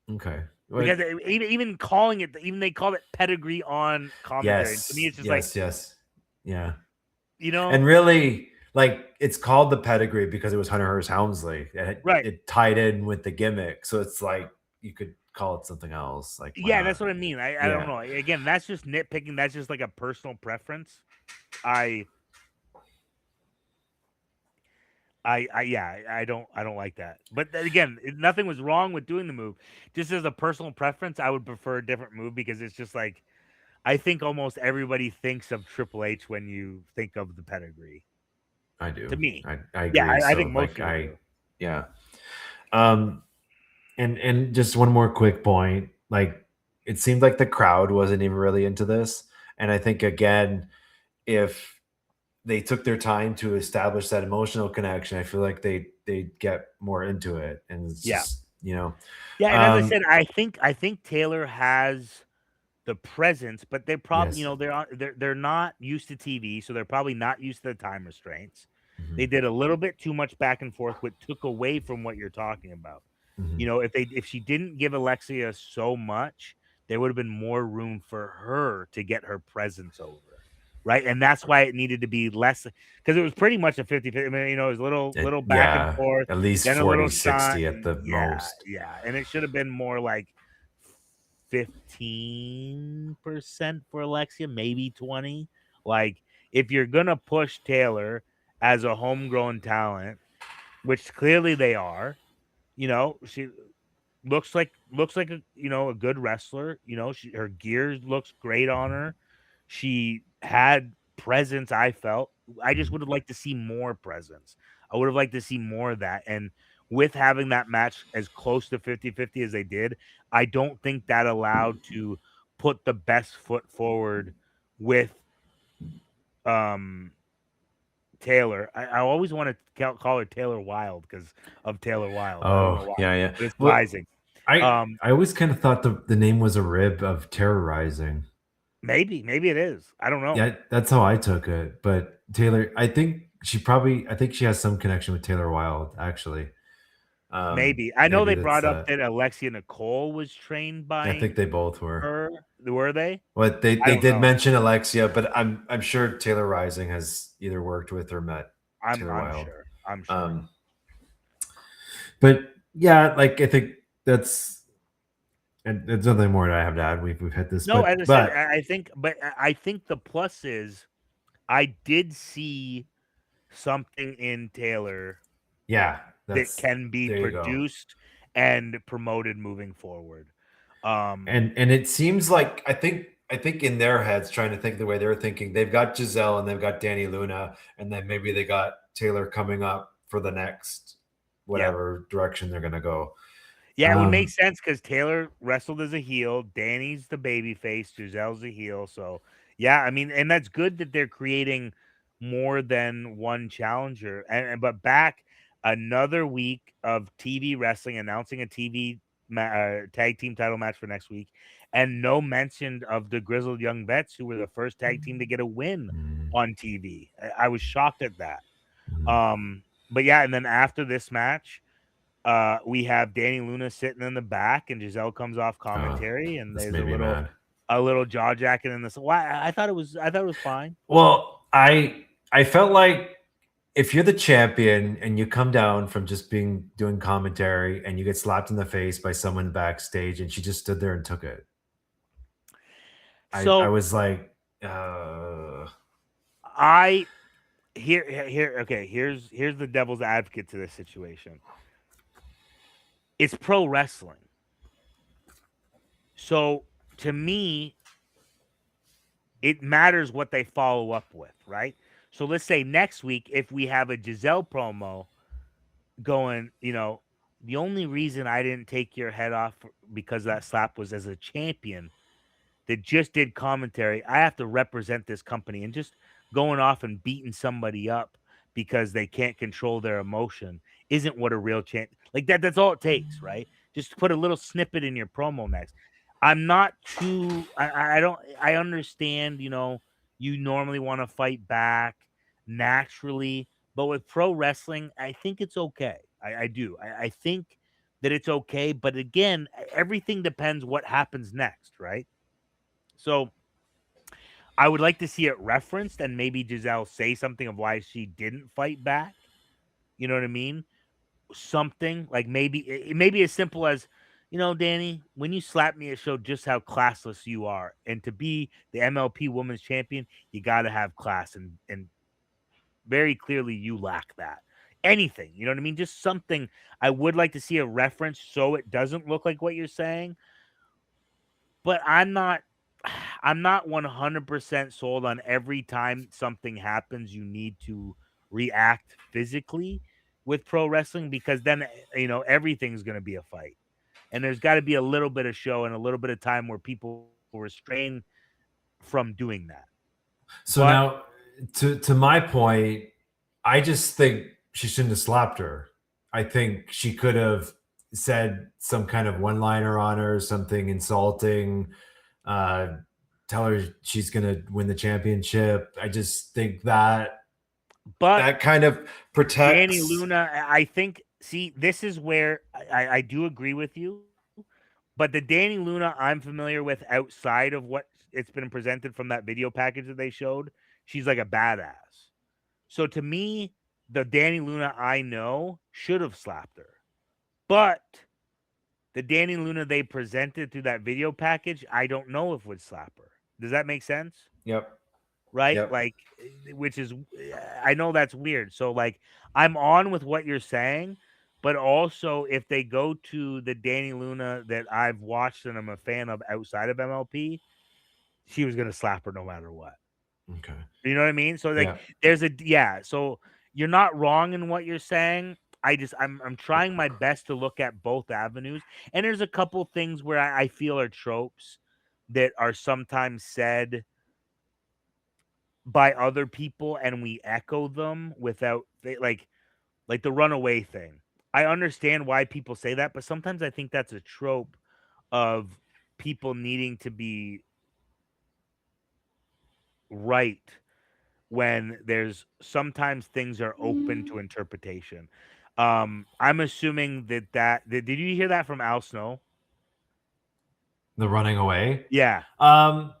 Okay. because But even calling it, even they called it pedigree on commentary. And to me, yes, it's just like yes. Yeah. you know, And really, like it's called the pedigree because it was Hunter Hearst Helmsley. right. It tied in with the gimmick. So it's like you could call it something else. Like why Yeah, not? that's what I mean. I don't Yeah. know. Again, that's just nitpicking. That's just like a personal preference. I I don't like that. But then again, nothing was wrong with doing the move. Just as a personal preference, I would prefer a different move because it's just like I think almost everybody thinks of Triple H when you think of the pedigree. I do. To me, I yeah, agree. I So think most like people do. yeah. Um and just one more quick point. Like it seemed like the crowd wasn't even really into this. And I think again, if they took their time to establish that emotional connection, I feel like they get more into it. And it's Yeah, just, you know. yeah, and as I Um said, I think Taylor has the presence, but they're probably yes. they're not used to TV, so they're probably not used to the time restraints. They Mhm, did a little bit too much back and forth, which took away from what you're talking about. You mhm. know, if she didn't give Alexia so much, there would have been more room for her to get her presence over. Right. And that's why it needed to be less because it was pretty much a 50-50. I mean, you know, it was little back and Yeah, forth, at least then a little 40-60 shine. at the Yeah, most. yeah. And it should have been more like 15% for Alexia, maybe 20. Like, if you're gonna push Taylor as a homegrown talent, which clearly they are, you know, she looks like a a good wrestler. You know, her gear looks great on her. She had presence. I felt I just Mhm. would have liked to see more presence. I would have liked to see more of that. And with having that match as close to 50-50 as they did, I don't think that allowed to put the best foot forward with um Taylor. I always want to call her Taylor Wild because of Taylor Wild. I don't know Oh, why, yeah, yeah. but it's Well, rising. I Um, I always kind of thought the name was a rib of terrorizing. maybe it is. I don't know. Yeah, that's how I took it. But Taylor, I think she has some connection with Taylor Wilde, actually. Maybe I know Maybe they that's brought up that Alexia Nicole was trained I by think they both were. her. Were they? But I they don't did know. mention Alexia, but I'm sure Taylor Rising has either worked with or met Taylor I'm Wilde. sure. I'm sure. Um, but yeah, like I think that's and there's nothing more that I have to add. We've hit this, No, as I said, but I think the plus is I did see something in Taylor yeah, that that's can be there you go. produced and promoted moving forward. And it seems like I think in their heads, trying to think the way they're thinking, they've got Giselle and they've got Danny Luna, and then maybe they got Taylor coming up for the next Yeah. whatever direction they're gonna go. Yeah, it would make Um, sense because Taylor wrestled as a heel, Danny's the baby face, Giselle's a heel. So yeah, I mean, and that's good that they're creating more than one challenger. But back another week of TV wrestling, announcing a TV tag team title match for next week, and no mention of the Grizzled Young Vets, who were the first tag team to get a win mm, on TV. I was shocked at that. mm. But yeah, and then after this match, we have Danny Luna sitting in the back, and Giselle comes off Oh, commentary, and this there's made me mad. a little jaw jacking in this. Why I thought it was fine. Well, I felt like if you're the champion and you come down from just doing commentary and you get slapped in the face by someone backstage and she just stood there and took it. I So was like, I here okay, here's the devil's advocate to this situation. It's pro wrestling. So to me, it matters what they follow up with, right? So let's say next week, if we have a Giselle promo going, the only reason I didn't take your head off because that slap was as a champion that just did commentary. I have to represent this company, and just going off and beating somebody up because they can't control their emotion isn't what a real champ like that. That's all it takes, right? Just put a little snippet in your promo next. I'm not too. I don't. I understand. You normally want to fight back naturally, but with pro wrestling, I think it's okay. I do. I think that it's okay, but again, everything depends what happens next, right? So I would like to see it referenced and maybe Giselle say something of why she didn't fight back. You know what I mean? Something like maybe as simple as, Dani, when you slapped me, it showed just how classless you are. And to be the MLP Women's Champion, you got to have class, and very clearly you lack that. Anything, you know what I mean? Just something. I would like to see a reference so it doesn't look like what you're saying, but I'm not 100% sold on every time something happens you need to react physically with pro wrestling, because then everything's going to be a fight, and there's got to be a little bit of show and a little bit of time where people restrain from doing that. so But now to my point, I just think she shouldn't have slapped her. I think she could have said some kind of one liner on her, something insulting, uh, tell her she's gonna win the championship. I just think but that kind of Dani protects. Luna, I think, see, this is where I do agree with you. But the Dani Luna I'm familiar with outside of what it's been presented from that video package that they showed, she's like a badass. So to me, the Dani Luna I know should have slapped her. But the Dani Luna they presented through that video package, I don't know if would slap her. Does that make sense? Yep. Right? Yep. Like, which is, I know that's weird. So, like, I'm on with what you're saying, but also if they go to the Dani Luna that I've watched and I'm a fan of outside of MLP, she was going to slap her no matter what. Okay. You know what I mean? So, like, Yeah. yeah. So you're not wrong in what you're saying. I'm trying my best to look at both avenues. And there's a couple things where I feel are tropes that are sometimes said by other people and we echo them without like the runaway thing. I understand why people say that, but sometimes I think that's a trope of people needing to be right when there's sometimes things are open to interpretation. I'm assuming did you hear that from Al Snow? The running away. Yeah. Um,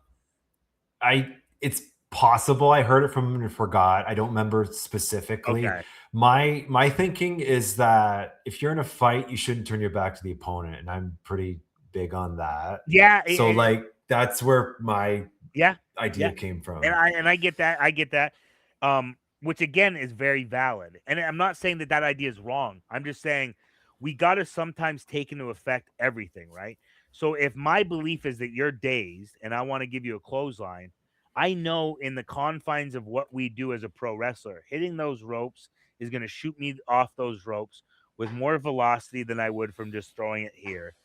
it's possible I heard it from him and forgot. I don't remember specifically. Okay. My thinking is that if you're in a fight, you shouldn't turn your back to the opponent, and I'm pretty big on that. Yeah. So like that's where my Yeah. idea Yeah. came And from. I get that. I get that. Which again is very valid. And I'm not saying that idea is wrong. I'm just saying we got to sometimes take into effect everything, right? So if my belief is that you're dazed and I want to give you a clothesline, I know in the confines of what we do as a pro wrestler, hitting those ropes is going to shoot me off those ropes with more velocity than I would from just throwing it here.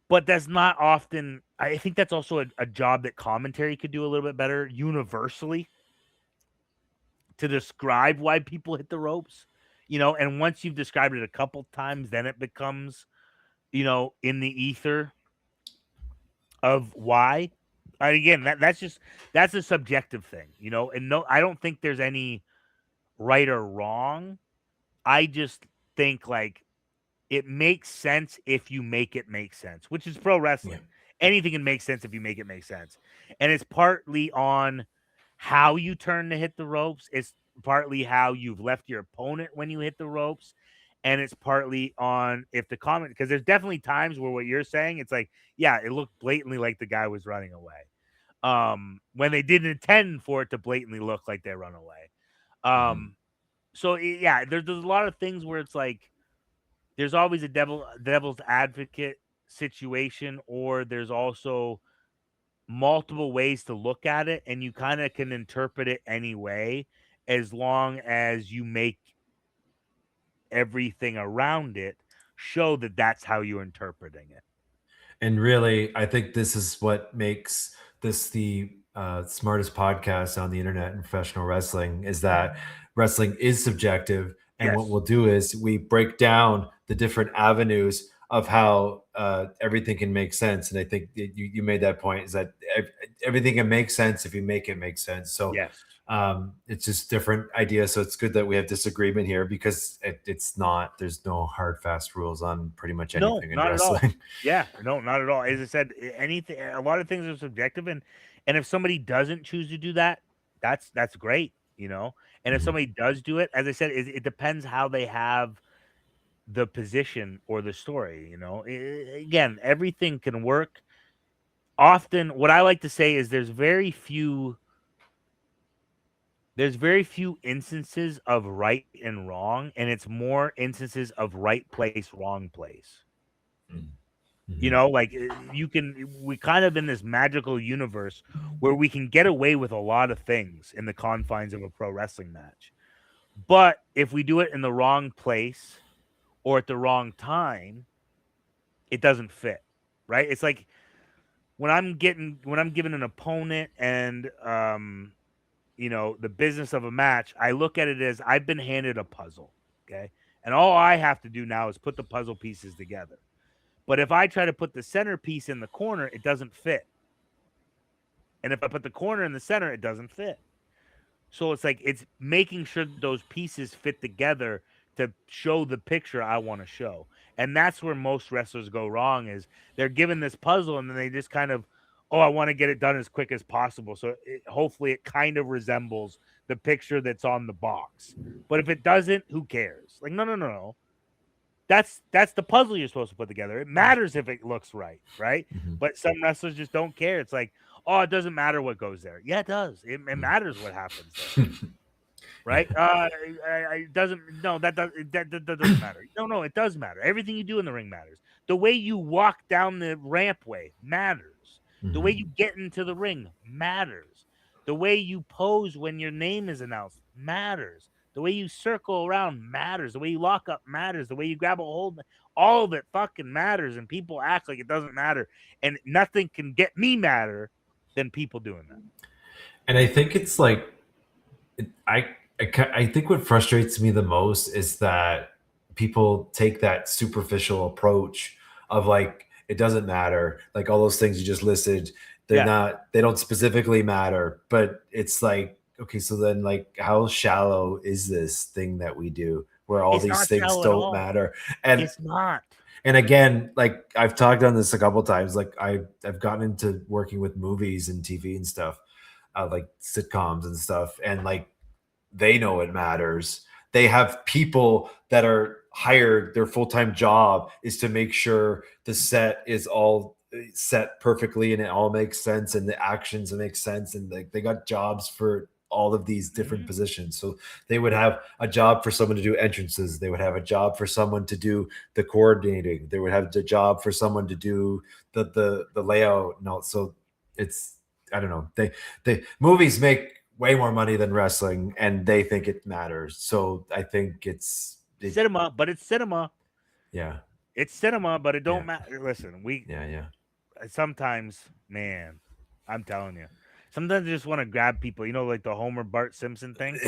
But that's not often. I think that's also a job that commentary could do a little bit better universally to describe why people hit the ropes, and once you've described it a couple times, then it becomes, in the ether of why. And again, that's a subjective thing, and no, I don't think there's any right or wrong. I just think like it makes sense if you make it make sense, which is pro Yeah. wrestling. Anything can make sense if you make it make sense. And it's partly on how you turn to hit the ropes. It's partly how you've left your opponent when you hit the ropes. And it's partly on if the comment, because there's definitely times where what you're saying, it's like, yeah, it looked blatantly like the guy was running away. When they didn't intend for it to blatantly look like they run away. So yeah, there's a lot of things where it's like there's always a devil's advocate situation, or there's also multiple ways to look at it, and you kind of can interpret it any way as long as you make everything around it show that that's how you're interpreting it. And really, I think this is what makes this the smartest podcast on the internet in professional wrestling, is that wrestling is subjective. And what Yes. we'll do is we break down the different avenues of how everything can make sense. And I think that you made that point, is that everything can make sense if you make it make sense. So Yes. it's just different ideas. So it's good that we have disagreement here, because it's not, there's no hard, fast rules on pretty much No, anything in not at all. wrestling. Yeah, no, not at all. As I said, anything, a lot of things are subjective, and if somebody doesn't choose to do that, that's great, you know. And if Mhm. somebody does do it, as I said, it depends how they have the position or the story, you know. Again, everything can work. Often, what I like to say is there's very few instances of right and wrong, and it's more instances of right place, wrong place. You Mhm. know, like we kind of in this magical universe where we can get away with a lot of things in the confines of a pro wrestling match. But if we do it in the wrong place or at the wrong time, it doesn't fit. Right? It's like when I'm given an opponent and you know, the business of a match, I look at it as I've been handed a puzzle. Okay. And all I have to do now is put the puzzle pieces together. But if I try to put the centerpiece in the corner, it doesn't fit. And if I put the corner in the center, it doesn't fit. So it's like it's making sure that those pieces fit together to show the picture I want to show. And that's where most wrestlers go wrong, is they're given this puzzle and then they just kind of, oh, I want to get it done as quick as possible. So hopefully it kind of resembles the picture that's on the box. But if it doesn't, who cares? Like, no, no, no, no. That's the puzzle you're supposed to put together. It matters if it looks right, right? Mhm. But some wrestlers just don't care. It's like, oh, it doesn't matter what goes there. Yeah, it does. It matters what happens there, right? It doesn't. No, that doesn't matter. No, it does matter. Everything you do in the ring matters. The way you walk down the rampway matters. The way you Mhm. get into the ring matters. The way you pose when your name is announced matters. The way you circle around matters. The way you lock up matters. The way you grab a hold, all of it fucking matters. And people act like it doesn't matter. And nothing can get me madder than people doing that. And I think it's like, I think what frustrates me the most is that people take that superficial approach of like, it doesn't matter, like all those things you just listed, Yeah. they don't specifically matter. But it's like, okay, so then like how shallow is this thing that we do where all It's these not things shallow at don't all. matter? And It's not. again, like I've talked on this a couple times, like I've gotten into working with movies and TV and stuff, like sitcoms and stuff, and like they know it matters. They have people that are hired, their full-time job is to make sure the set is all set perfectly and it all makes sense and the actions make sense, and like they got jobs for all of these different Mhm. positions. So they would have a job for someone to do entrances, they would have a job for someone to do the coordinating, they would have the job for someone to do the layout. No, so it's, I don't know, they movies make way more money than wrestling and they think it matters. So I think Cinema, but it's cinema. yeah, It's cinema, but it yeah, don't matter. Listen, we yeah. sometimes, man, I'm telling you, sometimes I just want to grab people, you know, like the Homer Bart Simpson thing,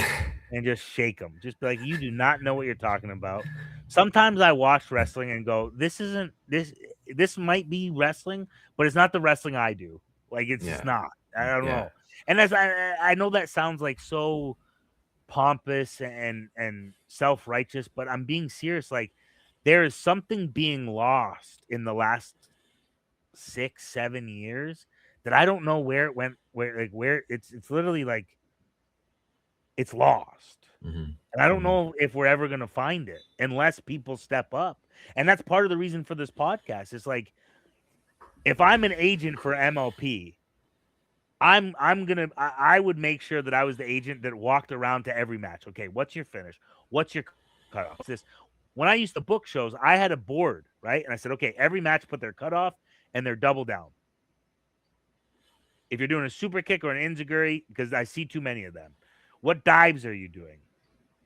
and just shake them. Just be like, you do not know what you're talking about. Sometimes I watch wrestling and go, this isn't this. This might be wrestling, but it's not the wrestling I do. Like it's just Yeah, not. I don't yeah. know. And as I know that sounds like so pompous and self-righteous, but I'm being serious. Like there is something being lost in the last 6, 7 years that I don't know where it went, where it's literally like it's lost. Mm-hmm. And I don't Mm-hmm. know if we're ever going to find it unless people step up. And that's part of the reason for this podcast. It's like, if I'm an agent for MLP, I would make sure that I was the agent that walked around to every match. Okay, what's your finish? What's your cutoff? What's this? When I used to book shows, I had a board, right? And I said, okay, every match put their cutoff and their double down. If you're doing a super kick or an enziguri, because I see too many of them. What dives are you doing?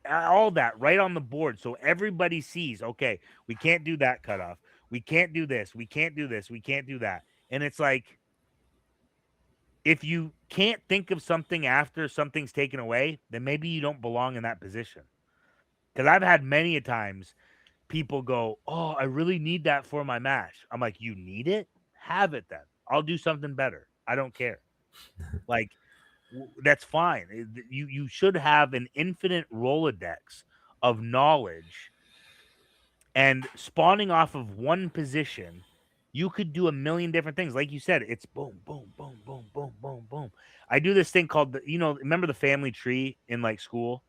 All that right on the board, so everybody sees. Okay, we can't do that cutoff. We can't do this. We can't do this. We can't do that. And it's like, if you can't think of something after something's taken away, then maybe you don't belong in that position. Because I've had many a times people go, "Oh, I really need that for my match." I'm like, "You need it? Have it then. I'll do something better. I don't care." Like, that's fine. You should have an infinite Rolodex of knowledge, and spawning off of one position, you could do a million different things. Like you said, it's boom, boom, boom, boom, boom, boom, boom. I do this thing called remember the family tree in like school?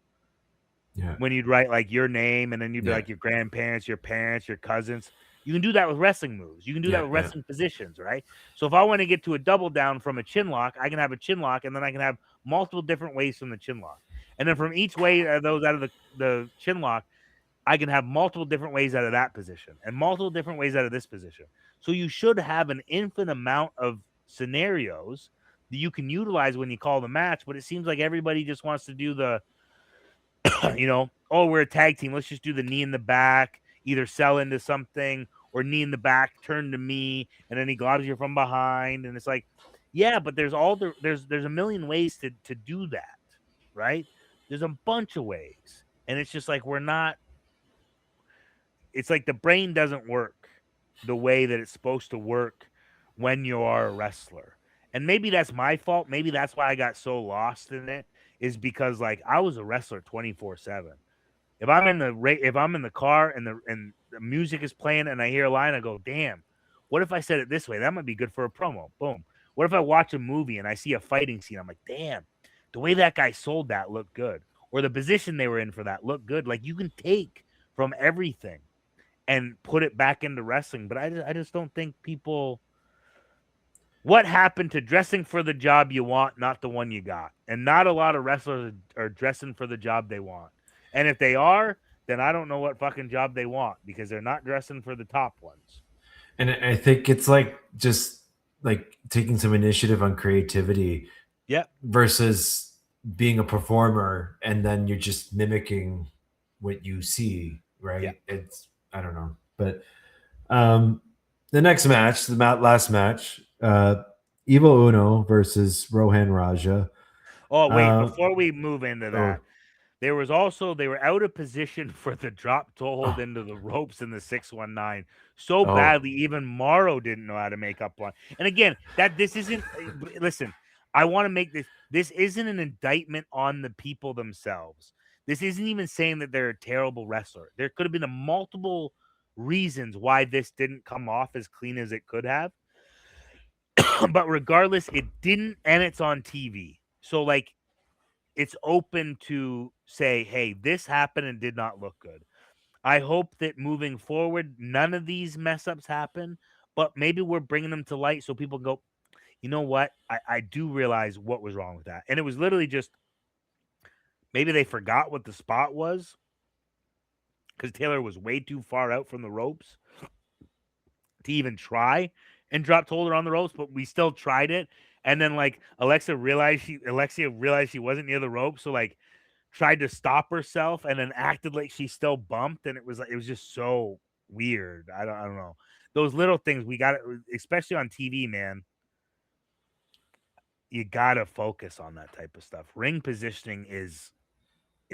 Yeah. When you'd write like your name and then you'd be like your grandparents, your parents, your cousins. You can do that with wrestling moves. You can do that with wrestling positions, right? So if I want to get to a double down from a chin lock, I can have a chin lock, and then I can have multiple different ways from the chin lock. And then from each way of those out of the chin lock, I can have multiple different ways out of that position and multiple different ways out of this position. So you should have an infinite amount of scenarios that you can utilize when you call the match, but it seems like everybody just wants to do the oh, we're a tag team. Let's just do the knee in the back, either sell into something or knee in the back, turn to me, and then he globs you from behind. And it's like, yeah, but there's a million ways to do that, right? There's a bunch of ways. And it's just like it's like the brain doesn't work the way that it's supposed to work when you are a wrestler. And maybe that's my fault. Maybe that's why I got so lost in it, is because like I was a wrestler 24/7. If I'm in the car and the music is playing and I hear a line, I go, damn, what if I said it this way? That might be good for a promo. Boom. What if I watch a movie and I see a fighting scene? I'm like, damn, the way that guy sold that looked good. Or the position they were in for that looked good. Like, you can take from everything and put it back into wrestling. But I just don't think people. What happened to dressing for the job you want, not the one you got? And not a lot of wrestlers are dressing for the job they want. And if they are, then I don't know what fucking job they want, because they're not dressing for the top ones. And I think it's like just like taking some initiative on creativity. Yep. Versus being a performer and then you're just mimicking what you see, right? Yep. It's, I don't know. But the next match, the last match, Evil Uno versus Rohan Raja. Oh, wait, before we move into that, they were out of position for the drop to hold into the ropes in the 619 so badly, even Morrow didn't know how to make up one. And again, this isn't, listen, I want to make this isn't an indictment on the people themselves. This isn't even saying that they're a terrible wrestler. There could have been multiple reasons why this didn't come off as clean as it could have. But regardless, it didn't, and it's on TV. So like, it's open to say, hey, this happened and did not look good. I hope that moving forward, none of these mess ups happen, but maybe we're bringing them to light so people go, you know what? I do realize what was wrong with that. And it was literally just, maybe they forgot what the spot was because Taylor was way too far out from the ropes to even try and drop Holder on the ropes, but we still tried it. And then like Alexia realized she wasn't near the rope, so like tried to stop herself and then acted like she still bumped, and it was just so weird. I don't know. Those little things we got, especially on TV, man. You gotta focus on that type of stuff. Ring positioning is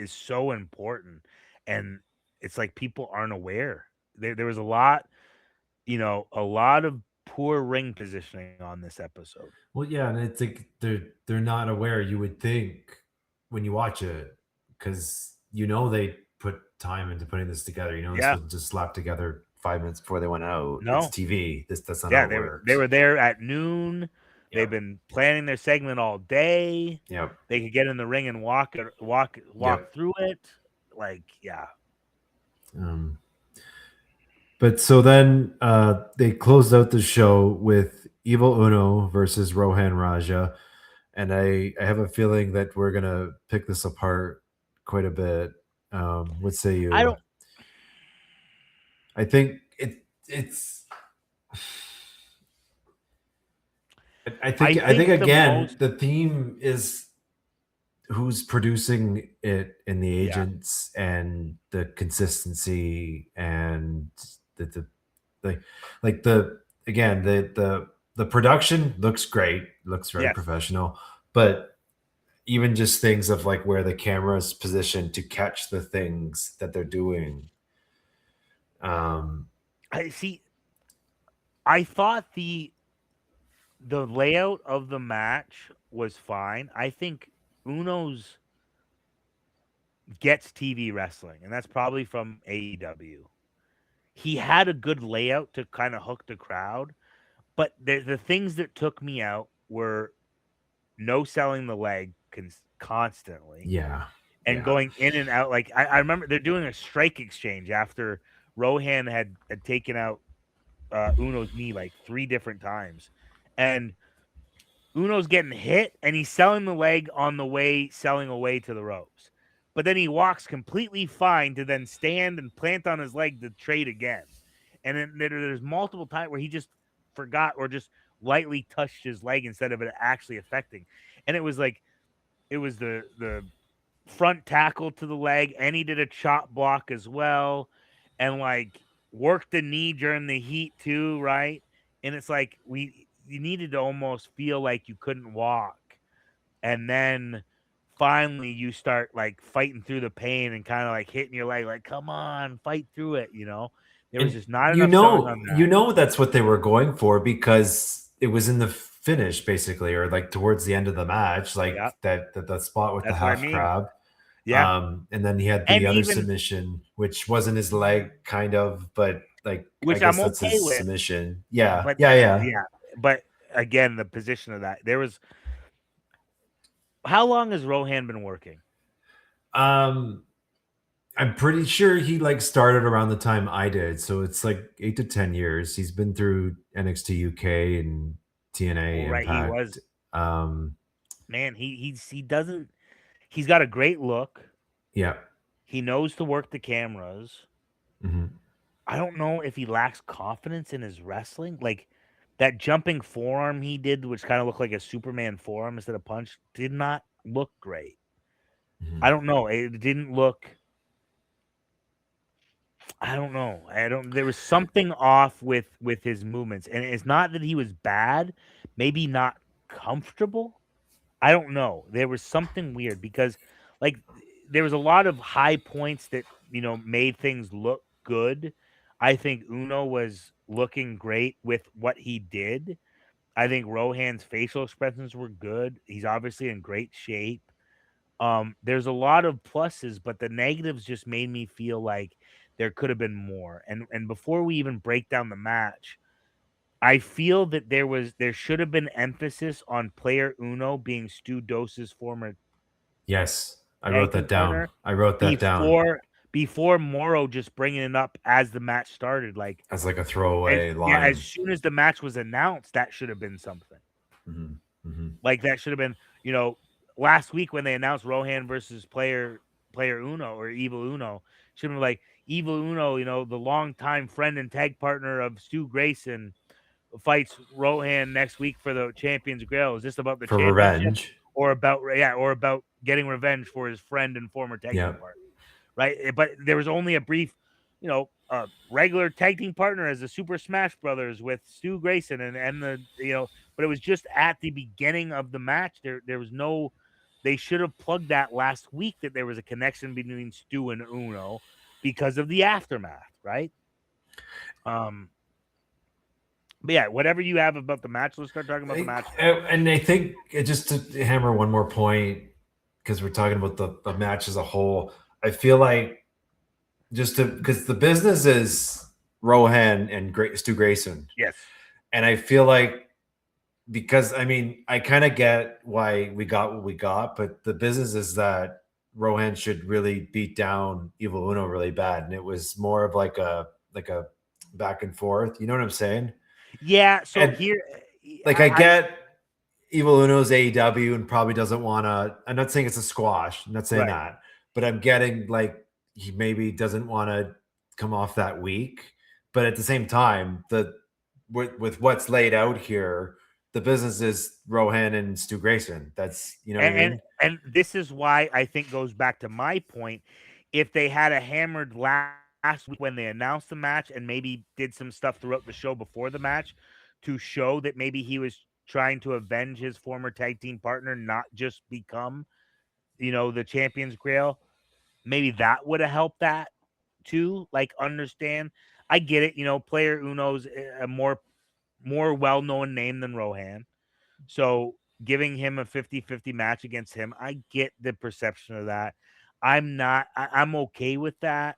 so important, and it's like people aren't aware. There was a lot of poor ring positioning on this episode. Well, yeah, and it's like they're not aware. You would think when you watch it, because they put time into putting this together. This wasn't just slapped together 5 minutes before they went out. No. It's TV. That's not how it works. They were there at noon. They've been planning their segment all day. Yep. They could get in the ring and walk through it. Like, yeah. But so then they closed out the show with Evil Uno versus Rohan Raja. And I have a feeling that we're going to pick this apart quite a bit. What say you? I think it's. I think again the theme is who's producing it and the agents and the consistency and the production looks great, looks very professional, but even just things of like where the camera is positioned to catch the things that they're doing. I see. I thought the layout of the match was fine. I think Uno's gets TV wrestling, and that's probably from AEW. He had a good layout to kind of hook the crowd, but the things that took me out were no selling the leg constantly. And going in and out. Like I remember they're doing a strike exchange after Rohan had taken out Uno's knee like 3 different times. And Uno's getting hit and he's selling the leg on the way, selling away to the ropes. But then he walks completely fine to then stand and plant on his leg to trade again. And then there's multiple times where he just forgot or just lightly touched his leg instead of it actually affecting. And it was like, it was the front tackle to the leg, and he did a chop block as well, and like worked the knee during the heat too, right? And it's like you needed to almost feel like you couldn't walk, and then finally you start like fighting through the pain and kind of like hitting your leg, like come on, fight through it. There was just not enough selling on that. That's what they were going for because it was in the finish basically, or like towards the end of the match, like that spot with the half crab. Yeah. And then he had the other submission, which wasn't his leg, kind of, but like which I guess I'm that's okay his with. submission. Yeah. But, yeah. But again, the position of that. There was. How long has Rohan been working? I'm pretty sure he like started around the time I did, so it's like 8 to 10 years. He's been through NXT UK and TNA Impact. He was. Man, he doesn't. He's got a great look. Yeah. He knows to work the cameras. Mm-hmm. I don't know if he lacks confidence in his wrestling. Like that jumping forearm he did, which kind of looked like a Superman forearm instead of punch, did not look great. Mm-hmm. I don't know. It didn't look. I don't know. There was something off with his movements, and it's not that he was bad. Maybe not comfortable. I don't know. There was something weird because, like, there was a lot of high points that made things look good. I think Uno was looking great with what he did. I think Rohan's facial expressions were good. He's obviously in great shape. There's a lot of pluses, but the negatives just made me feel like there could have been more. And before we even break down the match, I feel that there should have been emphasis on player Uno being Stu Dose's former. Yes, I wrote that down. Before Morrow just bringing it up as the match started, like as like a throwaway line. Yeah, as soon as the match was announced, that should have been something. Mm-hmm. Mm-hmm. Like that should have been, last week when they announced Rohan versus player Uno or Evil Uno, should have been like Evil Uno, the longtime friend and tag partner of Stu Grayson, fights Rohan next week for the Champions Grail. Is this about the championship revenge, or about getting revenge for his friend and former tag team partner? Right, but there was only a brief, a regular tag team partner as the Super Smash Brothers with Stu Grayson and the but it was just at the beginning of the match. There was no. They should have plugged that last week that there was a connection between Stu and Uno because of the aftermath, right? But yeah, whatever you have about the match, let's start talking about the match. And I think just to hammer one more point, because we're talking about the match as a whole, I feel like because the business is Rohan and Stu Grayson. Yes. And I feel like because I mean, I kind of get why we got what we got, but the business is that Rohan should really beat down Evil Uno really bad, and it was more of like a back and forth. You know what I'm saying? Yeah. So And here, like I get Evil Uno's AEW and probably doesn't want to. I'm not saying it's a squash. I'm not saying right. that, but I'm getting like he maybe doesn't want to come off that weak. But at the same time, with what's laid out here, the business is Rohan and Stu Grayson. That's you know what I mean. And this is why I think goes back to my point. If they had a hammered last week when they announced the match and maybe did some stuff throughout the show before the match to show that maybe he was trying to avenge his former tag team partner, not just become, the champion's grail, maybe that would have helped that too. Like, understand, I get it. Player Uno's a more well-known name than Rohan. So giving him a 50-50 match against him, I get the perception of that. I'm okay with that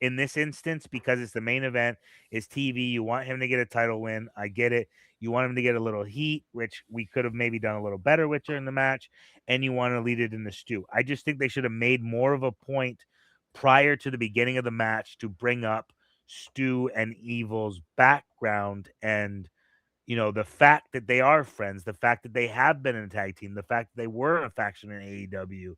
in this instance because it's the main event, it's TV. You want him to get a title win. I get it. You want him to get a little heat, which we could have maybe done a little better with during the match, and you want to lead it in the stew. I just think they should have made more of a point prior to the beginning of the match to bring up Stu and Evil's background and the fact that they are friends, the fact that they have been in a tag team, the fact that they were in a faction in AEW,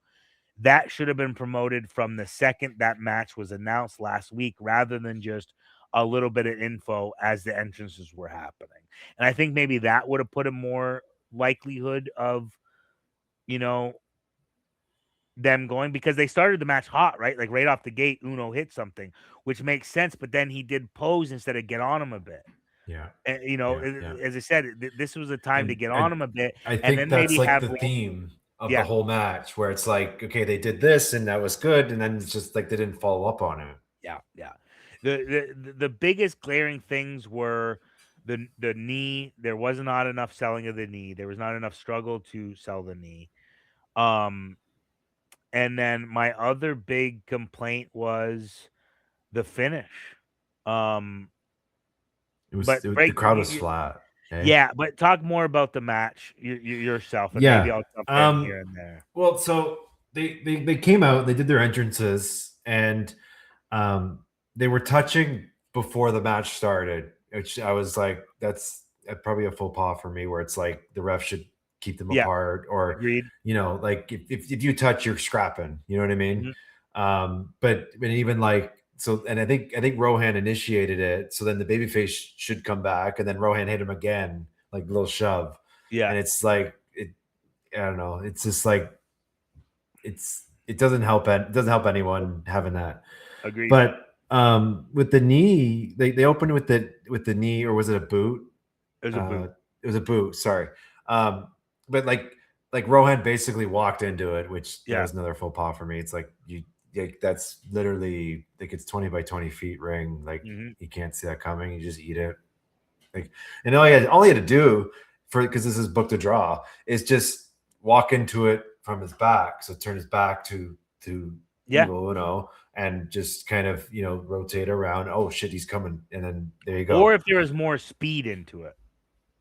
that should have been promoted from the second that match was announced last week rather than just a little bit of info as the entrances were happening. And I think maybe that would have put a more likelihood of, you know, them going because they started the match hot, right? Like right off the gate, Uno hit something, which makes sense. But then he did pose instead of get on him a bit. Yeah, And, yeah. as I said, this was a time to And get on him a bit, I and think then that's maybe like have the theme of the yeah, whole match, where it's like, okay, they did this and that was good, and then it's just like they didn't follow up on it. yeah. The biggest glaring things were the knee. There was not enough selling of the knee. There was not enough struggle to sell the knee. Um, and then my other big complaint was the finish. Um, but The break, crowd was flat. Okay. yeah, but talk more about the match yourself, and maybe Yeah. I'll jump in here and there. Well, so they came out, they did their entrances, and they were touching before the match started, which I was like, that's probably a faux pas for me, where it's like the ref should keep them Yeah, apart, or agreed. like if you touch, you're scrapping. You know what I mean? Mhm. But even like so, and I think Rohan initiated it, so then the babyface should come back, and then Rohan hit him again, like a little shove, Yeah, and it's like I don't know. It's just like it doesn't help anyone having that. agreed. But with the knee, they opened with the knee, or was it a boot? There's a boot. It was a boot. Sorry. But like Rohan basically walked into it, which that Yeah. was another faux pas for me. It's like that's literally like it's 20 by 20 feet ring. Like Hmm. you can't see that coming. You just eat it. Like, and all he had to do because this is book to draw is just walk into it from his back. So turn his back to Yeah. Evil Uno and just kind of rotate around. Oh shit, he's coming, and then there you Or go. if there was more speed into it.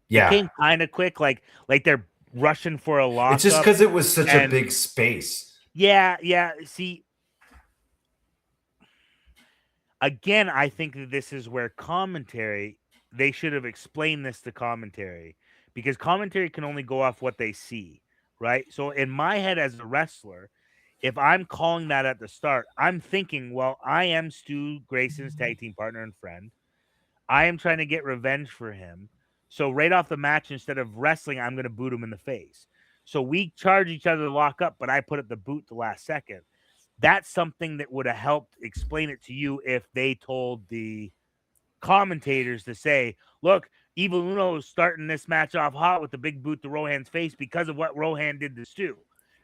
It Yeah, came kind of quick, like they're rushing for a it's just lockup. because it was such a And big space. yeah. See, again, I think that this is where commentary, they should have explained this to commentary because commentary can only go off what they see, right? So in my head as a wrestler, if I'm calling that at the start, I'm thinking, well, I am Stu Grayson's tag team partner and friend. I am trying to get revenge for him. So right off the match, instead of wrestling, I'm going to boot him in the face. So we charge each other to lock up, but I put up the boot the last second. That's something that would have helped explain it to you if they told the commentators to say, look, Evil Uno is starting this match off hot with the big boot to Rohan's face because of what Rohan did to Stu.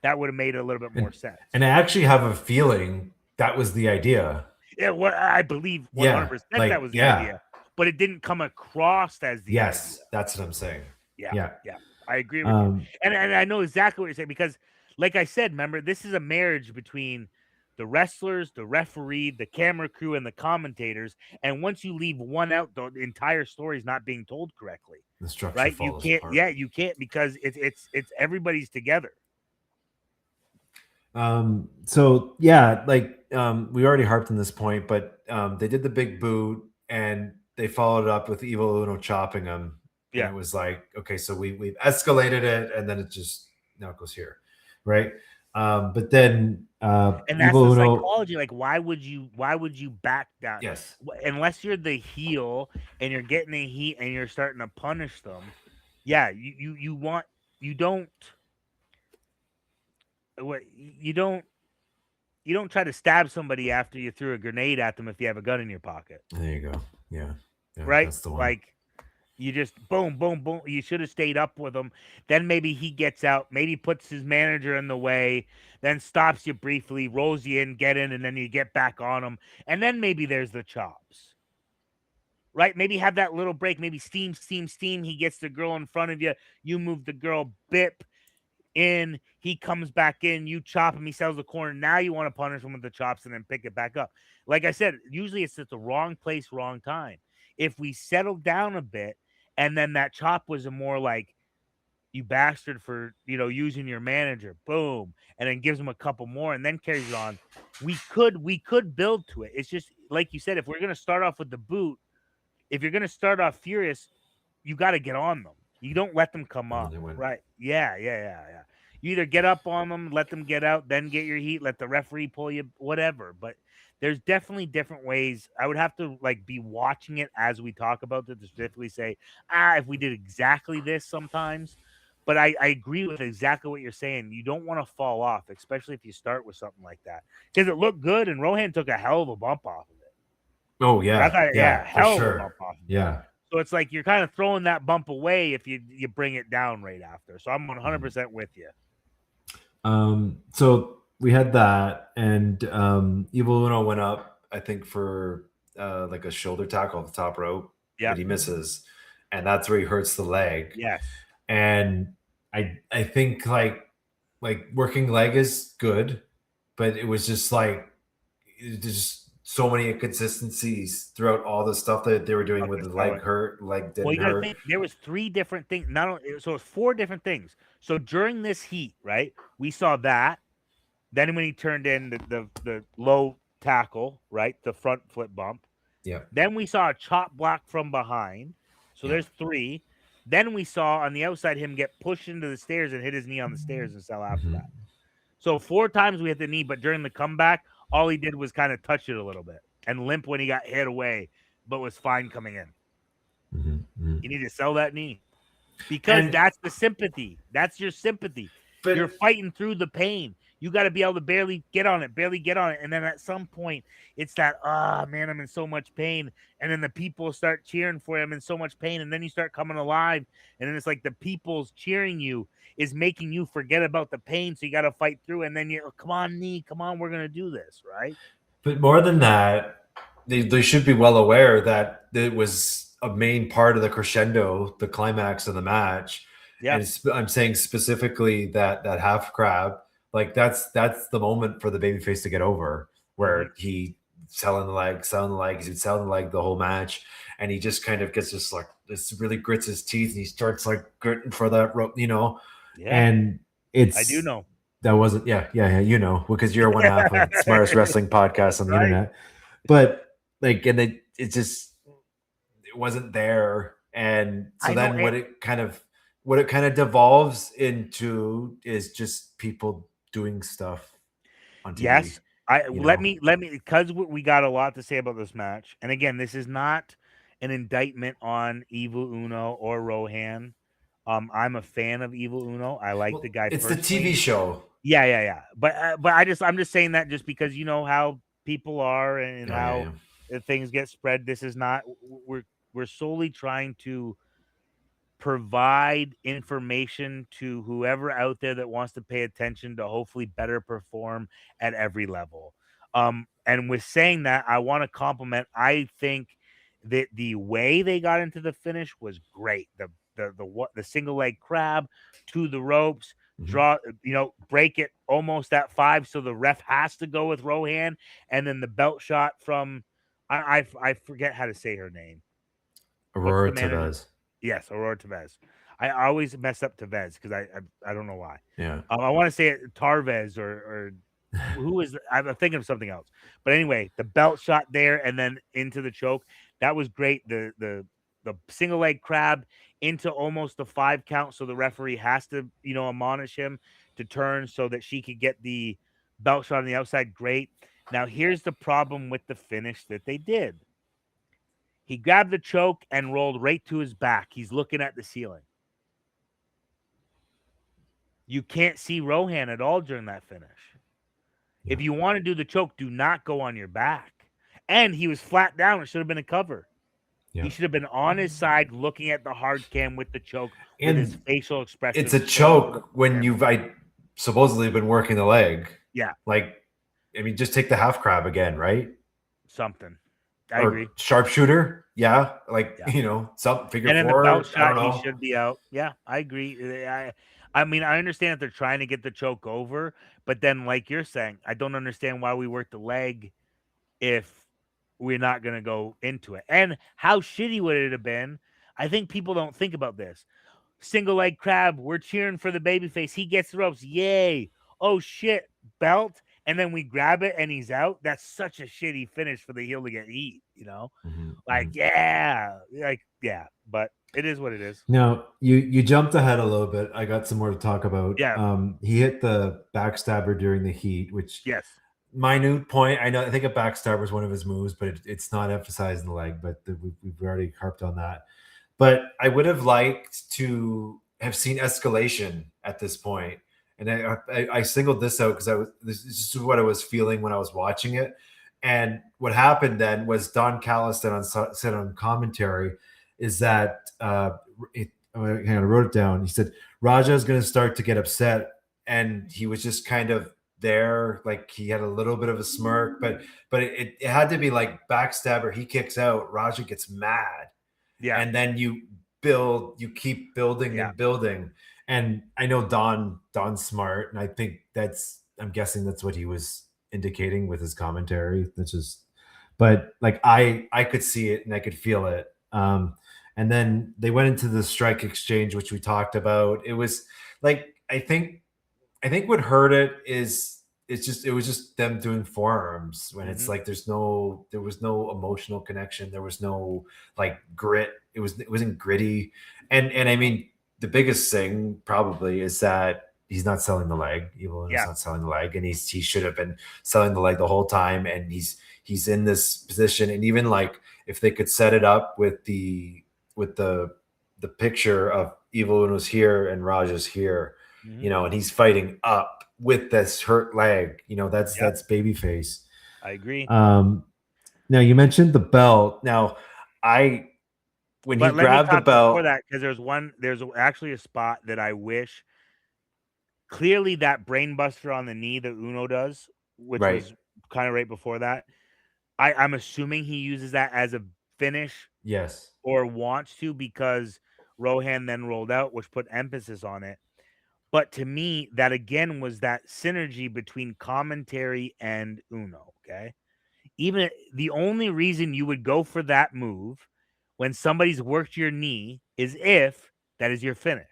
That would have made it a little bit more sense. And I actually have a feeling that was the idea. Yeah, what I believe 100% Yeah, that was the yeah, idea, but it didn't come across as the idea. yes, that's what I'm saying. Yeah, Yeah. I agree with you. And I know exactly what you're saying because, like I said, remember, this is a marriage between the wrestlers, the referee, the camera crew, and the commentators. And once you leave one out, the entire story is not being told correctly. The structure Right? You falls can't. apart. Yeah, you can't because it's everybody's together. So yeah, like we already harped on this point, but they did the big boot and they followed it up with Evil Uno chopping him. And Yeah. it was like, okay, so we've escalated it, and then it just now it goes here, right? But then And that's Evil the Uno, psychology. Like, why would you back down? yes, Unless you're the heel and you're getting the heat and you're starting to punish them. Yeah, you don't what you don't try to stab somebody after you threw a grenade at them if you have a gun in your pocket. there you go, yeah, Right? that's the one. Like, you just boom, boom, boom. You should have stayed up with him. Then maybe he gets out, maybe puts his manager in the way, then stops you briefly, rolls you in, get in, and then you get back on him. And then maybe there's the chops. Right? Maybe have that little break. Maybe steam, steam, steam. He gets the girl in front of you. You move the girl, bip in. He comes back in. You chop him. He sells the corner. Now you want to punish him with the chops and then pick it back up. Like I said, usually it's at the wrong place, wrong time. If we settle down a bit, and then that chop was a more like, you bastard for using your manager, boom, and then gives him a couple more and then carries it on. We could build to it. It's just like you said, if we're gonna start off with the boot, if you're gonna start off furious, you got to get on them. You don't let them come And up, then they went, right? Yeah. You either get up on them, let them get out, then get your heat, let the referee pull you, whatever. But there's definitely different ways. I would have to be watching it as we talk about this to specifically say, if we did exactly this sometimes. But I agree with exactly what you're saying. You don't want to fall off, especially if you start with something like that, because it looked good and Rohan took a hell of a bump off of it. oh I yeah, thought, yeah, for hell of a sure, bump off of it. yeah. So it's like you're kind of throwing that bump away if you bring it down right after. So I'm 100% with you. So we had that, and Evil Uno went up, I think, for like a shoulder tackle off the top rope, Yeah. but he misses, and that's where he hurts the leg. Yes. And I think like working leg is good, but it was just like there's just so many inconsistencies throughout all the stuff that they were doing with the leg hurt, leg Well, didn't you got to hurt. think there was 3 different things. Not only, so it's 4 different things. So during this heat, right, we saw that. Then when he turned in the low tackle, right, the front flip bump. Yeah. Then we saw a chop block from behind. So Yeah. there's 3. Then we saw on the outside him get pushed into the stairs and hit his knee on the stairs and sell after that. So 4 times we hit the knee, but during the comeback, all he did was kind of touch it a little bit and limp when he got hit away, but was fine coming in. You need to sell that knee because that's the sympathy. That's your sympathy. But you're fighting through the pain. You got to be able to barely get on it. And then at some point, it's that, man, I'm in so much pain. And then the people start cheering for you. I'm in so much pain. And then you start coming alive. And then it's like the people's cheering you is making you forget about the pain. So you got to fight through. And then come on, knee. Come on, we're going to do this, right? But more than that, they should be well aware that it was a main part of the crescendo, the climax of the match. Yeah. And I'm saying specifically that half crab, like that's the moment for the babyface to get over, where he selling the leg, he's been selling the leg the whole match, and he just kind of gets this really grits his teeth and he starts like gritting for that rope, Yeah. And it's I do know. That wasn't because you're one half of the smartest wrestling podcast on the internet. But it wasn't there. And so then what it kind of devolves into is just people doing stuff on TV. Yes. Let me because we got a lot to say about this match. And again, this is not an indictment on Evil Uno or Rohan. I'm a fan of Evil Uno. I like the guy. It's personally. the TV show. Yeah. But I'm just saying that just because you know how people are and how things get spread. This is not we're solely trying to provide information to whoever out there that wants to pay attention to hopefully better perform at every level. And with saying that, I want to compliment. I think that the way they got into the finish was great. The single leg crab to the ropes draw, break it almost at 5, so the ref has to go with Rohan, and then the belt shot from I forget how to say her name. What's Aurora the manager? Tevez. Yes, Aurora Tevez. I always mess up Tevez because I don't know why. Yeah. I want to say it Tarvez or who is I'm thinking of something else. But anyway, the belt shot there and then into the choke. That was great. The single leg crab into almost the 5 count, so the referee has to, admonish him to turn so that she could get the belt shot on the outside. Great. Now here's the problem with the finish that they did. He grabbed the choke and rolled right to his back. He's looking at the ceiling. You can't see Rohan at all during that finish. Yeah. If you want to do the choke, do not go on your back. And he was flat down. It should have been a cover. Yeah. He should have been on his side looking at the hard cam with the choke and with his facial expression. It's a choke when you've supposedly been working the leg. Yeah. Just take the half crab again, right? Something. I agree. Sharpshooter. Yeah. Some figure and 4. The belt shot, he should be out. Yeah, I agree. I understand that they're trying to get the choke over, but then like you're saying, I don't understand why we work the leg if we're not going to go into it. And how shitty would it have been? I think people don't think about this. Single leg crab, we're cheering for the babyface. He gets the ropes. Yay. Oh shit, belt. And then we grab it and he's out. That's such a shitty finish for the heel to get eat, yeah, but it is what it is. Now you jumped ahead a little bit. I got some more to talk about. Yeah. He hit the backstabber during the heat, which yes, minute point. I think a backstabber is one of his moves, but it's not emphasized in the leg. But we've already harped on that. But I would have liked to have seen escalation at this point. And I singled this out because this is what I was feeling when I was watching it. And what happened then was Don Callis said on commentary is that I wrote it down. He said Raja is going to start to get upset, and he was just kind of there, like he had a little bit of a smirk, but it had to be like backstabber. He kicks out, Raja gets mad, and then you keep building and building. And I know Don's smart, and I think I'm guessing that's what he was indicating with his commentary. But like I could see it and I could feel it. And then they went into the strike exchange, which we talked about. It was like I think what hurt it was just them doing forearms when it's like there was no emotional connection, there was no like grit. It wasn't gritty, and I mean, the biggest thing probably is that he's not selling the leg. Evil is not selling the leg, and he should have been selling the leg the whole time. And he's in this position, and even like if they could set it up with the picture of Evil Uno's here and Raja's here, and he's fighting up with this hurt leg. That's babyface. I agree. Now you mentioned the belt. Now when he grabbed the belt before that, because there's actually a spot that I wish clearly that brain buster on the knee that Uno does, which was kind of right before that. I'm assuming he uses that as a finish. Yes. Or wants to, because Rohan then rolled out, which put emphasis on it. But to me, that again was that synergy between commentary and Uno. Okay. Even the only reason you would go for that move when somebody's worked your knee is if that is your finish.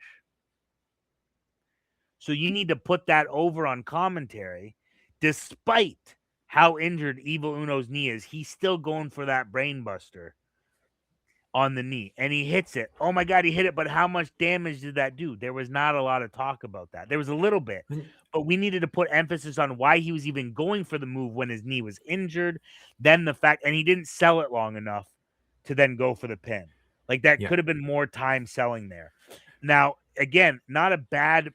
So you need to put that over on commentary. Despite how injured Evil Uno's knee is, he's still going for that brain buster on the knee, and he hits it. Oh my God, he hit it, but how much damage did that do? There was not a lot of talk about that. There was a little bit, but we needed to put emphasis on why he was even going for the move when his knee was injured. Then the fact, and he didn't sell it long enough to then go for the pin. Like that could have been more time selling there. Now, again, not a bad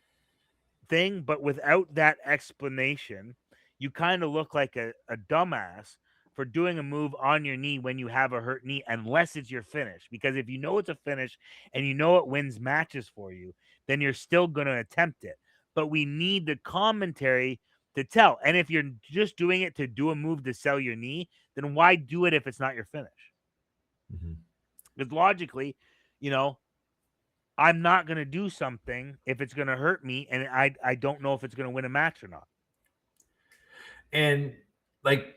thing, but without that explanation, you kind of look like a dumbass for doing a move on your knee when you have a hurt knee, unless it's your finish. Because if you know it's a finish and you know it wins matches for you, then you're still going to attempt it. But we need the commentary to tell. And if you're just doing it to do a move to sell your knee, then why do it if it's not your finish? Because logically, I'm not going to do something if it's going to hurt me, and I don't know if it's going to win a match or not. And like,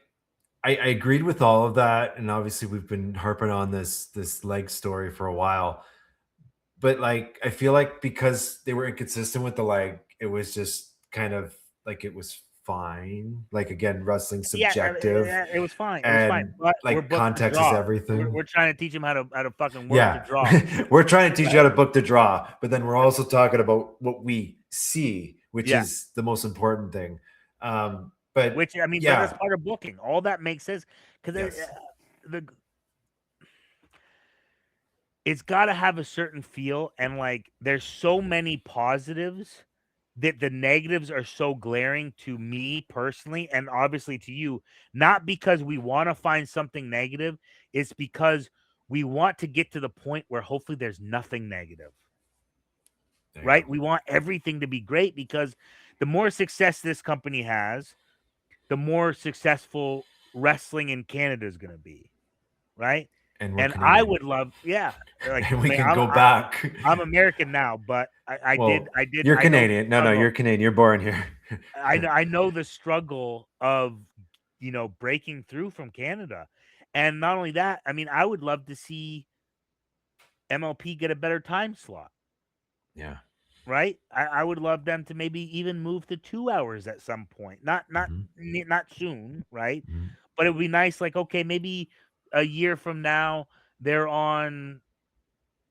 I agreed with all of that, and obviously we've been harping on this leg story for a while. But like, I feel like because they were inconsistent with the leg, it was just kind of like it was fine. Like again, wrestling's Yeah, subjective, it was fine. It was fine. and But we're like booked to context is draw. everything. We're trying to teach them how to fucking work the Yeah, draw. we're trying to teach you Right? how to book the draw, but then we're also talking about what we see, which Yeah. is the most important thing. But Which I mean, but that's yeah, part of booking. All that makes sense because yes, the it's got to have a certain feel, and like there's so many positives that the negatives are so glaring to me personally, and obviously to you, not because we want to find something negative, it's because we want to get to the point where hopefully there's nothing negative. there you Right? go. We want everything to be great because the more success this company has, the more successful wrestling in Canada is going to be, right? And we're And I Canadian, would love, yeah, like and we man, can go back. I'm American now, but Well, you're I know the Canadian. No, struggle. you're Canadian. You're born here. I know the struggle of breaking through from Canada, and not only that, I mean, I would love to see MLP get a better time slot. Yeah. Right? I would love them to maybe even move to 2 hours at some point. Mhm, Not soon, right? mhm. But it would be nice, like, okay, maybe a year from now, they're on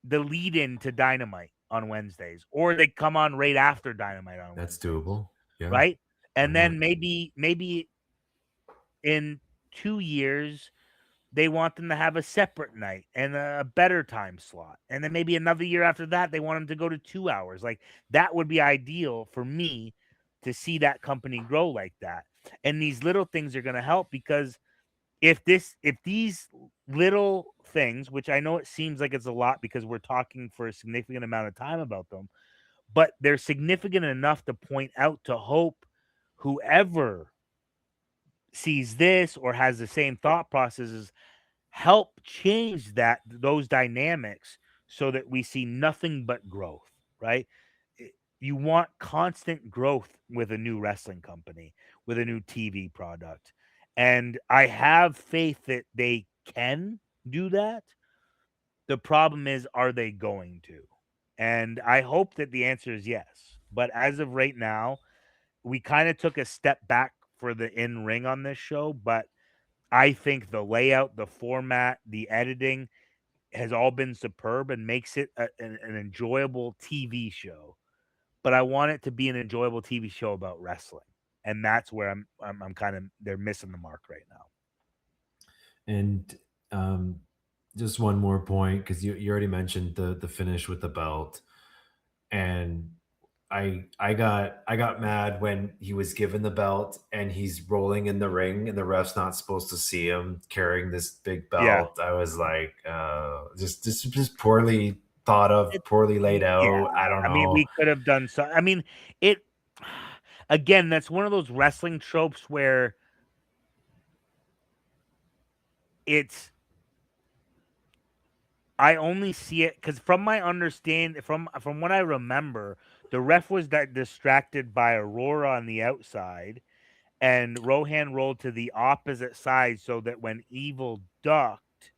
the lead in to Dynamite on Wednesdays, or they come on right after Dynamite on That's Wednesdays, doable. Yeah. right? Why And not? then maybe in 2 years, they want them to have a separate night and a better time slot. And then maybe another year after that, they want them to go to 2 hours. Like that would be ideal for me to see that company grow like that. And these little things are going to help because if these little things, which I know it seems like it's a lot because we're talking for a significant amount of time about them, but they're significant enough to point out to hope whoever sees this or has the same thought processes help change those dynamics so that we see nothing but growth, right? You want constant growth with a new wrestling company, with a new TV product. And I have faith that they can do that. The problem is, are they going to? And I hope that the answer is yes. But as of right now, we kind of took a step back for the in ring on this show, but I think the layout, the format, the editing has all been superb and makes it an enjoyable TV show. But I want it to be an enjoyable TV show about wrestling, and that's where I'm kind of they're missing the mark right now. And um, just one more point, because you already mentioned the finish with the belt, and I got mad when he was given the belt and he's rolling in the ring and the ref's not supposed to see him carrying this big Yeah, belt. I was like, just poorly thought of, it, poorly laid yeah. out. I don't I mean, know. we could have done so. I mean, it again. That's one of those wrestling tropes where it's I only see it because from my understand from what I remember, the ref was that distracted by Aurora on the outside, and Rohan rolled to the opposite side so that when Evil ducked,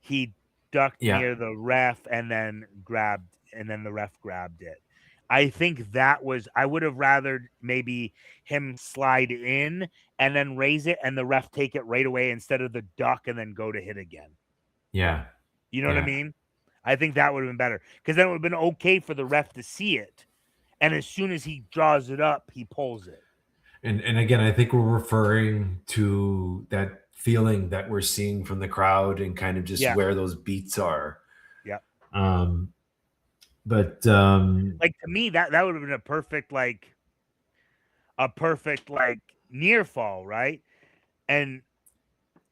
he ducked Yeah, near the ref and then the ref grabbed it. I think that was I would have rather maybe him slide in and then raise it and the ref take it right away instead of the duck and then go to hit again. yeah, You know what I yeah. mean? I think that would have been better because then it would have been okay for the ref to see it. And as soon as he draws it up, he pulls it. And again, I think we're referring to that feeling that we're seeing from the crowd and kind of just Yeah. where those beats are. Yeah. Um, but Like to me, that would have been a perfect like near fall, right? And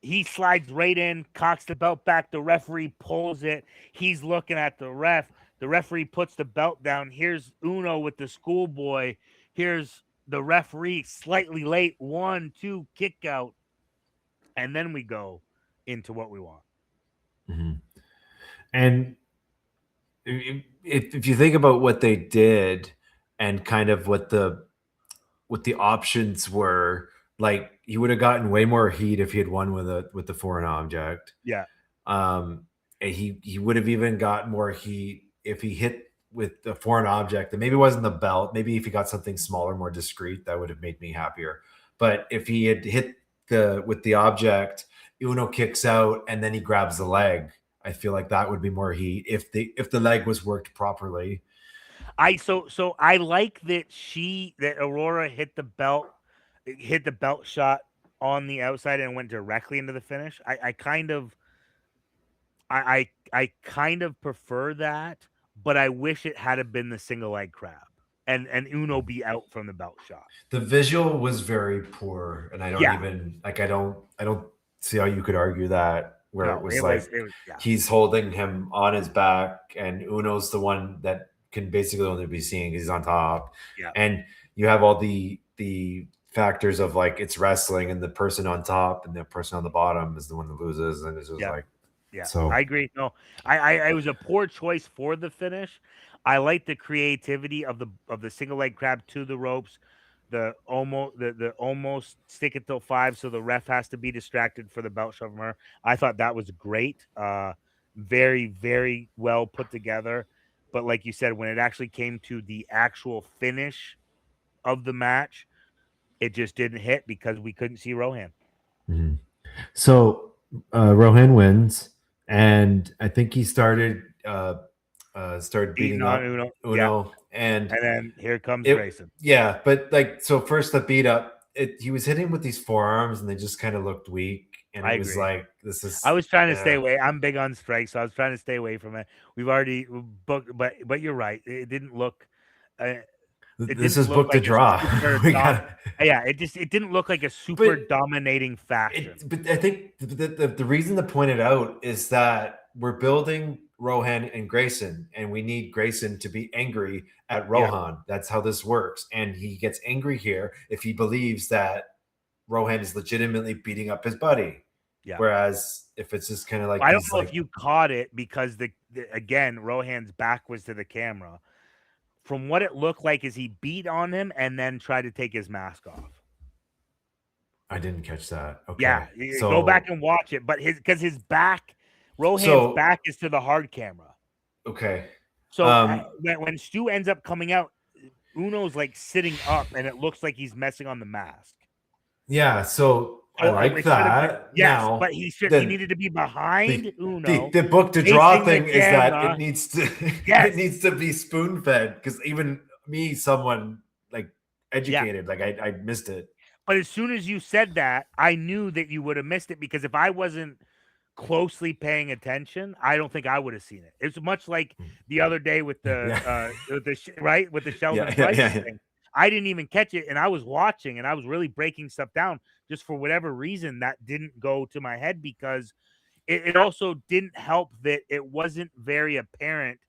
he slides right in, cocks the belt back. The referee pulls it. He's looking at the ref. The referee puts the belt down. Here's Uno with the schoolboy. Here's the referee slightly late. 1, 2, kick out. And then we go into what we want. mhm. And if you think about what they did and kind of what the options were, like he would have gotten way more heat if he had won with the foreign object. Yeah. And he would have even got more heat if he hit with the foreign object, and maybe it wasn't the belt. Maybe if he got something smaller, more discreet, that would have made me happier. But if he had hit with the object, Uno kicks out and then he grabs the leg, I feel like that would be more heat if the leg was worked properly. So I like that Aurora hit the belt shot on the outside and went directly into the finish. I kind of prefer that, but I wish it had been the single leg crab and Uno be out from the belt shot. The visual was very poor, and I don't even like. I don't see how you could argue that. Where it was he's holding him on his back, and Uno's the one that can basically only be seen because he's on top. Yeah, and you have all the factors of like it's wrestling, and the person on top and the person on the bottom is the one that loses, and it's just like. Yeah, so I agree. No, I was a poor choice for the finish. I like the creativity of the single leg crab to the ropes, the almost stick it till 5, so the ref has to be distracted for the belt shove from her. I thought that was great. Very, very well put together. But like you said, when it actually came to the actual finish of the match, it just didn't hit because we couldn't see Rohan. Mm-hmm. So Rohan wins, and I think he started beating up Uno, and then here comes Grayson. Yeah, but like so, first the beat up, he was hitting with these forearms, and they just kind of looked weak. And it was like, this is. I was trying to stay away. I'm big on strikes, so I was trying to stay away from it. We've already booked, but you're right. It didn't look. This is booked to draw. It didn't look like a super dominating faction. But I think the reason to point it out is that we're building Rohan and Grayson, and we need Grayson to be angry at Rohan. That's how this works. And he gets angry here if he believes that Rohan is legitimately beating up his buddy. Yeah. Whereas if it's just kind of like, I don't know if you caught it because again, Rohan's back was to the camera. From what it looked like is he beat on him and then tried to take his mask off. I didn't catch that. Okay. Yeah, so, go back and watch it. But his back, Rohan's back is to the hard camera. Okay. So when Stu ends up coming out, Uno's like sitting up and it looks like he's messing on the mask. Yeah, so I like that. Yes, now, but he needed to be behind Uno. The book to draw thing is that it needs to be spoon fed, because even me, someone like educated, like I missed it. But as soon as you said that, I knew that you would have missed it, because if I wasn't closely paying attention, I don't think I would have seen it. It's much like the other day with the with the Sheldon Price thing. I didn't even catch it, and I was watching, and I was really breaking stuff down just for whatever reason that didn't go to my head, because it also didn't help that it wasn't very apparent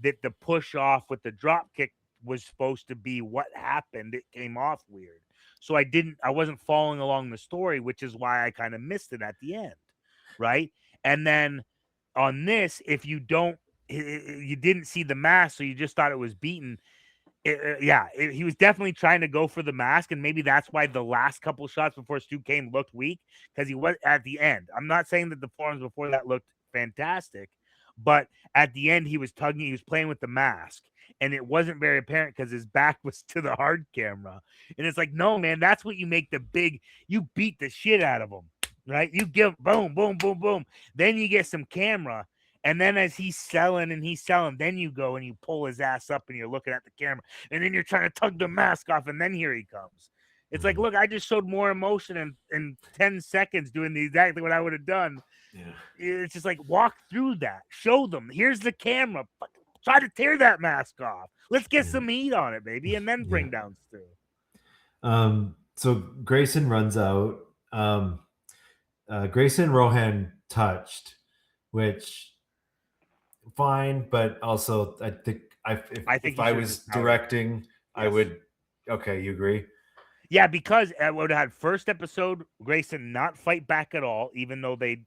that the push off with the drop kick was supposed to be what happened. It came off weird. So I wasn't following along the story, which is why I kind of missed it at the end. Right. And then on this, if you didn't see the mask, so you just thought it was beaten. He was definitely trying to go for the mask, and maybe that's why the last couple shots before Stu came looked weak, because he was at the end. I'm not saying that the forms before that looked fantastic, but at the end he was playing with the mask, and it wasn't very apparent because his back was to the hard camera. And it's like, no, man, that's what you make you beat the shit out of him, right? You give boom, boom, boom, boom. Then you get some camera. And then as he's selling, then you go and you pull his ass up and you're looking at the camera, and then you're trying to tug the mask off, and then here he comes. It's like, look, I just showed more emotion in 10 seconds doing exactly what I would have done. Yeah. It's just like, walk through that. Show them. Here's the camera. Try to tear that mask off. Let's get some heat on it, baby, and then bring down Stu. So Grayson runs out. Grayson and Rohan touched, which... fine, but also I think if I was directing, I would. Okay, you agree? Yeah, because I would have had first episode Grayson not fight back at all, even though they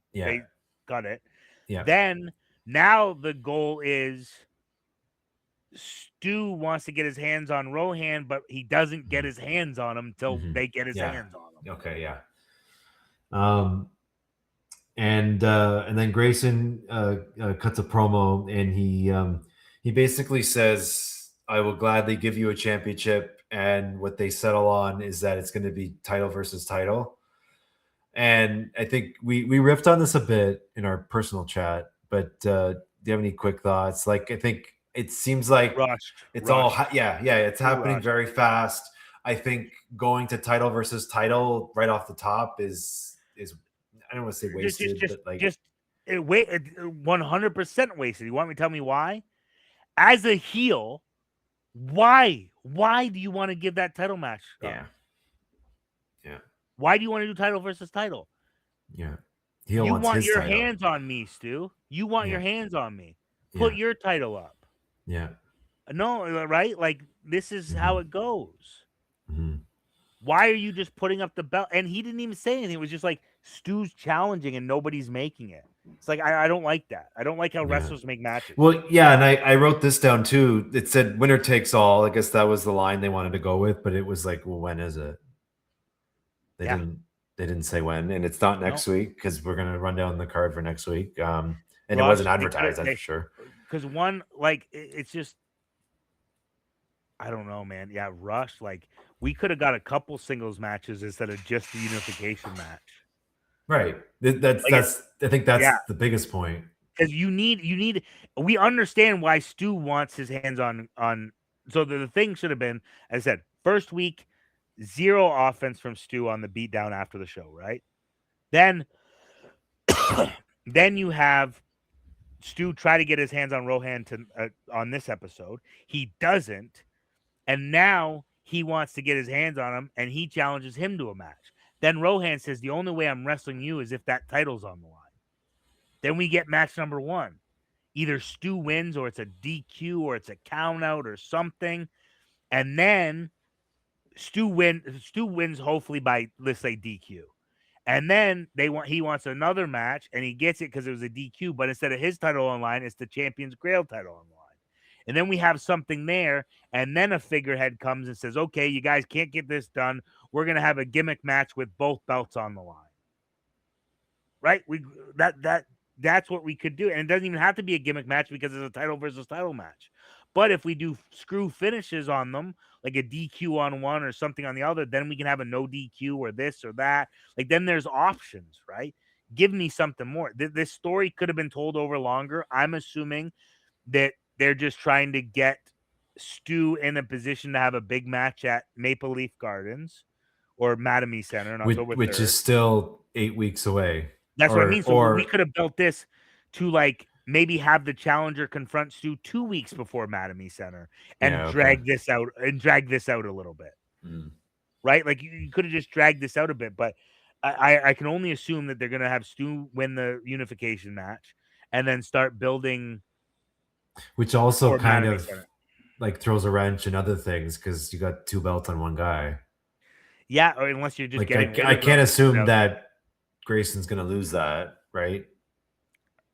got it. Yeah. Then now the goal is Stu wants to get his hands on Rohan, but he doesn't get his hands on him until they get his hands on him. Okay, yeah. And then Grayson cuts a promo, and he basically says, "I will gladly give you a championship," and what they settle on is that it's going to be title versus title. And I think we riffed on this a bit in our personal chat, but do you have any quick thoughts? Like, I think it seems like it's all it's happening very fast. I think going to title versus title right off the top is I don't want to say wasted, but like just 100% wasted. You want me to tell me why? As a heel, why do you want to give that title match? Yeah. Why do you want to do title versus title? Yeah. You want your hands on me, Stu. You want your hands on me. Put your title up. Yeah. No, right? Like, this is how it goes. Why are you just putting up the belt? And he didn't even say anything. It was just like Stu's challenging and nobody's making it. It's like, I don't like that. I don't like how wrestlers make matches. Well, yeah, and I wrote this down too. It said winner takes all. I guess that was the line they wanted to go with, but it was like, well, when is it? They didn't say when, and it's not next week because we're gonna run down the card for next week. And it wasn't advertised, that's for sure. Because one, like, it's just, I don't know, man. Yeah, Rush. Like, we could have got a couple singles matches instead of just the unification match. Right. That's I think that's the biggest point. Because you need. We understand why Stu wants his hands on. So the thing should have been, as I said, first week, 0 offense from Stu on the beatdown after the show, right? Then you have Stu try to get his hands on Rohan on this episode. He doesn't. And now he wants to get his hands on him, and he challenges him to a match. Then Rohan says, the only way I'm wrestling you is if that title's on the line. Then we get match number 1. Either Stu wins, or it's a DQ, or it's a count out, or something. And then Stu wins hopefully by, let's say, DQ. And then he wants another match, and he gets it because it was a DQ, but instead of his title on line, it's the Champion's Grail title on line. And then we have something there, and then a figurehead comes and says, okay, you guys can't get this done. We're going to have a gimmick match with both belts on the line. Right? That's what we could do. And it doesn't even have to be a gimmick match because it's a title versus title match. But if we do screw finishes on them, like a DQ on one or something on the other, then we can have a no DQ or this or that. Like, then there's options, right? Give me something more. This story could have been told over longer. I'm assuming that they're just trying to get Stu in a position to have a big match at Maple Leaf Gardens or Mattamy Center on October 3rd. Which is still 8 weeks away. That's what I mean. So we could have built this to, like, maybe have the challenger confront Stu 2 weeks before Mattamy Center and drag this out a little bit. Right? Like, you could have just dragged this out a bit, but I can only assume that they're going to have Stu win the unification match and then start building. Which also kind of like throws a wrench in other things because you got 2 belts on one guy. Yeah, or unless you're just like, getting. I can't assume that Grayson's going to lose that, right?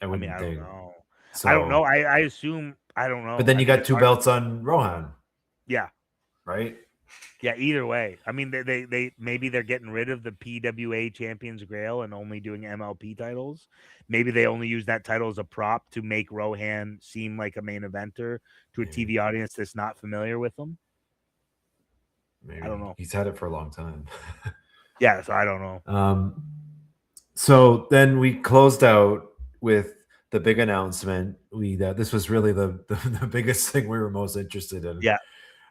I don't know. So, I don't know. I assume. I don't know. But then you got 2 belts on Rohan. Yeah. Right. Yeah. Either way, I mean, they maybe they're getting rid of the PWA Champions Grail and only doing MLP titles. Maybe they only use that title as a prop to make Rohan seem like a main eventer to a TV audience that's not familiar with him. Maybe. I don't know. He's had it for a long time. Yeah, so I don't know. So then we closed out with the big announcement. This was really the biggest thing we were most interested in. Yeah.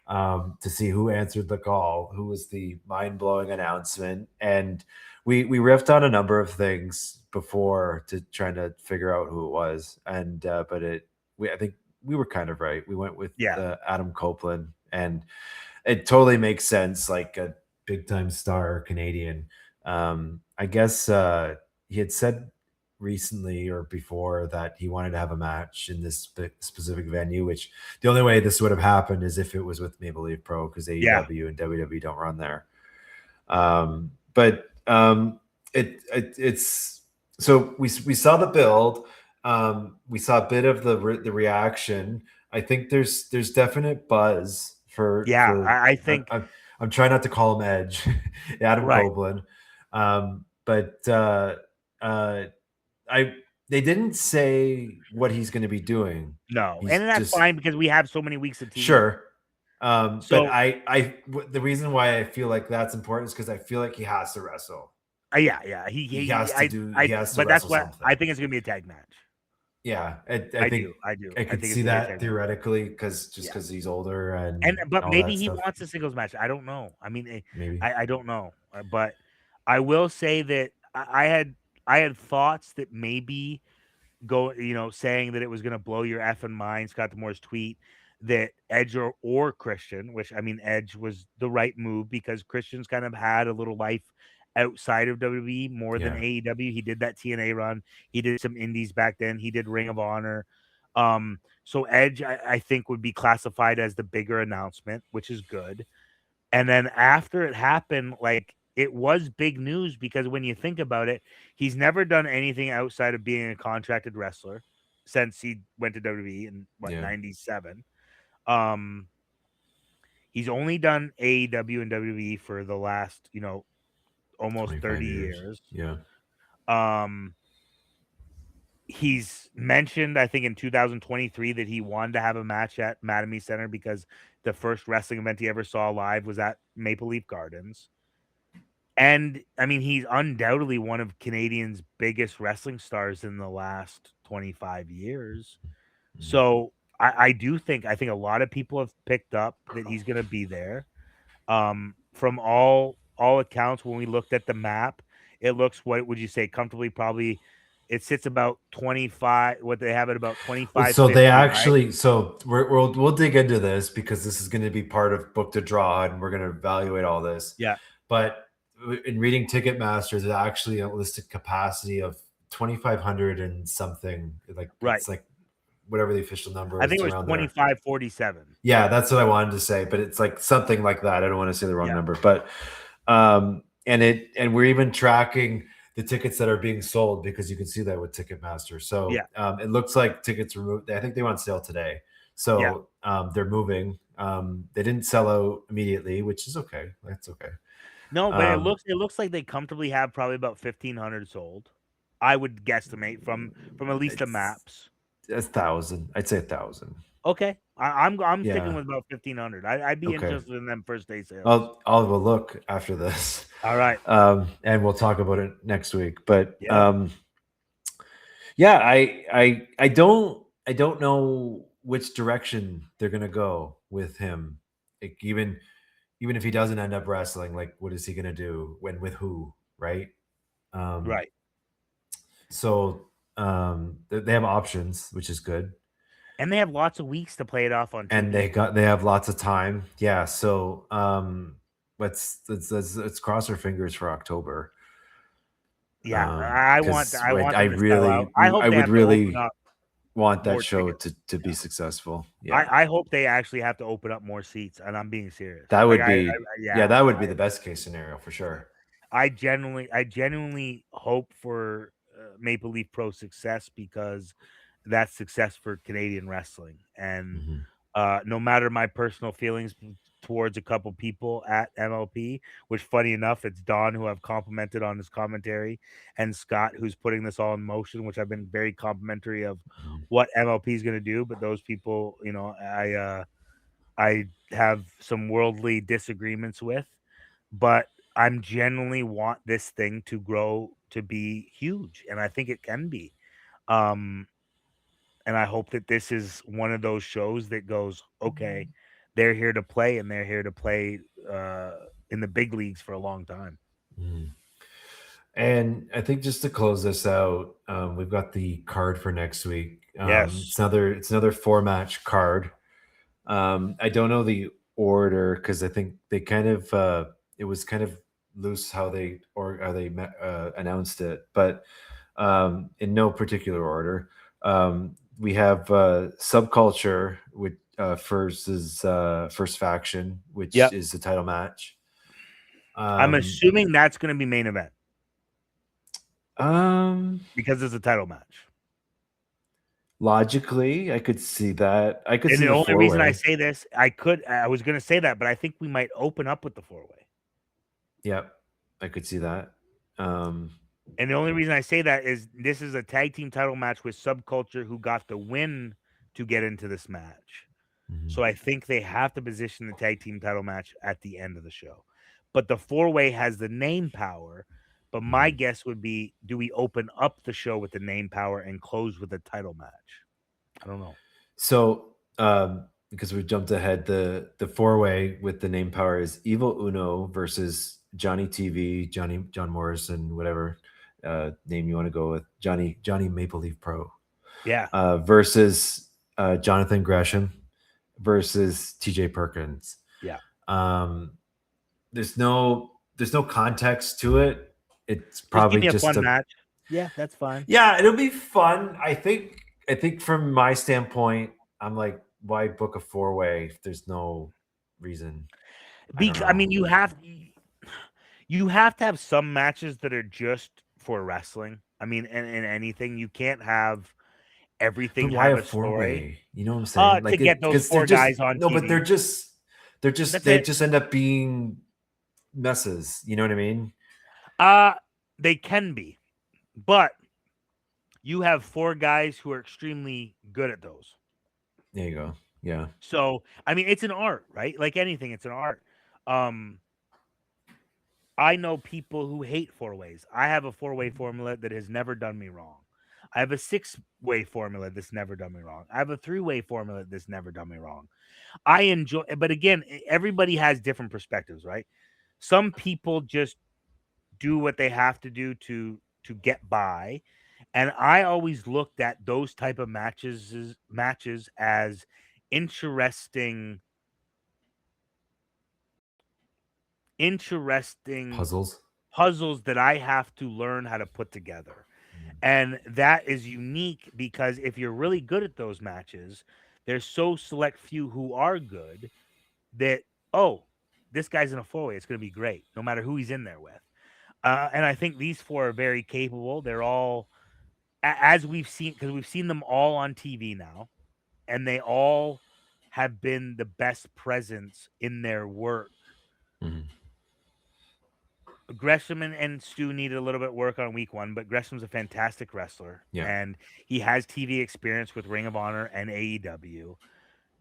To see who answered the call, who was the mind-blowing announcement. And we riffed on a number of things before to trying to figure out who it was. And but I think we were kind of right. We went with Adam Copeland, and it totally makes sense, like a big-time star Canadian. I guess he had said recently or before that he wanted to have a match in this specific venue, which the only way this would have happened is if it was with Maple Leaf Pro, because AEW and WWE don't run there. But it's so we saw the build. We saw a bit of the reaction. I think there's definite buzz for Yeah, I think I'm trying not to call him Edge, Adam right. Copeland, but I they didn't say what he's going to be doing. No, He's and that's just fine because we have so many weeks of TV. sure. But So the reason why I feel like that's important is because I feel like he has to wrestle. yeah, He has to do. He has to but that's wrestle what something. I think it's gonna be a tag match. Yeah, I I think do. I I could think it's see gonna be a that tag match. theoretically because Yeah. he's older And but all maybe that he stuff. wants a singles match. I don't know. I mean, Maybe. I don't know. But I will say that I had thoughts that maybe saying that it was going to blow your effing mind, Scott D'Amore's tweet, that Edge or Christian, which I mean, Edge was the right move because Christian's kind of had a little life outside of WWE more than Yeah. AEW. He did that TNA run. He did some indies back then. He did Ring of Honor. So Edge, I think, would be classified as the bigger announcement, which is good. And then after it happened, like it was big news because when you think about it, he's never done anything outside of being a contracted wrestler since he went to WWE in Yeah. 97. He's only done AEW and WWE for the last, almost 30 years. Yeah. He's mentioned, I think, in 2023 that he wanted to have a match at Mattamy Center because the first wrestling event he ever saw live was at Maple Leaf Gardens. And I mean, he's undoubtedly one of Canadians' biggest wrestling stars in the last 25 years. So I think a lot of people have picked up that he's going to be there. From all accounts, when we looked at the map, it looks, what would you say, comfortably probably it sits about 25. What they have at about 25, So 50, they right? actually, so we'll dig into this because this is going to be part of Book to Draw, and we're going to evaluate all this. Yeah. But in reading Ticketmaster, there's actually a listed capacity of 2,500 and something. Like Right. it's like whatever the official number I is think it was around 2547. Yeah, that's what I wanted to say, but it's like something like that. I don't want to say the wrong Yeah. number, but and we're even tracking the tickets that are being sold because you can see that with Ticketmaster. So Yeah. it looks like tickets were moved. I think they were on sale today. So they're moving. They didn't sell out immediately, which is okay. That's okay. No, but it looks like they comfortably have probably about 1,500 sold. I would guesstimate from at least the maps. 1,000. I'd say 1,000. Okay, I'm sticking Yeah. with about 1,500. I'd be Okay. interested in them first day sales. I'll have a look after this. All right. And we'll talk about it next week. But Yeah. yeah, I don't know which direction they're gonna go with him. Like even if he doesn't end up wrestling, like what is he gonna do? When with who? Right. Right. So they have options, which is good. And they have lots of weeks to play it off on TV. And they have lots of time. Yeah. So let's cross our fingers for October. Yeah, I want them to sell out. I hope they would have to really open up want that more show tickets. to be successful. Yeah. I hope they actually have to open up more seats, and I'm being serious. That would be that would be I the best case scenario for sure. I genuinely hope for Maple Leaf Pro success because that's success for Canadian wrestling. And no matter my personal feelings towards a couple people at MLP, which funny enough, it's Don who I've complimented on his commentary, and Scott who's putting this all in motion, which I've been very complimentary of what MLP is going to do. But those people, I have some worldly disagreements with, but I'm genuinely want this thing to grow to be huge, and I think it can be. And I hope that this is one of those shows that goes, okay, they're here to play, and they're here to play in the big leagues for a long time. And I think just to close this out, we've got the card for next week. Yes, it's another 4-match card. I don't know the order because I think they kind of it was kind of loose how they announced it, but in no particular order. We have Subculture with versus First Faction, which is the title match. I'm assuming that's going to be main event because it's a title match. Logically, I could see that. I could And see the the only reason I four-way. say this, I was going to say that, but I think we might open up with the 4-way. Yep, I could see that. And the only reason I say that is this is a tag team title match with Subculture, who got the win to get into this match. Mhm. So I think they have to position the tag team title match at the end of the show. But the 4-way has the name power. But my guess would be, do we open up the show with the name power and close with a title match? I don't know. So, because we jumped ahead, the four-way with the name power is Evil Uno versus Johnny TV, John Morrison, whatever name you want to go with, Johnny Maple Leaf Pro, Yeah. versus Jonathan Gresham versus TJ Perkins. Yeah. Um, there's no context to it. It's Just give probably me a just fun a match. Yeah, that's fine. yeah, it'll be fun. I think from my standpoint, I'm like, why book a four-way if there's no reason? I don't Because I know. mean, you have to have some matches that are just for wrestling. I mean, and anything. You can't have But everything why have a a story. four-way? You know what I'm saying? To Like get it those because they're four just guys on no, but TV. That's they it. just end up being messes. You know what I mean? They can be, but you have four guys who are extremely good at those. There you go. Yeah. So, I mean, it's an art, right? Like anything, it's an art. I know people who hate 4-ways. I have a 4-way formula that has never done me wrong. I have a 6-way formula that's never done me wrong. I have a 3-way formula that's never done me wrong. I enjoy, but again, everybody has different perspectives, right? Some people just do what they have to do to get by, and I always looked at those type of matches as interesting Puzzles. puzzles that I have to learn how to put together. And that is unique because if you're really good at those matches, there's so select few who are good that, oh, this guy's in a 4-way. It's going to be great, no matter who he's in there with. And I think these four are very capable. They're all, as we've seen, because we've seen them all on TV now, and they all have been the best presence in their work. Mhm. Gresham and Stu needed a little bit of work on week 1, but Gresham's a fantastic wrestler, Yeah. and he has TV experience with Ring of Honor and AEW.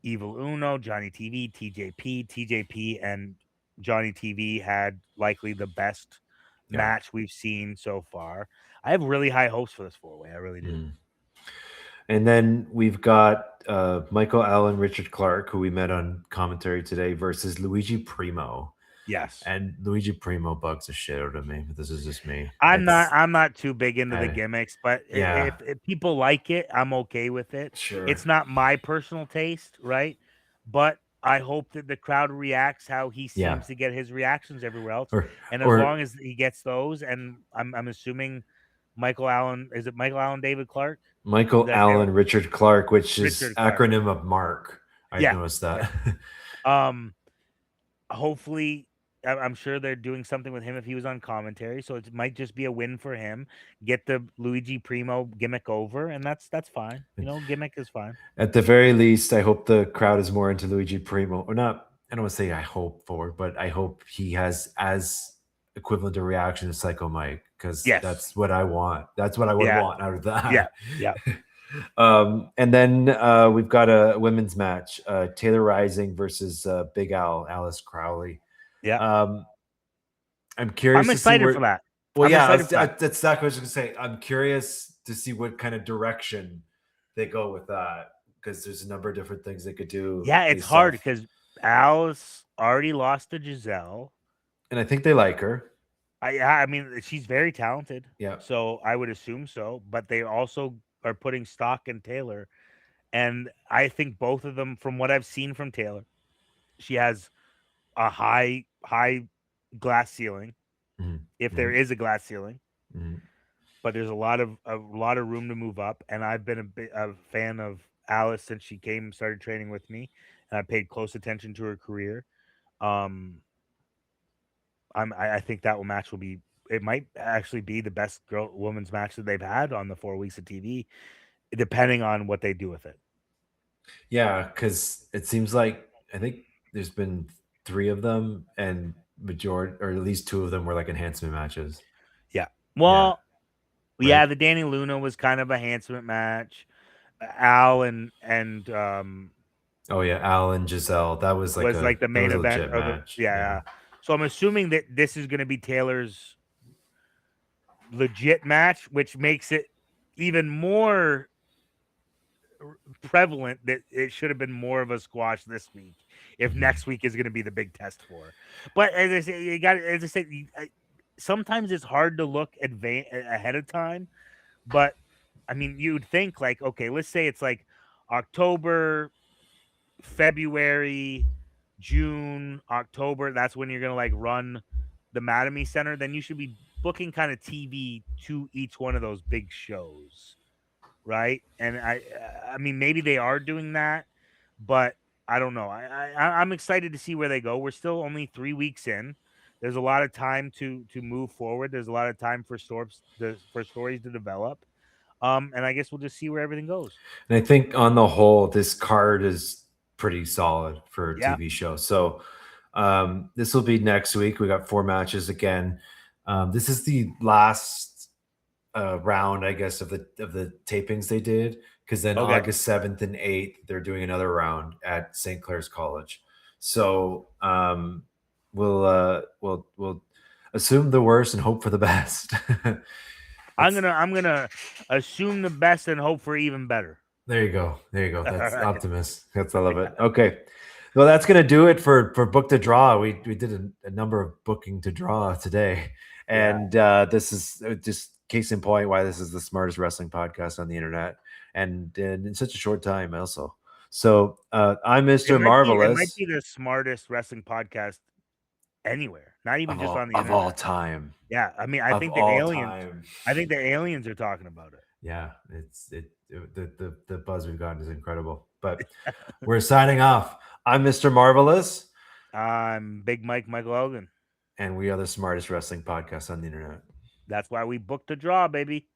Evil Uno, Johnny TV, TJP, and Johnny TV had likely the best Yeah. match we've seen so far. I have really high hopes for this 4-way. I really do. Mhm. And then we've got Michael Allen, Richard Clark, who we met on commentary today, versus Luigi Primo. Yes. And Luigi Primo bugs the shit out of me. But this is just me. I'm not too big into the I- gimmicks, but yeah, if people like it, I'm okay with it. sure. It's not my personal taste, right? But I hope that the crowd reacts how he Yeah. seems to get his reactions everywhere else. Or And as or long as he gets those, and I'm assuming Michael Allen, is it Michael Allen David Clark? Is Michael that Allen, Richard Clark, which is Richard Clark? acronym of Mark. I Yeah. noticed that. Hopefully, I'm sure they're doing something with him if he was on commentary, so it might just be a win for him. Get the Luigi Primo gimmick over, and that's fine. You know, gimmick is fine. At the very least, I hope the crowd is more into Luigi Primo. Or not, I don't want to say I hope for, but I hope he has as equivalent a reaction as Psycho Mike, because Yes. that's what I want. That's what I would Yeah. want out of that. Yeah. Yeah. And then we've got a women's match: Taylor Rising versus Big Al, Alice Crowley. Yeah. I'm curious. I'm excited for that. Well, I'm yeah, excited for that. that's exactly what I was going to say. I'm curious to see what kind of direction they go with that, because there's a number of different things they could do. Yeah, it's based hard off- because Alice already lost to Giselle. and I think they like her. I mean, she's very talented. Yeah. So I would assume so, but they also are putting stock in Taylor. And I think both of them, from what I've seen from Taylor, she has a high glass ceiling, Mhm. if there is a glass ceiling. Mhm. But there's a lot of room to move up. And I've been a fan of Alice since she started training with me, and I paid close attention to her career. I think that match will be. It might actually be the best women's match that they've had on the 4 weeks of TV. depending on what they do with it. Yeah, because it seems like I think there's been 3 of them, and majority or at least 2 of them were like enhancement matches. Yeah. Well, right? the Danny Luna was kind of a enhancement match. Al and Oh yeah, Al and Giselle. That was like was like the that main was a event legit or the match. yeah. So I'm assuming that this is going to be Taylor's legit match, which makes it even more prevalent that it should have been more of a squash this week if next week is going to be the big test for her. But as I say, you got as I said, sometimes it's hard to look ahead of time. But I mean, you'd think like, okay, let's say it's like October, February, June, October. That's when you're gonna like run the Mattamy Center. Then you should be booking kind of TV to each one of those big shows, right? And I mean, maybe they are doing that, but I don't know. I'm excited to see where they go. We're still only 3 weeks in. There's a lot of time to move forward. There's a lot of time for stories to develop. And I guess we'll just see where everything goes. And I think on the whole, this card is pretty solid for a Yeah. TV show. So this will be next week. We got 4 matches again. This is the last round, I guess, of the tapings they did, because then Okay. August 7th and 8th they're doing another round at St. Clair's College. So we'll assume the worst and hope for the best. I'm gonna assume the best and hope for even better. There you go. That's All right. optimist. I love it. Okay. Well, that's gonna do it for book to draw. We did a number of booking to draw today, and this is just case in point why this is the smartest wrestling podcast on the internet, and in such a short time also. So I'm Mr. Marvelous. It might be the smartest wrestling podcast anywhere, not even just on the internet. Of all time. Yeah, I mean, I think the aliens are talking about it. Yeah, the buzz we've gotten is incredible. But we're signing off. I'm Mr. Marvelous. I'm Big Michael Elgin. And we are the smartest wrestling podcast on the internet. That's why we booked a draw, baby.